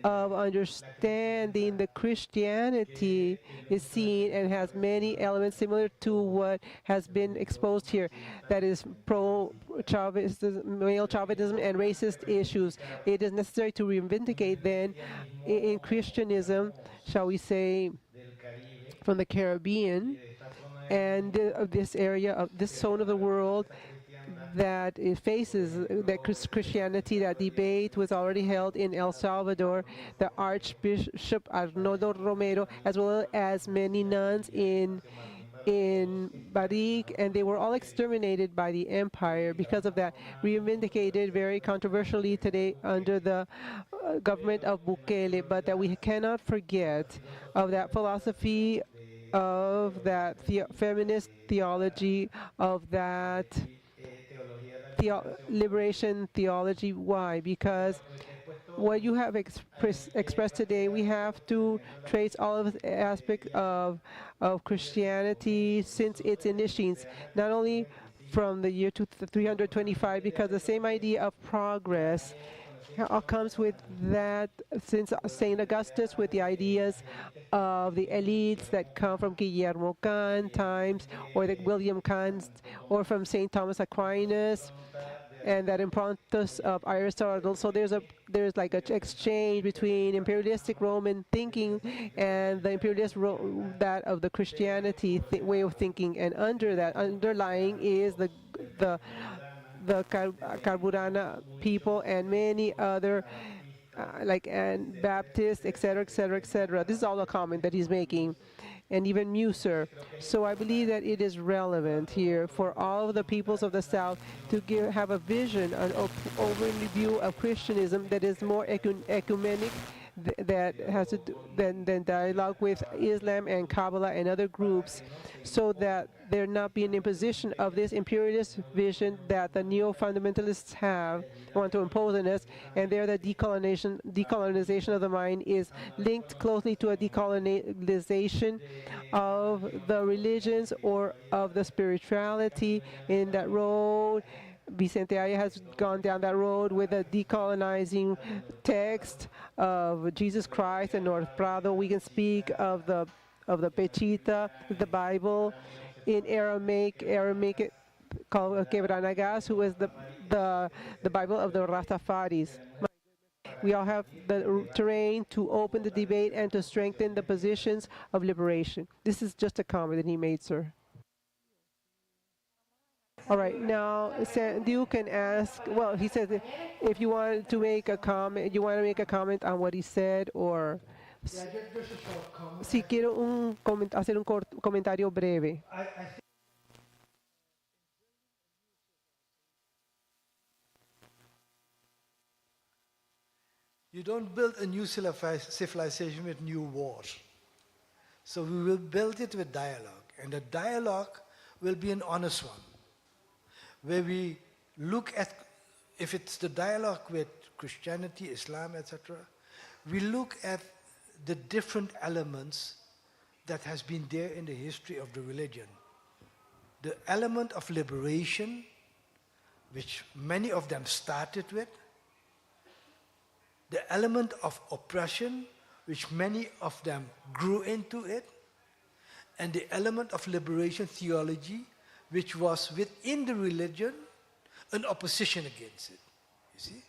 of understanding the Christianity is seen and has many elements similar to what has been exposed here, that is pro-Chauvinism, male Chauvinism, and racist issues. It is necessary to reivindicate then in Christianism, shall we say, from the Caribbean and of this area, of this zone of the world, that it faces that Christianity. That debate was already held in El Salvador. The Archbishop Arnoldo Romero, as well as many nuns in Barik, and they were all exterminated by the empire because of that. Reivindicated very controversially today under the government of Bukele, but that we cannot forget of that philosophy, of that feminist theology, of that liberation theology. Why? Because what you have expressed today, we have to trace all of the aspects of Christianity since its initiations, not only from the year 325, because the same idea of progress comes with that, since St. Augustus, with the ideas of the elites that come from Guillermo Kant times, or the William Kant, or from St. Thomas Aquinas, and that improntus of Aristotle. So there's like an exchange between imperialistic Roman thinking and the imperialist that of the Christianity way of thinking, and under that underlying is the Carburana people and many other like and Baptists, etc., etc., etc. This is all a comment that he's making, and even Muser. So I believe that it is relevant here for all of the peoples of the South to have a vision, an overview of Christianism that is more ecumenic, that has to do, than dialogue with Islam and Kabbalah and other groups, so that there not be an imposition of this imperialist vision that the neo-fundamentalists want to impose on us, and there the decolonization of the mind is linked closely to a decolonization of the religions or of the spirituality in that road. Vicente Aya has gone down that road with a decolonizing text of Jesus Christ and North Prado. We can speak of the Pechita, the Bible in Aramaic called Quebranagas, who is the Bible of the Rastafaris. We all have the terrain to open the debate and to strengthen the positions of liberation. This is just a comment that he made, sir. All right, now Sandew can ask, well, he said if you want to make a comment, on what he said, or si quiero hacer un comentario breve. You don't build a new civilization with new wars. So we will build it with dialogue, and the dialogue will be an honest one, where we look at, if it's the dialogue with Christianity, Islam, etc., we look at the different elements that has been there in the history of the religion. The element of liberation, which many of them started with, the element of oppression, which many of them grew into it, and the element of liberation theology, which was within the religion, an opposition against it. You see?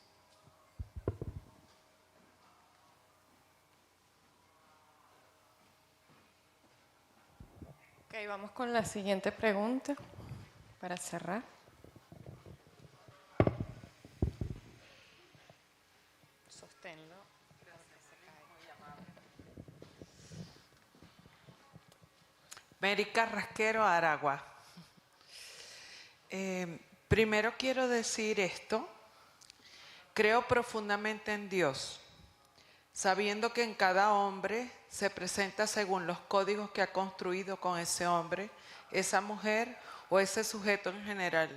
Ok, vamos con la siguiente pregunta para cerrar. Sosténlo. Mary Carrasquero, Aragua. Primero quiero decir esto. Creo profundamente en Dios, sabiendo que en cada hombre se presenta según los códigos que ha construido con ese hombre, esa mujer o ese sujeto en general,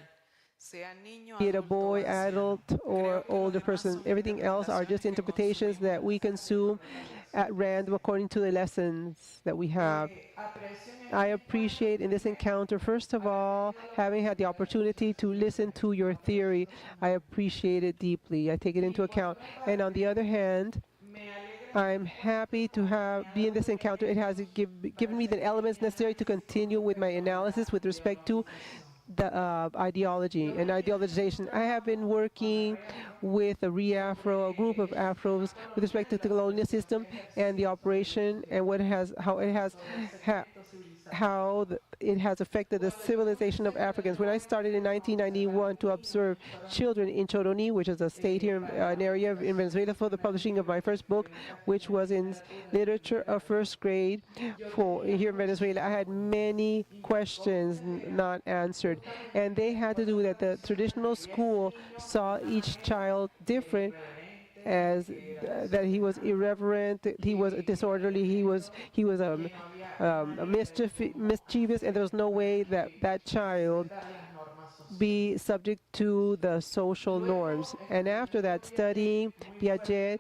sea niño, be it a adulto o boy, anciano. adult, or Creo que los older demás person. son Everything else are just interpretations that we consume at random according to the lessons that we have. I appreciate in this encounter, first of all, having had the opportunity to listen to your theory. I appreciate it deeply. I take it into account. And on the other hand, I'm happy to be in this encounter. It has given me the elements necessary to continue with my analysis with respect to the ideology and ideologization. I have been working with a re-Afro, a group of Afros, with respect to the colonial system and the operation and how it has it has affected the civilization of Africans. When I started in 1991 to observe children in Choroní, which is a state here, an area in Venezuela, for the publishing of my first book, which was in literature of first grade for here in Venezuela, I had many questions not answered, and they had to do that the traditional school saw each child different, as that he was irreverent, he was disorderly, he was mischievous, and there was no way that that child be subject to the social norms. And after that, studying Piaget,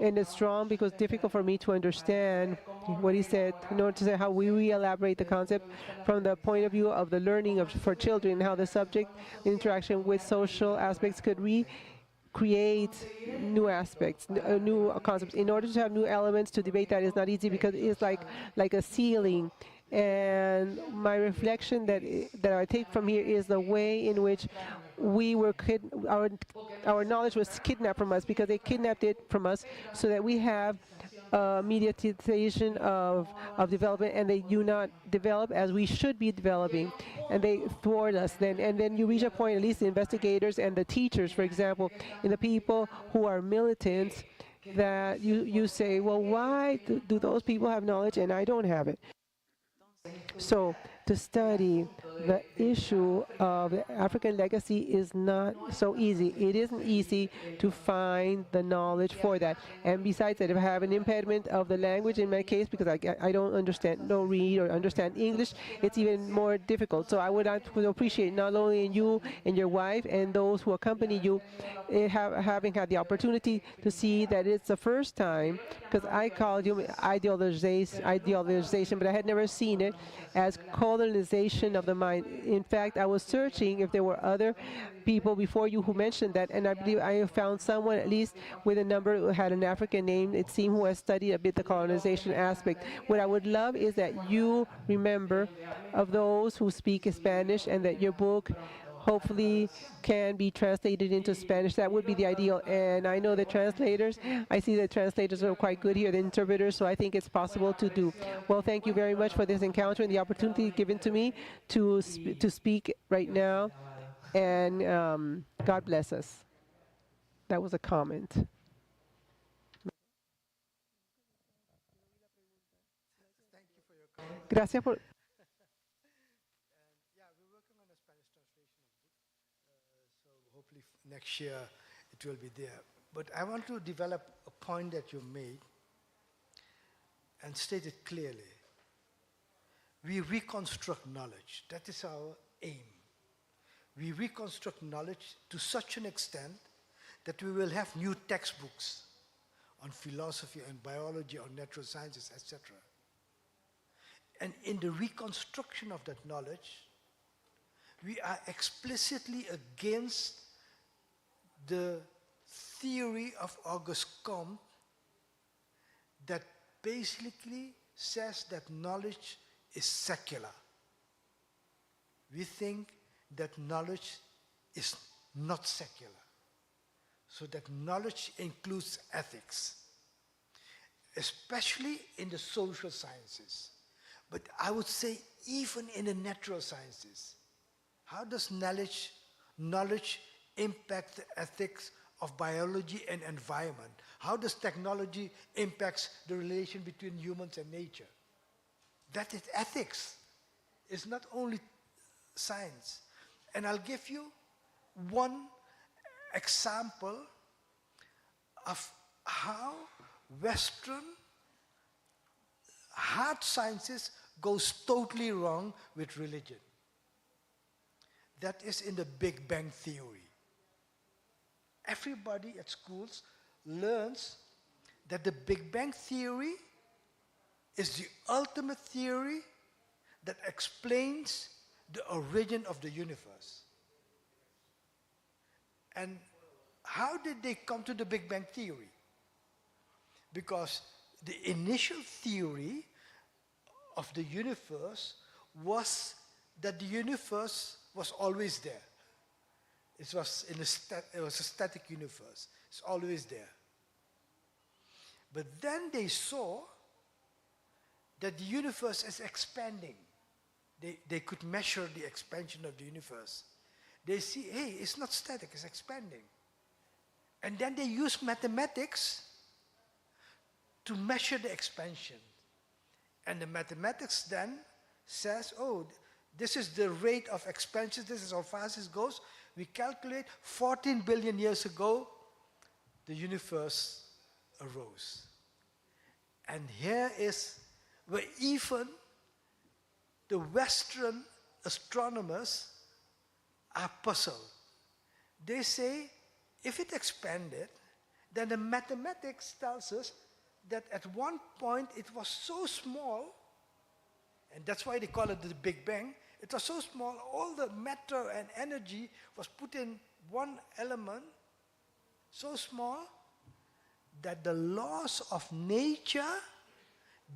and it's strong because difficult for me to understand what he said in order to say how we re-elaborate the concept from the point of view of the learning for children, how the subject interaction with social aspects could create new aspects, new concepts. In order to have new elements to debate, that is not easy because it's like a ceiling. And my reflection that I take from here is the way in which our knowledge was kidnapped from us, because they kidnapped it from us so that we have mediatization of development, and they do not develop as we should be developing, and they thwart us then. And then you reach a point, at least the investigators and the teachers, for example, and the people who are militants, that you say, well, why do those people have knowledge and I don't have it? So to study the issue of the African legacy is not so easy. It isn't easy to find the knowledge for that. And besides that, if I have an impediment of the language in my case, because I don't read or understand English, it's even more difficult. So I would appreciate not only you and your wife and those who accompany you having had the opportunity to see that it's the first time, because I called you idealization, but I had never seen it as colonization of the mind. In fact, I was searching if there were other people before you who mentioned that, and I believe I have found someone, at least with a number, who had an African name, it seemed, who has studied a bit the colonization aspect. What I would love is that you remember of those who speak Spanish, and that your book hopefully can be translated into Spanish. That would be the ideal. And I know the translators, I see the translators are quite good here, the interpreters, so I think it's possible to do. Well, thank you very much for this encounter and the opportunity given to me to speak right now. And God bless us. That was a comment. Gracias por... Yeah, we're working on a Spanish translation of the book, so hopefully next year it will be there. But I want to develop a point that you made and state it clearly. We reconstruct knowledge. That is our aim. We reconstruct knowledge to such an extent that we will have new textbooks on philosophy and biology, on natural sciences, etc. And in the reconstruction of that knowledge, we are explicitly against the theory of Auguste Comte that basically says that knowledge is secular. We think that knowledge is not secular. So that knowledge includes ethics, especially in the social sciences. But I would say even in the natural sciences. How does knowledge impact the ethics of biology and environment? How does technology impact the relation between humans and nature? That is ethics. It's not only science. And I'll give you one example of how Western hard sciences goes totally wrong with religion. that is in the Big Bang Theory. Everybody at schools learns that the Big Bang Theory is the ultimate theory that explains the origin of the universe. And how did they come to the Big Bang Theory? Because the initial theory of the universe was that the universe was always there. It was a static universe. It's always there. But then they saw that the universe is expanding. They could measure the expansion of the universe. They see, hey, it's not static, it's expanding. And then they use mathematics to measure the expansion. And the mathematics then says, oh, this is the rate of expansion, this is how fast it goes. We calculate 14 billion years ago, the universe arose. And here is where even the Western astronomers are puzzled. They say, if it expanded, then the mathematics tells us that at one point it was so small, and that's why they call it the Big Bang. It was so small, all the matter and energy was put in one element, so small that the laws of nature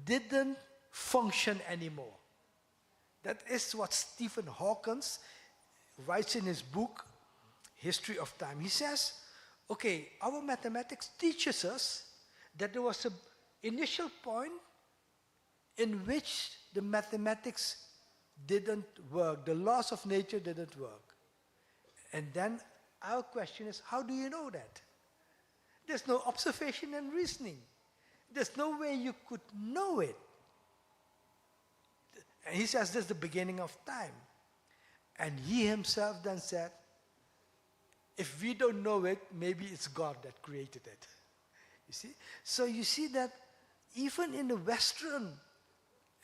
didn't function anymore. That is what Stephen Hawking writes in his book, History of Time. He says, okay, our mathematics teaches us that there was an initial point in which the mathematics didn't work, the laws of nature didn't work. And then our question is, how do you know that? There's no observation and reasoning. There's no way you could know it. And he says this is the beginning of time. And he himself then said, if we don't know it, maybe it's God that created it. You see? So you see that even in the Western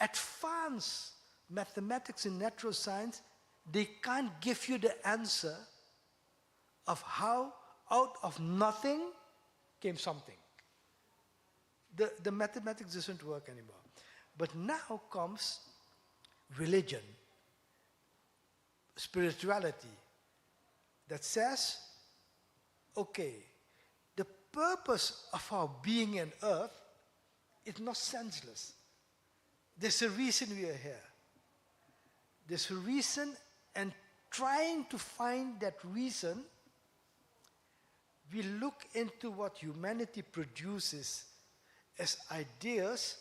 advanced mathematics and natural science, they can't give you the answer of how out of nothing came something. The mathematics doesn't work anymore. But now comes religion, spirituality, that says, okay, the purpose of our being on earth is not senseless. There's a reason we are here. There's a reason, and trying to find that reason, we look into what humanity produces as ideas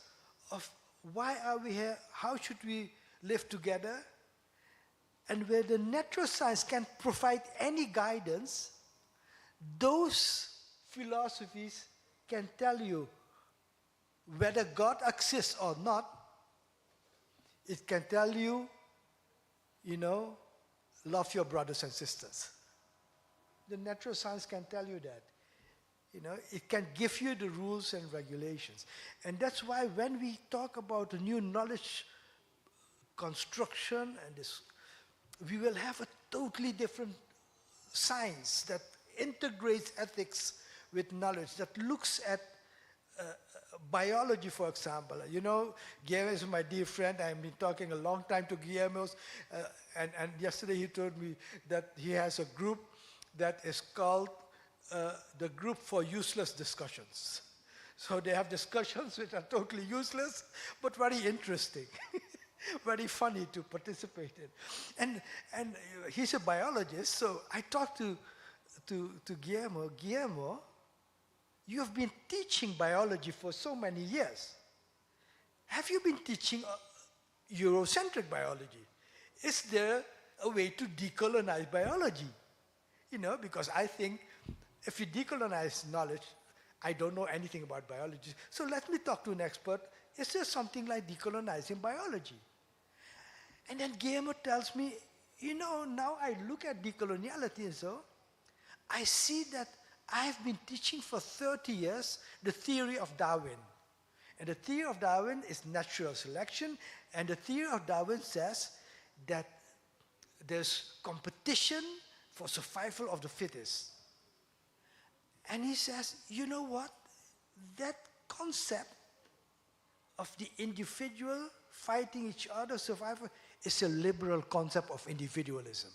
of why are we here, how should we live together, and where the natural science can provide any guidance, those philosophies can tell you whether God exists or not. It can tell you, love your brothers and sisters. The natural science can tell you that. It can give you the rules and regulations. And that's why when we talk about the new knowledge construction and this, we will have a totally different science that integrates ethics with knowledge, that looks at biology, for example. Guillermo is my dear friend. I've been talking a long time to Guillermo, and yesterday he told me that he has a group that is called the Group for Useless Discussions. So they have discussions which are totally useless, but very interesting, very funny to participate in. And he's a biologist, so I talked to Guillermo. Guillermo, you have been teaching biology for so many years. Have you been teaching Eurocentric biology? Is there a way to decolonize biology? Because I think if you decolonize knowledge, I don't know anything about biology. So let me talk to an expert. Is there something like decolonizing biology? And then Guillermo tells me, now I look at decoloniality and so, I see that I've been teaching for 30 years the theory of Darwin. And the theory of Darwin is natural selection, and the theory of Darwin says that there's competition for survival of the fittest. And he says, you know what? That concept of the individual fighting each other, survival, is a liberal concept of individualism.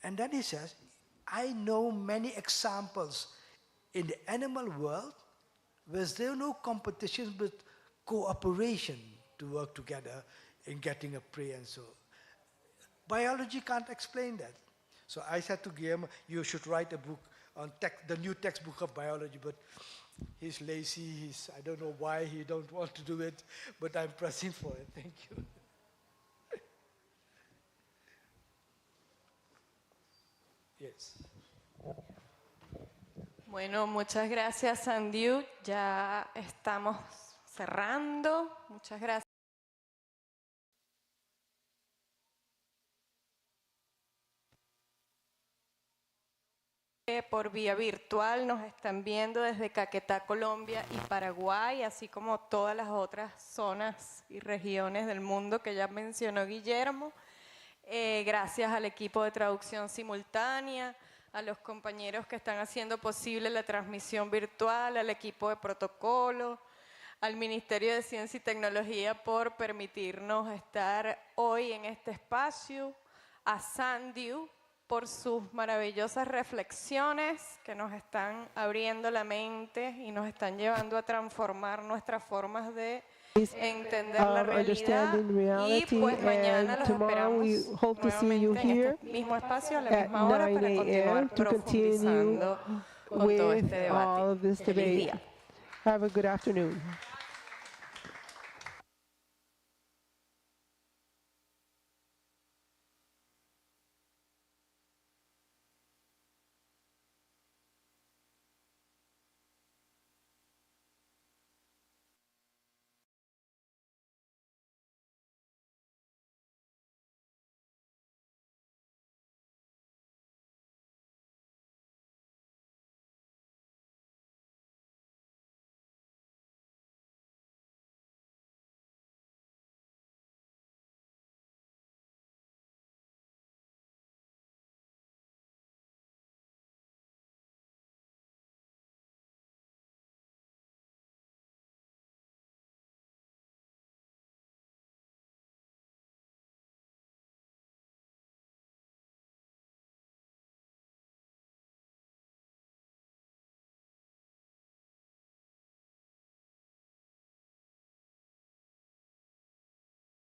And then he says, I know many examples in the animal world where there are no competitions but cooperation to work together in getting a prey and so. Biology can't explain that. So I said to Guillermo, you should write a book on the new textbook of biology, but he's lazy, I don't know why he don't want to do it, but I'm pressing for it. Thank you. Yes. Bueno, muchas gracias, Sandew. Ya estamos cerrando. Muchas gracias. Por vía virtual nos están viendo desde Caquetá, Colombia y Paraguay, así como todas las otras zonas y regiones del mundo que ya mencionó Guillermo. Gracias al equipo de traducción simultánea, a los compañeros que están haciendo posible la transmisión virtual, al equipo de protocolo, al Ministerio de Ciencia y Tecnología por permitirnos estar hoy en este espacio, a Sandew por sus maravillosas reflexiones que nos están abriendo la mente y nos están llevando a transformar nuestras formas de entender la realidad. Y pues mañana los esperamos nuevamente en este mismo espacio a la misma hora para continuar profundizando con todo este debate. Feliz día. Have a good afternoon.